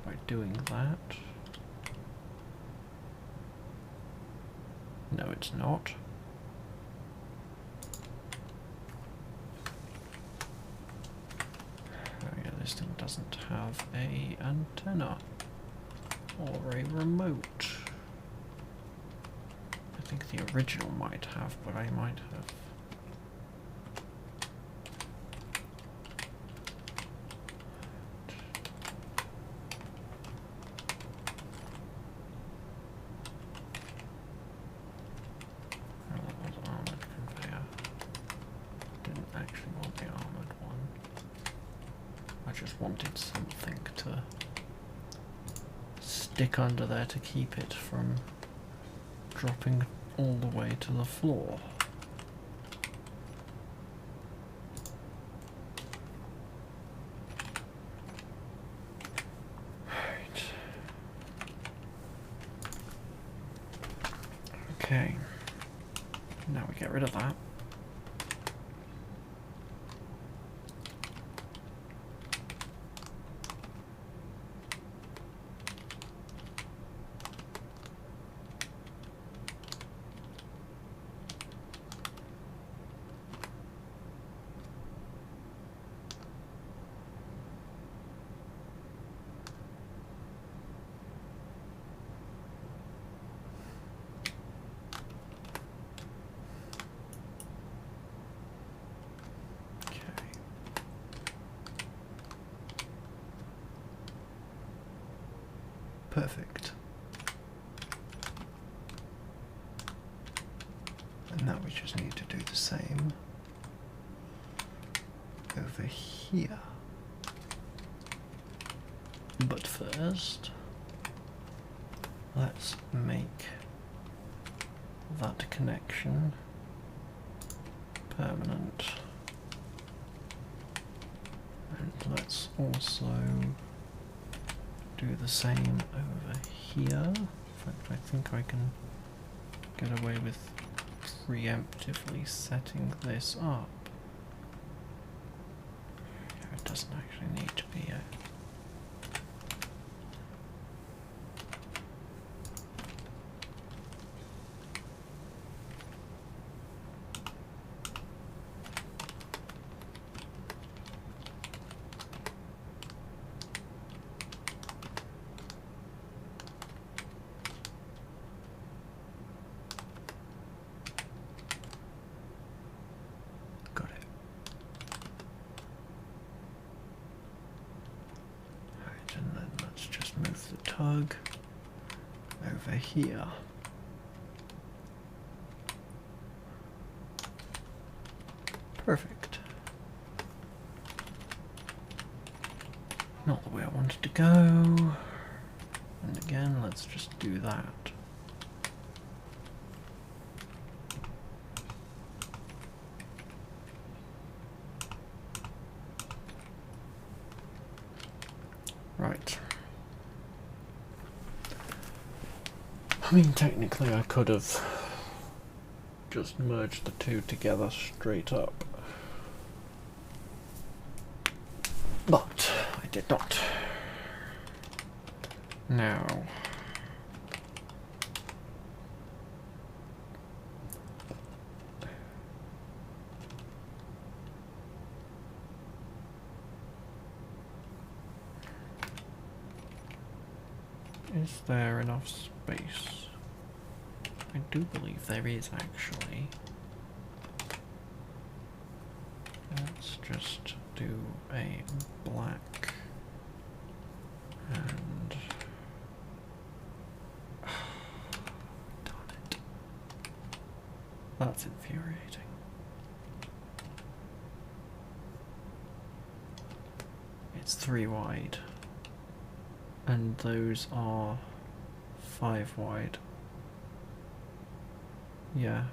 by doing that. No, it's not. Oh yeah, this thing doesn't have a antenna or a remote. I think the original might have, but I might have. Oh, that was armored conveyor. Didn't actually want the armored one. I just wanted something to stick under there to keep it from dropping all the way to the floor. Right. Okay. Now we get rid of that. Perfect. And now we just need to do the same over here. But first, let's make that connection permanent. And let's also do the same over here. In fact, I think I can get away with preemptively setting this up. It doesn't actually need to be a tug over over here. Perfect. Not the way I wanted to go. And again, let's just do that. Right. I mean, technically I could have just merged the two together straight up. But I did not. Now, is there enough space? I do believe there is, actually. Let's just do a black and darn it. That's infuriating. It's 3 wide. And those are 5 wide. Yeah.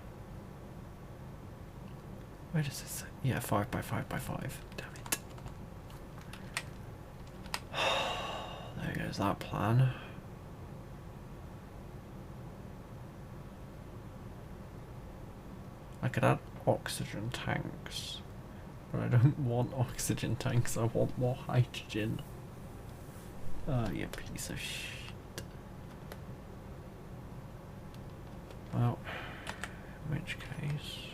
Where does this say? Yeah, 5 by 5 by 5. Damn it. There goes that plan. I could add oxygen tanks, but I don't want oxygen tanks, I want more hydrogen. You piece of shit. Well, in which case...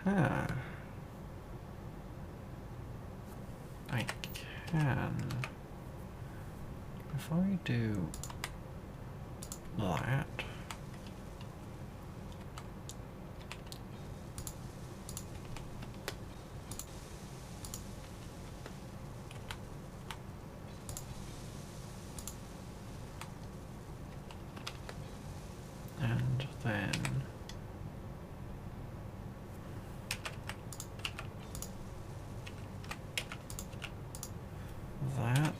Aha. I can. If I do that. And then that.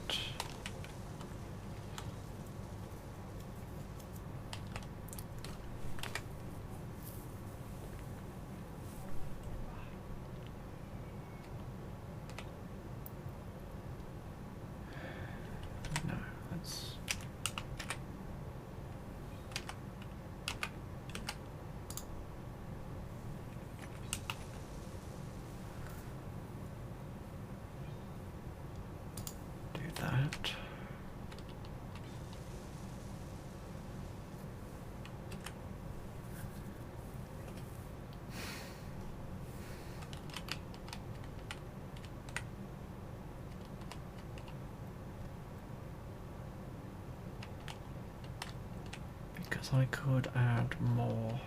No, let's do that. Because I could add more.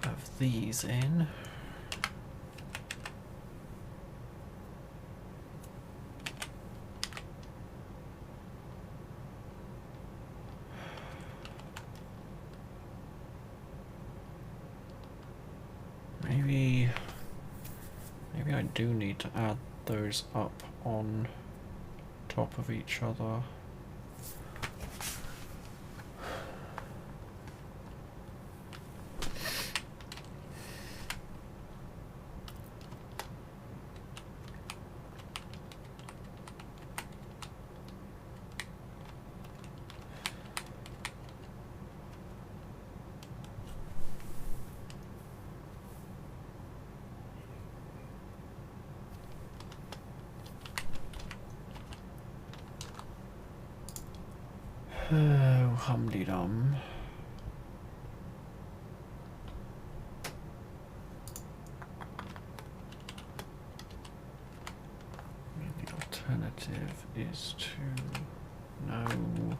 Of these in. do need to add those up on top of each other. Oh, hum-de-dum. The alternative is to no.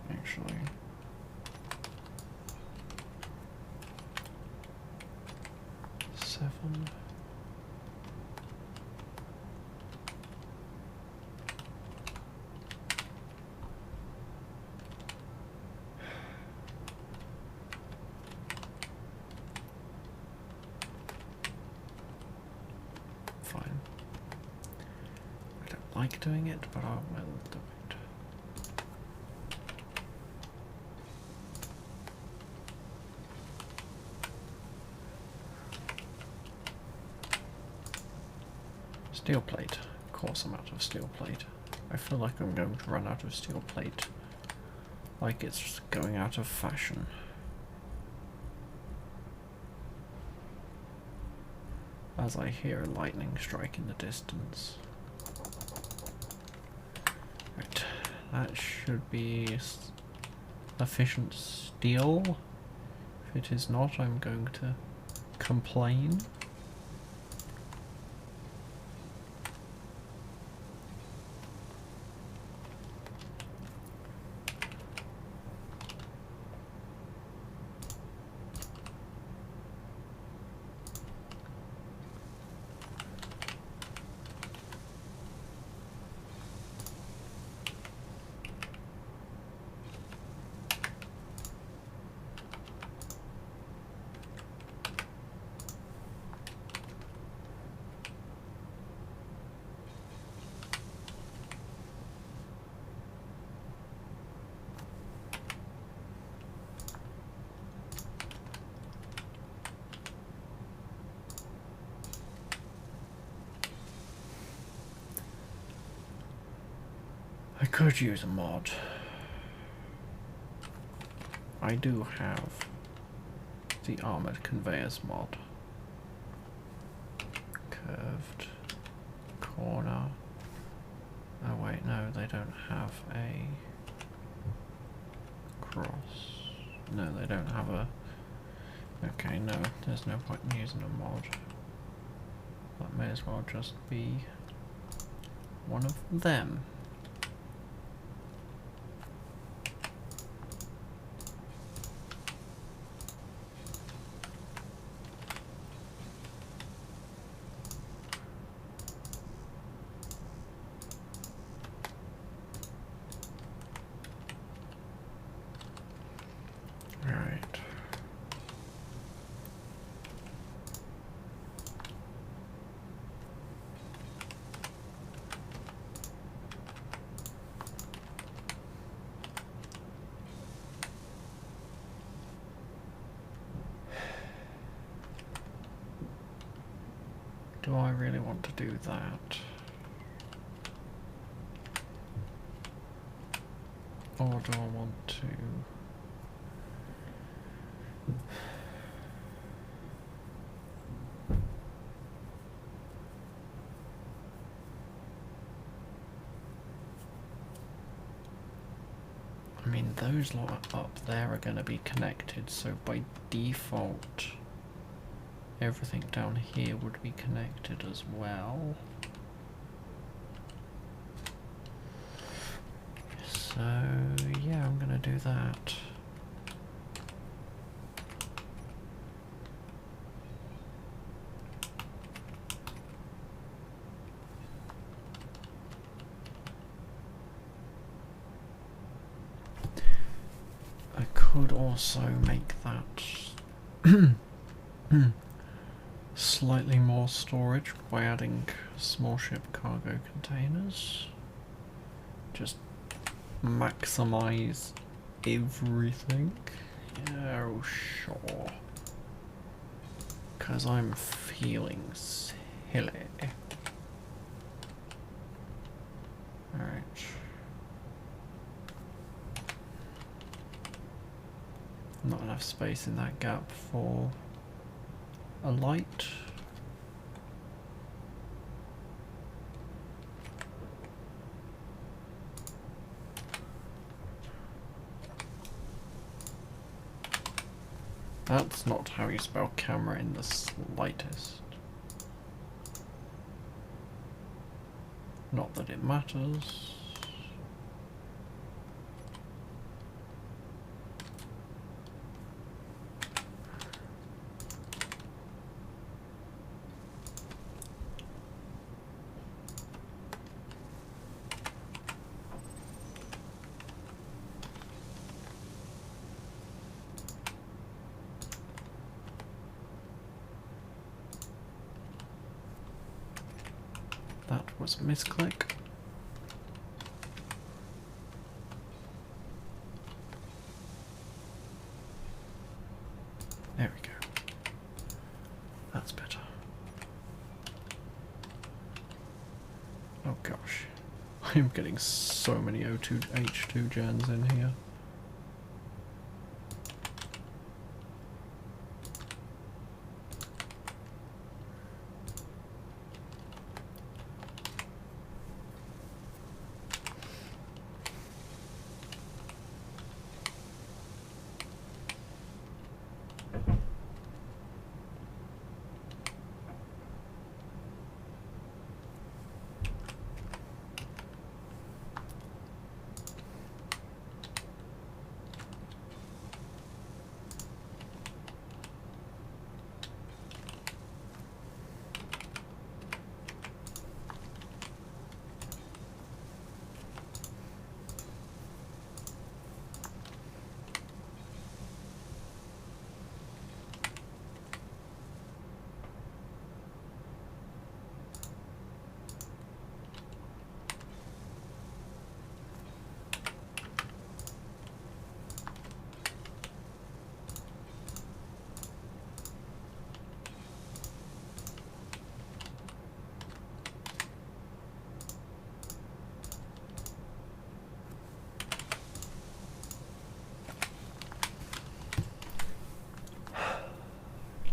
Actually. Seven. Fine. I don't like doing it, but I will do it. Steel plate. Of course I'm out of steel plate. I feel like I'm going to run out of steel plate. Like it's going out of fashion. As I hear a lightning strike in the distance. Right, that should be sufficient steel. If it is not, I'm going to complain. I could use a mod. I do have the armored conveyors mod. Curved corner. Oh wait, no, they don't have a cross. No, they don't have a... Okay, no, there's no point in using a mod. That may as well just be one of them. Do I really want to do that? Or do I want to... I mean, those lot up there are going to be connected, so by default everything down here would be connected as well. So yeah, I'm gonna do that. I could also make that slightly more storage by adding small ship cargo containers. Just maximize everything. Yeah, oh, sure. Because I'm feeling silly. Alright. Not enough space in that gap for a light. That's not how you spell camera in the slightest. Not that it matters. That was a misclick. There we go. That's better. Oh gosh. I'm getting so many O2 H2 gens in here.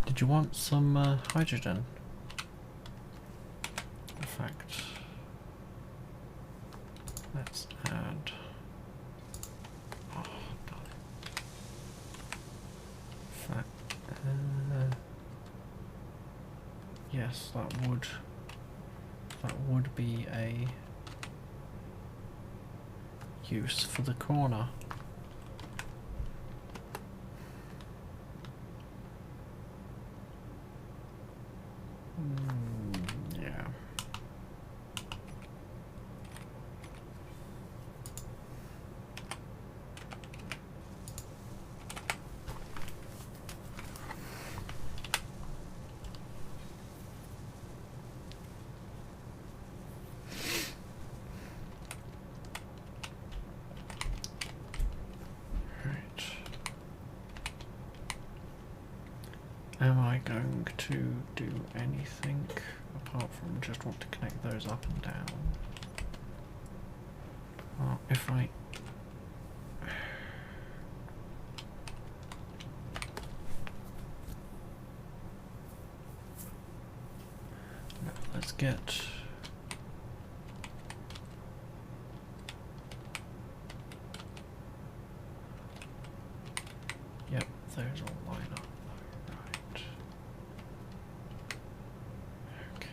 Did you want some hydrogen? In fact, let's add. Oh, darn it. In fact, yes, that would be a use for the corner. Yeah. Right. Am I going to do anything apart from just want to connect those up and down? Well, if I... No, let's get... Yep, those all line up. Right. Okay.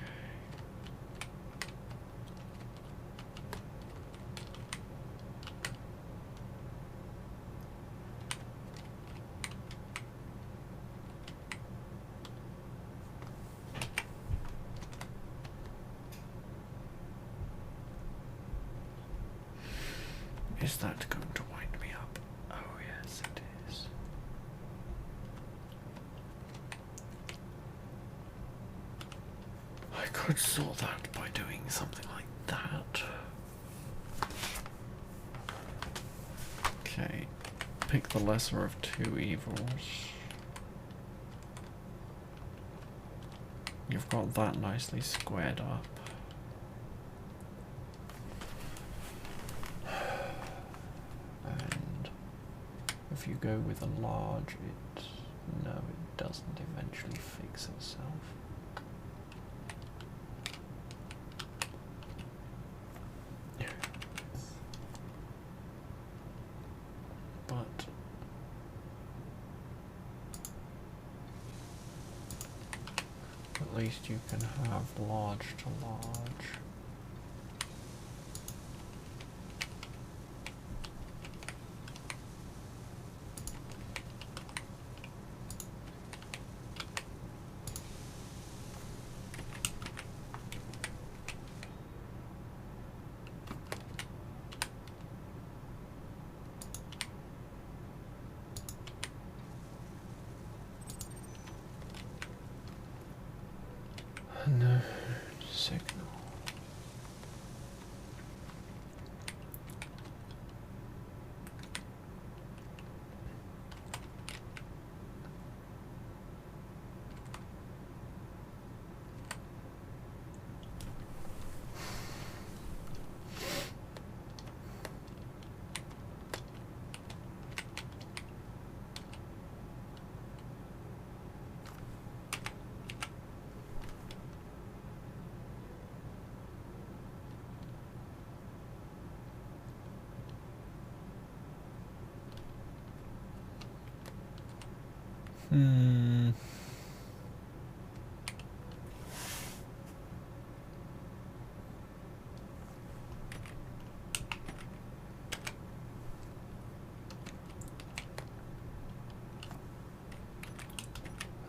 Is that going to wind me up? Oh yes, it is. could sort that by doing something like that. Okay, pick the lesser of two evils. You've got that nicely squared up. And if you go with a large, no, it doesn't eventually fix itself. But at least you can have large to large. No signal.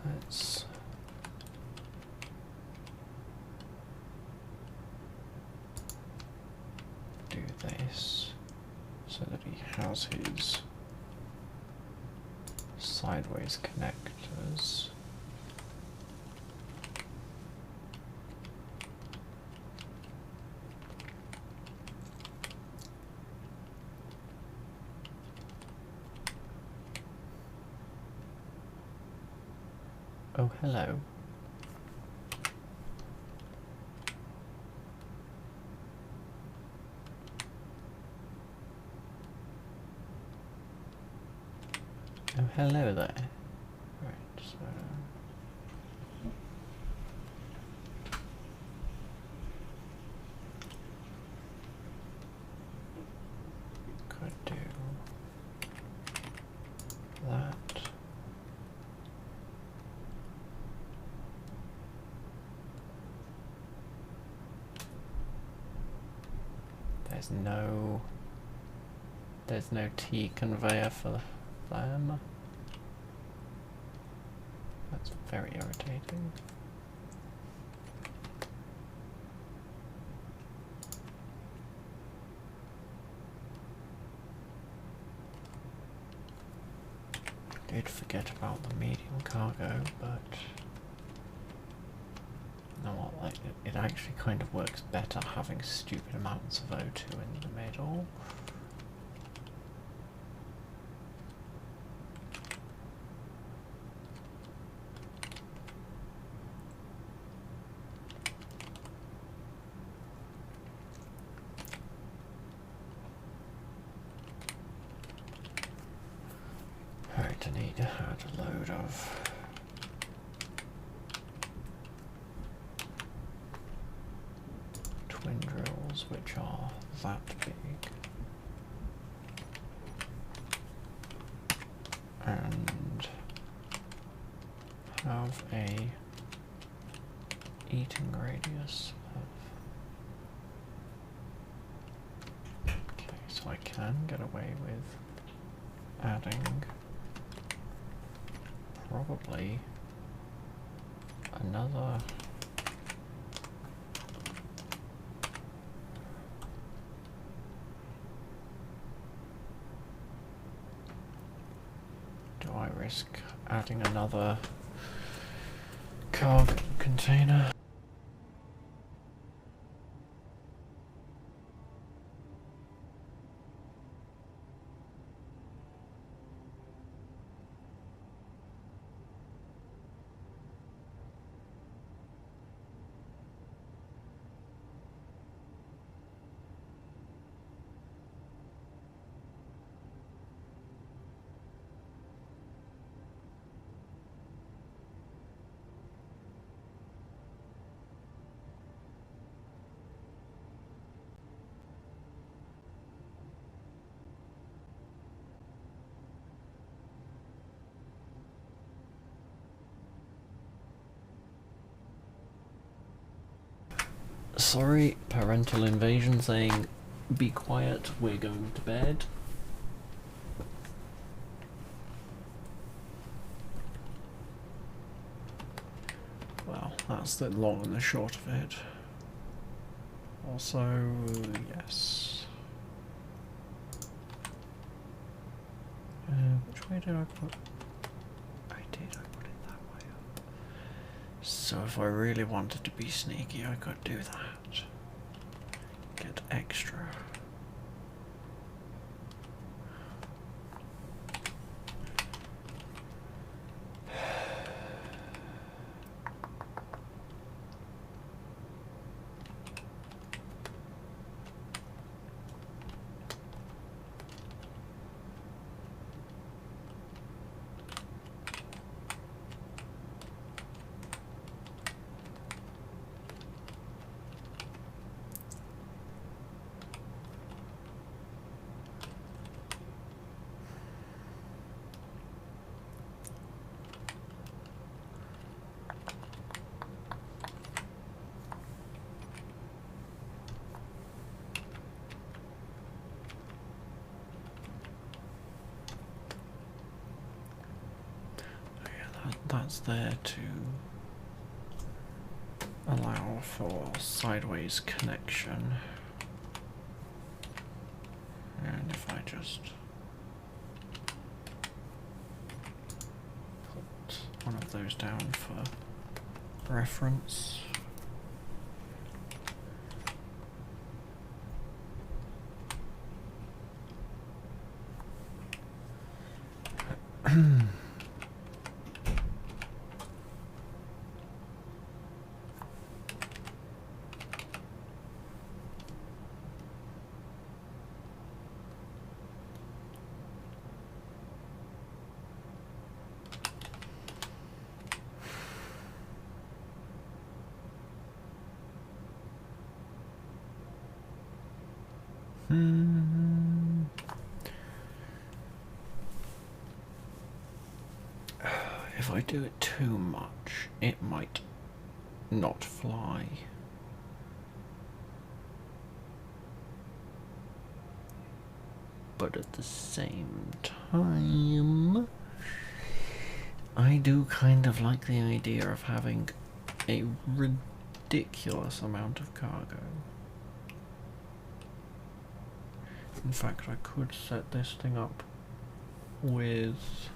Let's do this so that he has his sideways connectors. Oh, hello. Oh, hello there. Right, so could do that. There's no T conveyor for them. That's very irritating. Did forget about the medium cargo, but you know what, like, it actually kind of works better having stupid amounts of O2 in the middle. Right, I need to add a load of twin drills, which are that big, and have a eating radius of... Okay, so I can get away with adding probably another do I risk adding another cargo container? Sorry, parental invasion saying, be quiet, we're going to bed. Well, that's the long and the short of it. Also, yes. Which way did I put? I put it that way up. So if I really wanted to be sneaky, I could do that. Get extra. That's there to allow for sideways connection. And if I just put one of those down for reference. If I do it too much, it might not fly. But at the same time, I do kind of like the idea of having a ridiculous amount of cargo. In fact, I could set this thing up with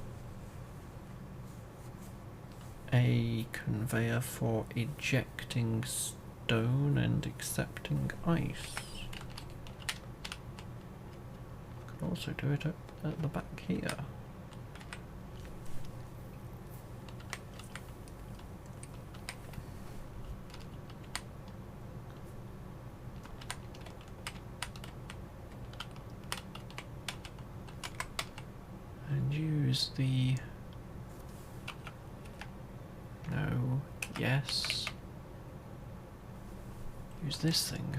a conveyor for ejecting stone and accepting ice. Could also do it at the back here. And use the... No, yes. Use this thing.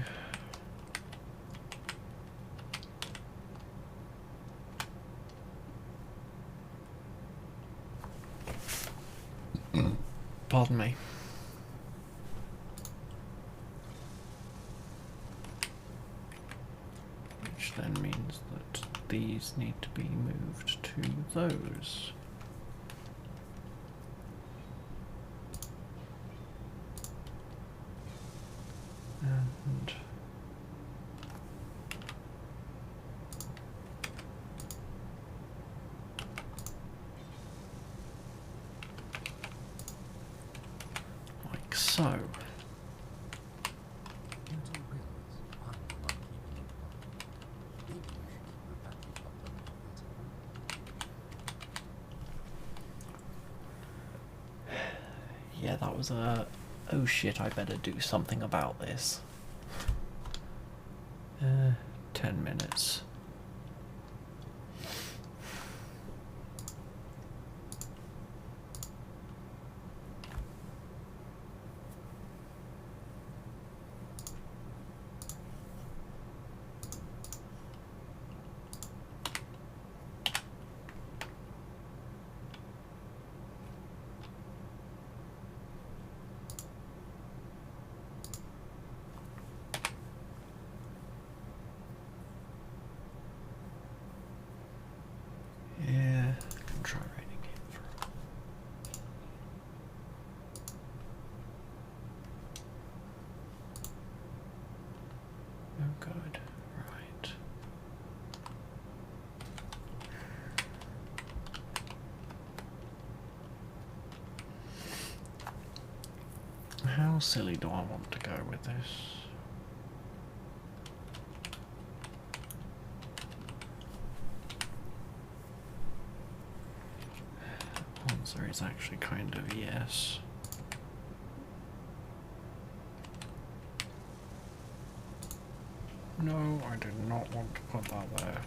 Pardon me. Which then means that these need to be moved to those. And like so. You do realize I'm the one keeping it alive. Maybe you should keep the battery up a little better. Yeah, that was a... Oh shit, I better do something about this. 10 minutes. silly do I want to go with this? Answer is actually kind of yes. No, I did not want to put that there.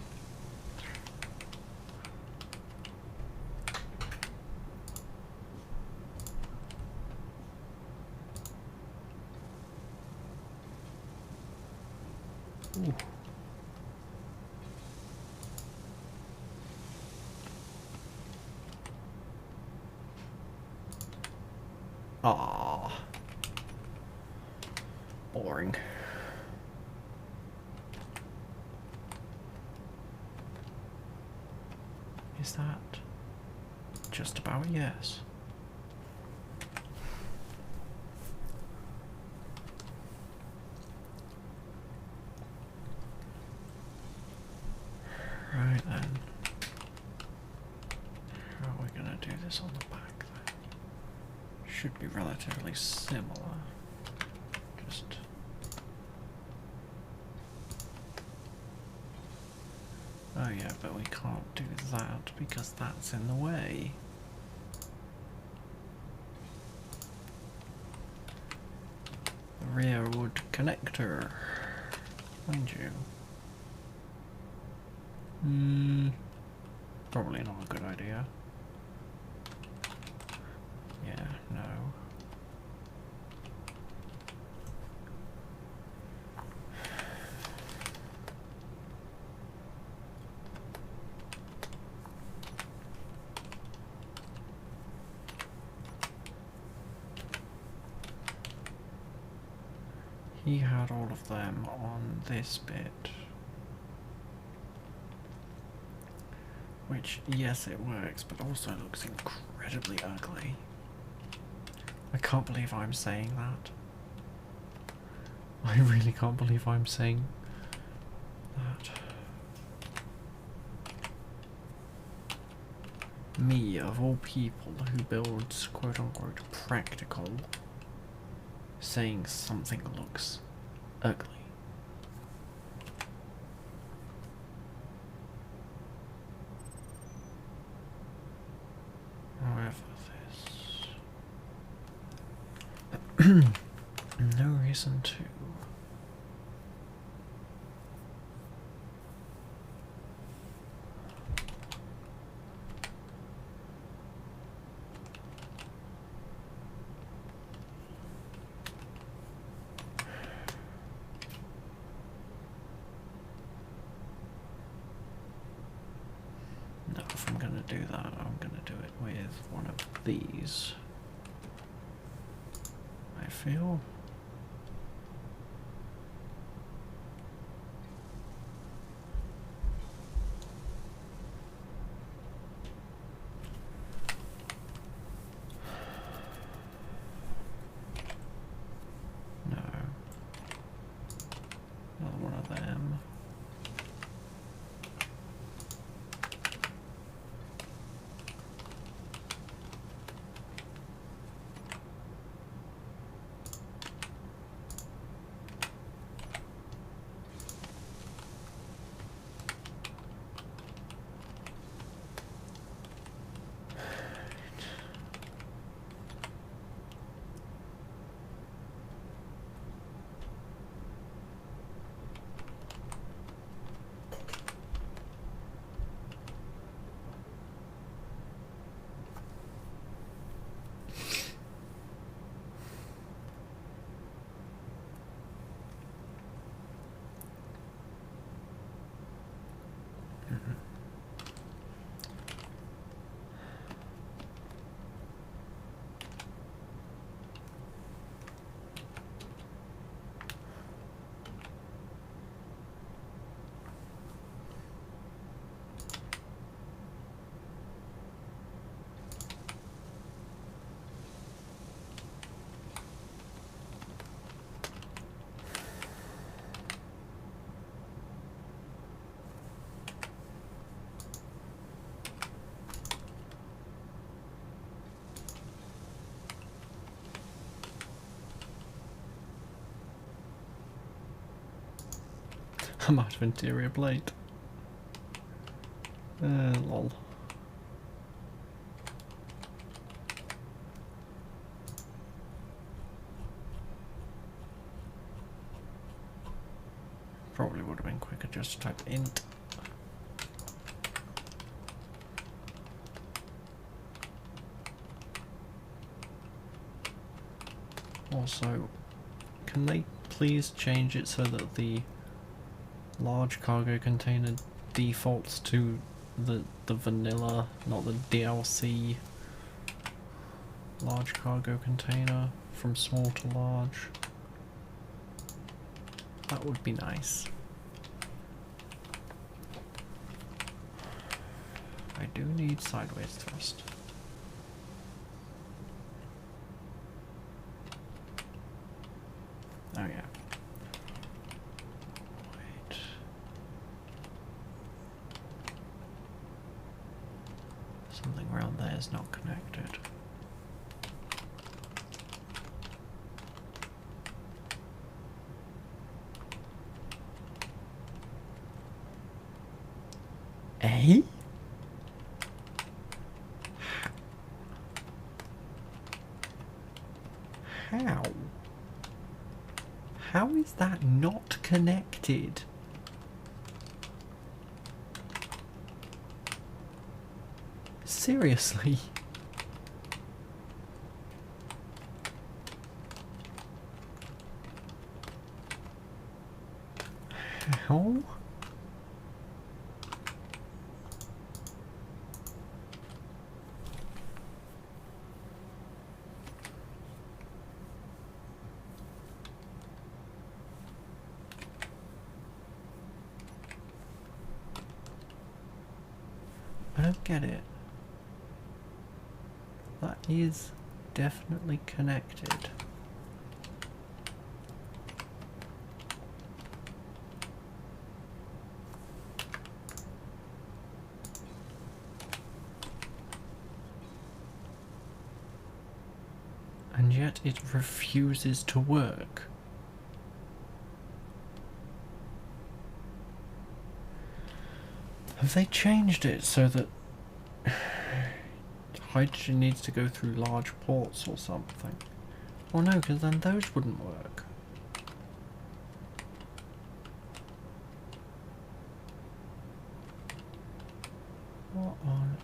Ooh. Ah, boring. Is that just about yes? Right then. How are we gonna do this on the back then? Should be relatively similar. Just oh yeah, but we can't do that because that's in the way. The rear wood connector, mind you. Probably not a good idea. Yeah, no. He had all of them on this bit. Which, yes, it works, but also looks incredibly ugly. I can't believe I'm saying that. I really can't believe I'm saying that. Me, of all people who builds quote-unquote practical, saying something looks ugly. However, this no reason to. No, if I'm gonna do that, I'm gonna do it with one of these. I feel. No. Another one of them. I'm out of interior plate. Lol. Probably would have been quicker just to type int. Also, can they please change it so that the large cargo container defaults to the vanilla, not the DLC large cargo container from small to large? That would be nice. I do need sideways thrust. Oh yeah. Wait. Something around there is not connected. Eh? How? How is that not connected? Seriously? How? I don't get it. That is definitely connected. And yet it refuses to work. Have they changed it so that hydrogen needs to go through large ports or something? Well, no, because then those wouldn't work. What on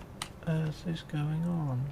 earth is going on?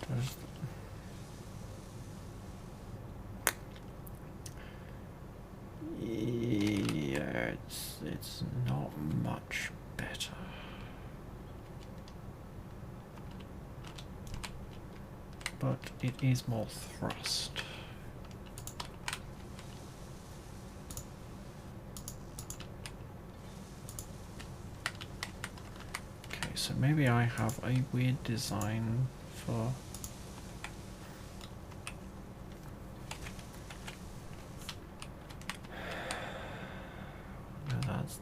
Does yeah, it's not much better. But it is more thrust. Okay, so maybe I have a weird design for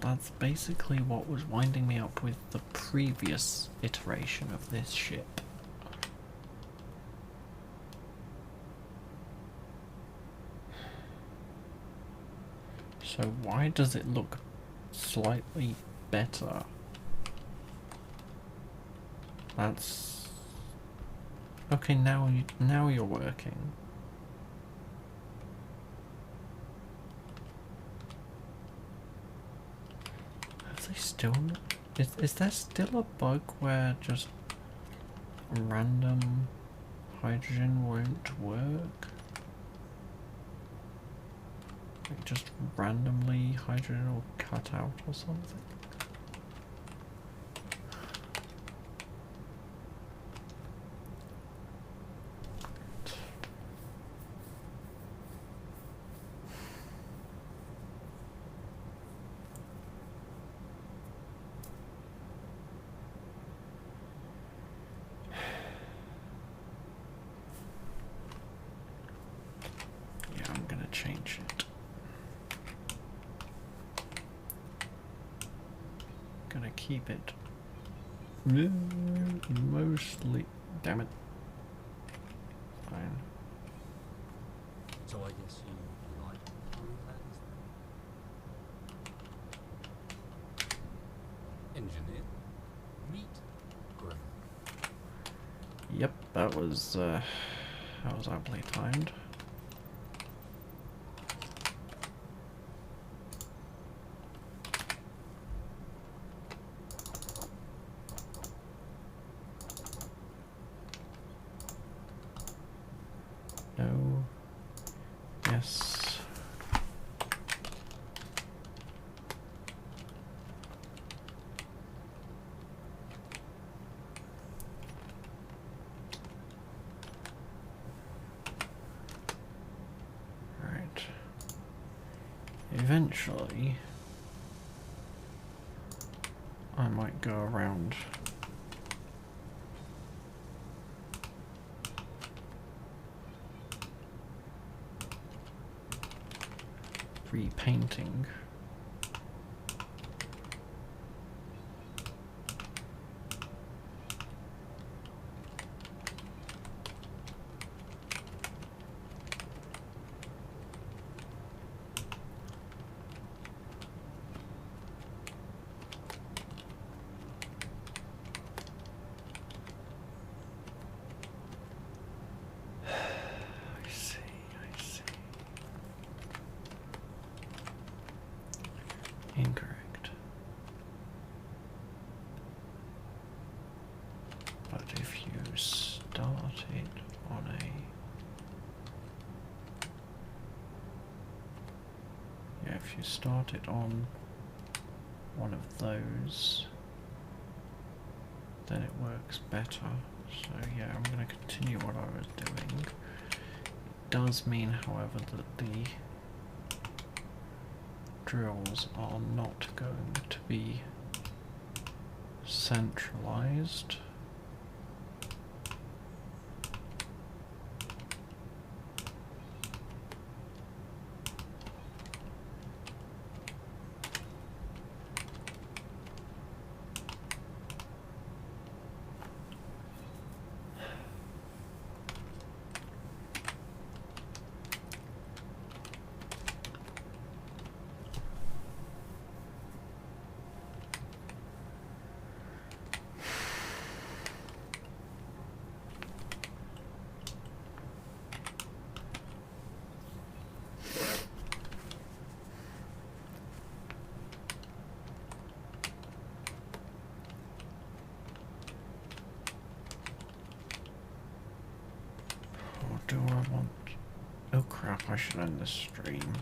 that's basically what was winding me up with the previous iteration of this ship. So why does it look slightly better? That's okay. Now you're working. Is there still a bug where just random hydrogen won't work? Like just randomly hydrogen will cut out or something. Yeah, I'm gonna change it. Gonna keep it mostly. Damn it. Fine. So I guess you like e10s then? Engineer, meet Graham. Yep, that was aptly timed. No. Yes. Right. Eventually, I might go around repainting. I see, I see. Incorrect. But if you start it on a... Yeah, if you start it on one of those, then it works better. So yeah, I'm going to continue what I was doing. It does mean, however, that the drills are not going to be centralized. Or do I want... Oh crap, I should end this stream.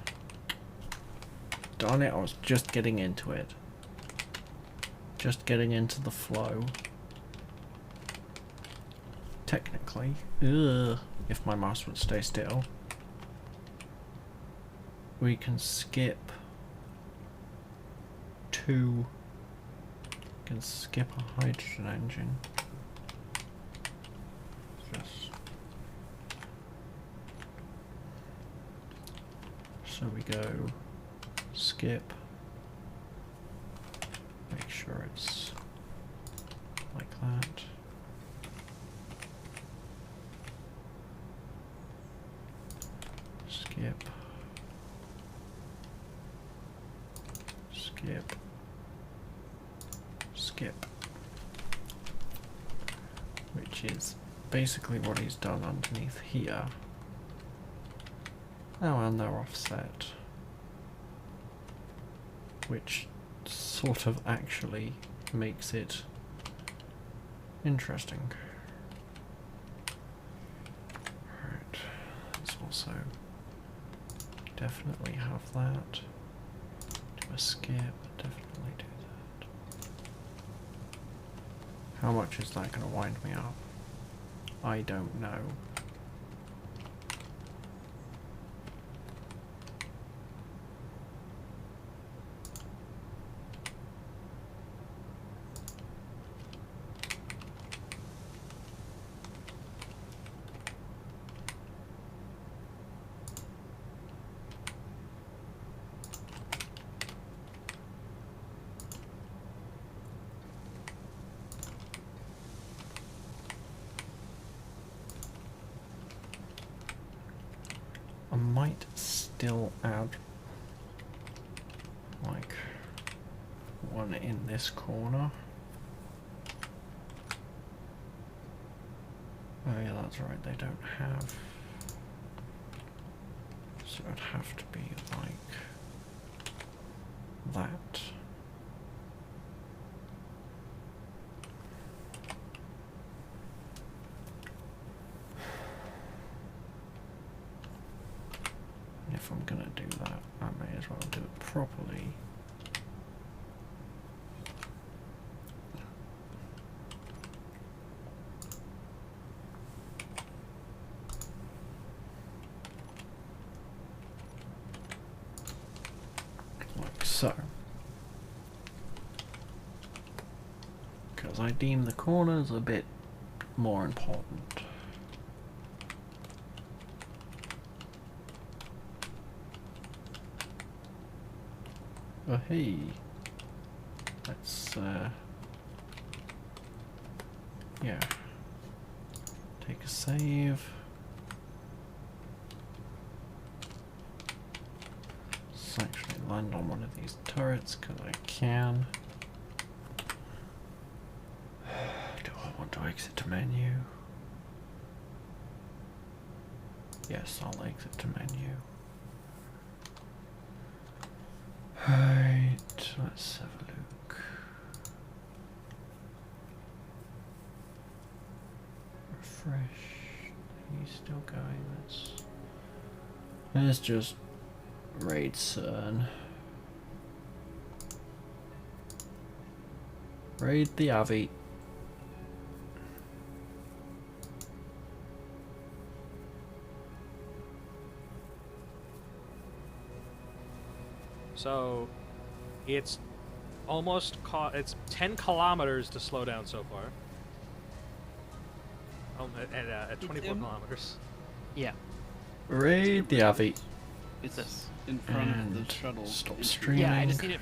Darn it, I was just getting into it. Just getting into the flow. Technically, if my mouse would stay still, we can skip to... can skip a hydrogen engine. Just... So we go skip, make sure it's like that. Skip, skip, skip, which is basically what he's done underneath here. Oh, and they're offset, which sort of actually makes it interesting. Right, let's also Definitely have that. Do a skip, definitely do that. How much is that going to wind me up? I don't know. I might still add like one in this corner. Oh yeah, that's right, they don't have. So it'd have to be like that. If I'm gonna do that, I may as well do it properly. Like so. Because I deem the corners a bit more important. Oh hey, let's yeah, take a save. Let's actually land on one of these turrets because I can. Do I want to exit to menu? Yes, I'll exit to menu. Right, let's have a look. Refresh. He's still going. Let's just raid CERN. Raid the Avi. So, it's almost it's 10 kilometers to slow down so far. At 24 kilometers. Yeah. Raid the Avi. It's in front of the shuttle. Stop entry. streaming. Yeah, I just need it for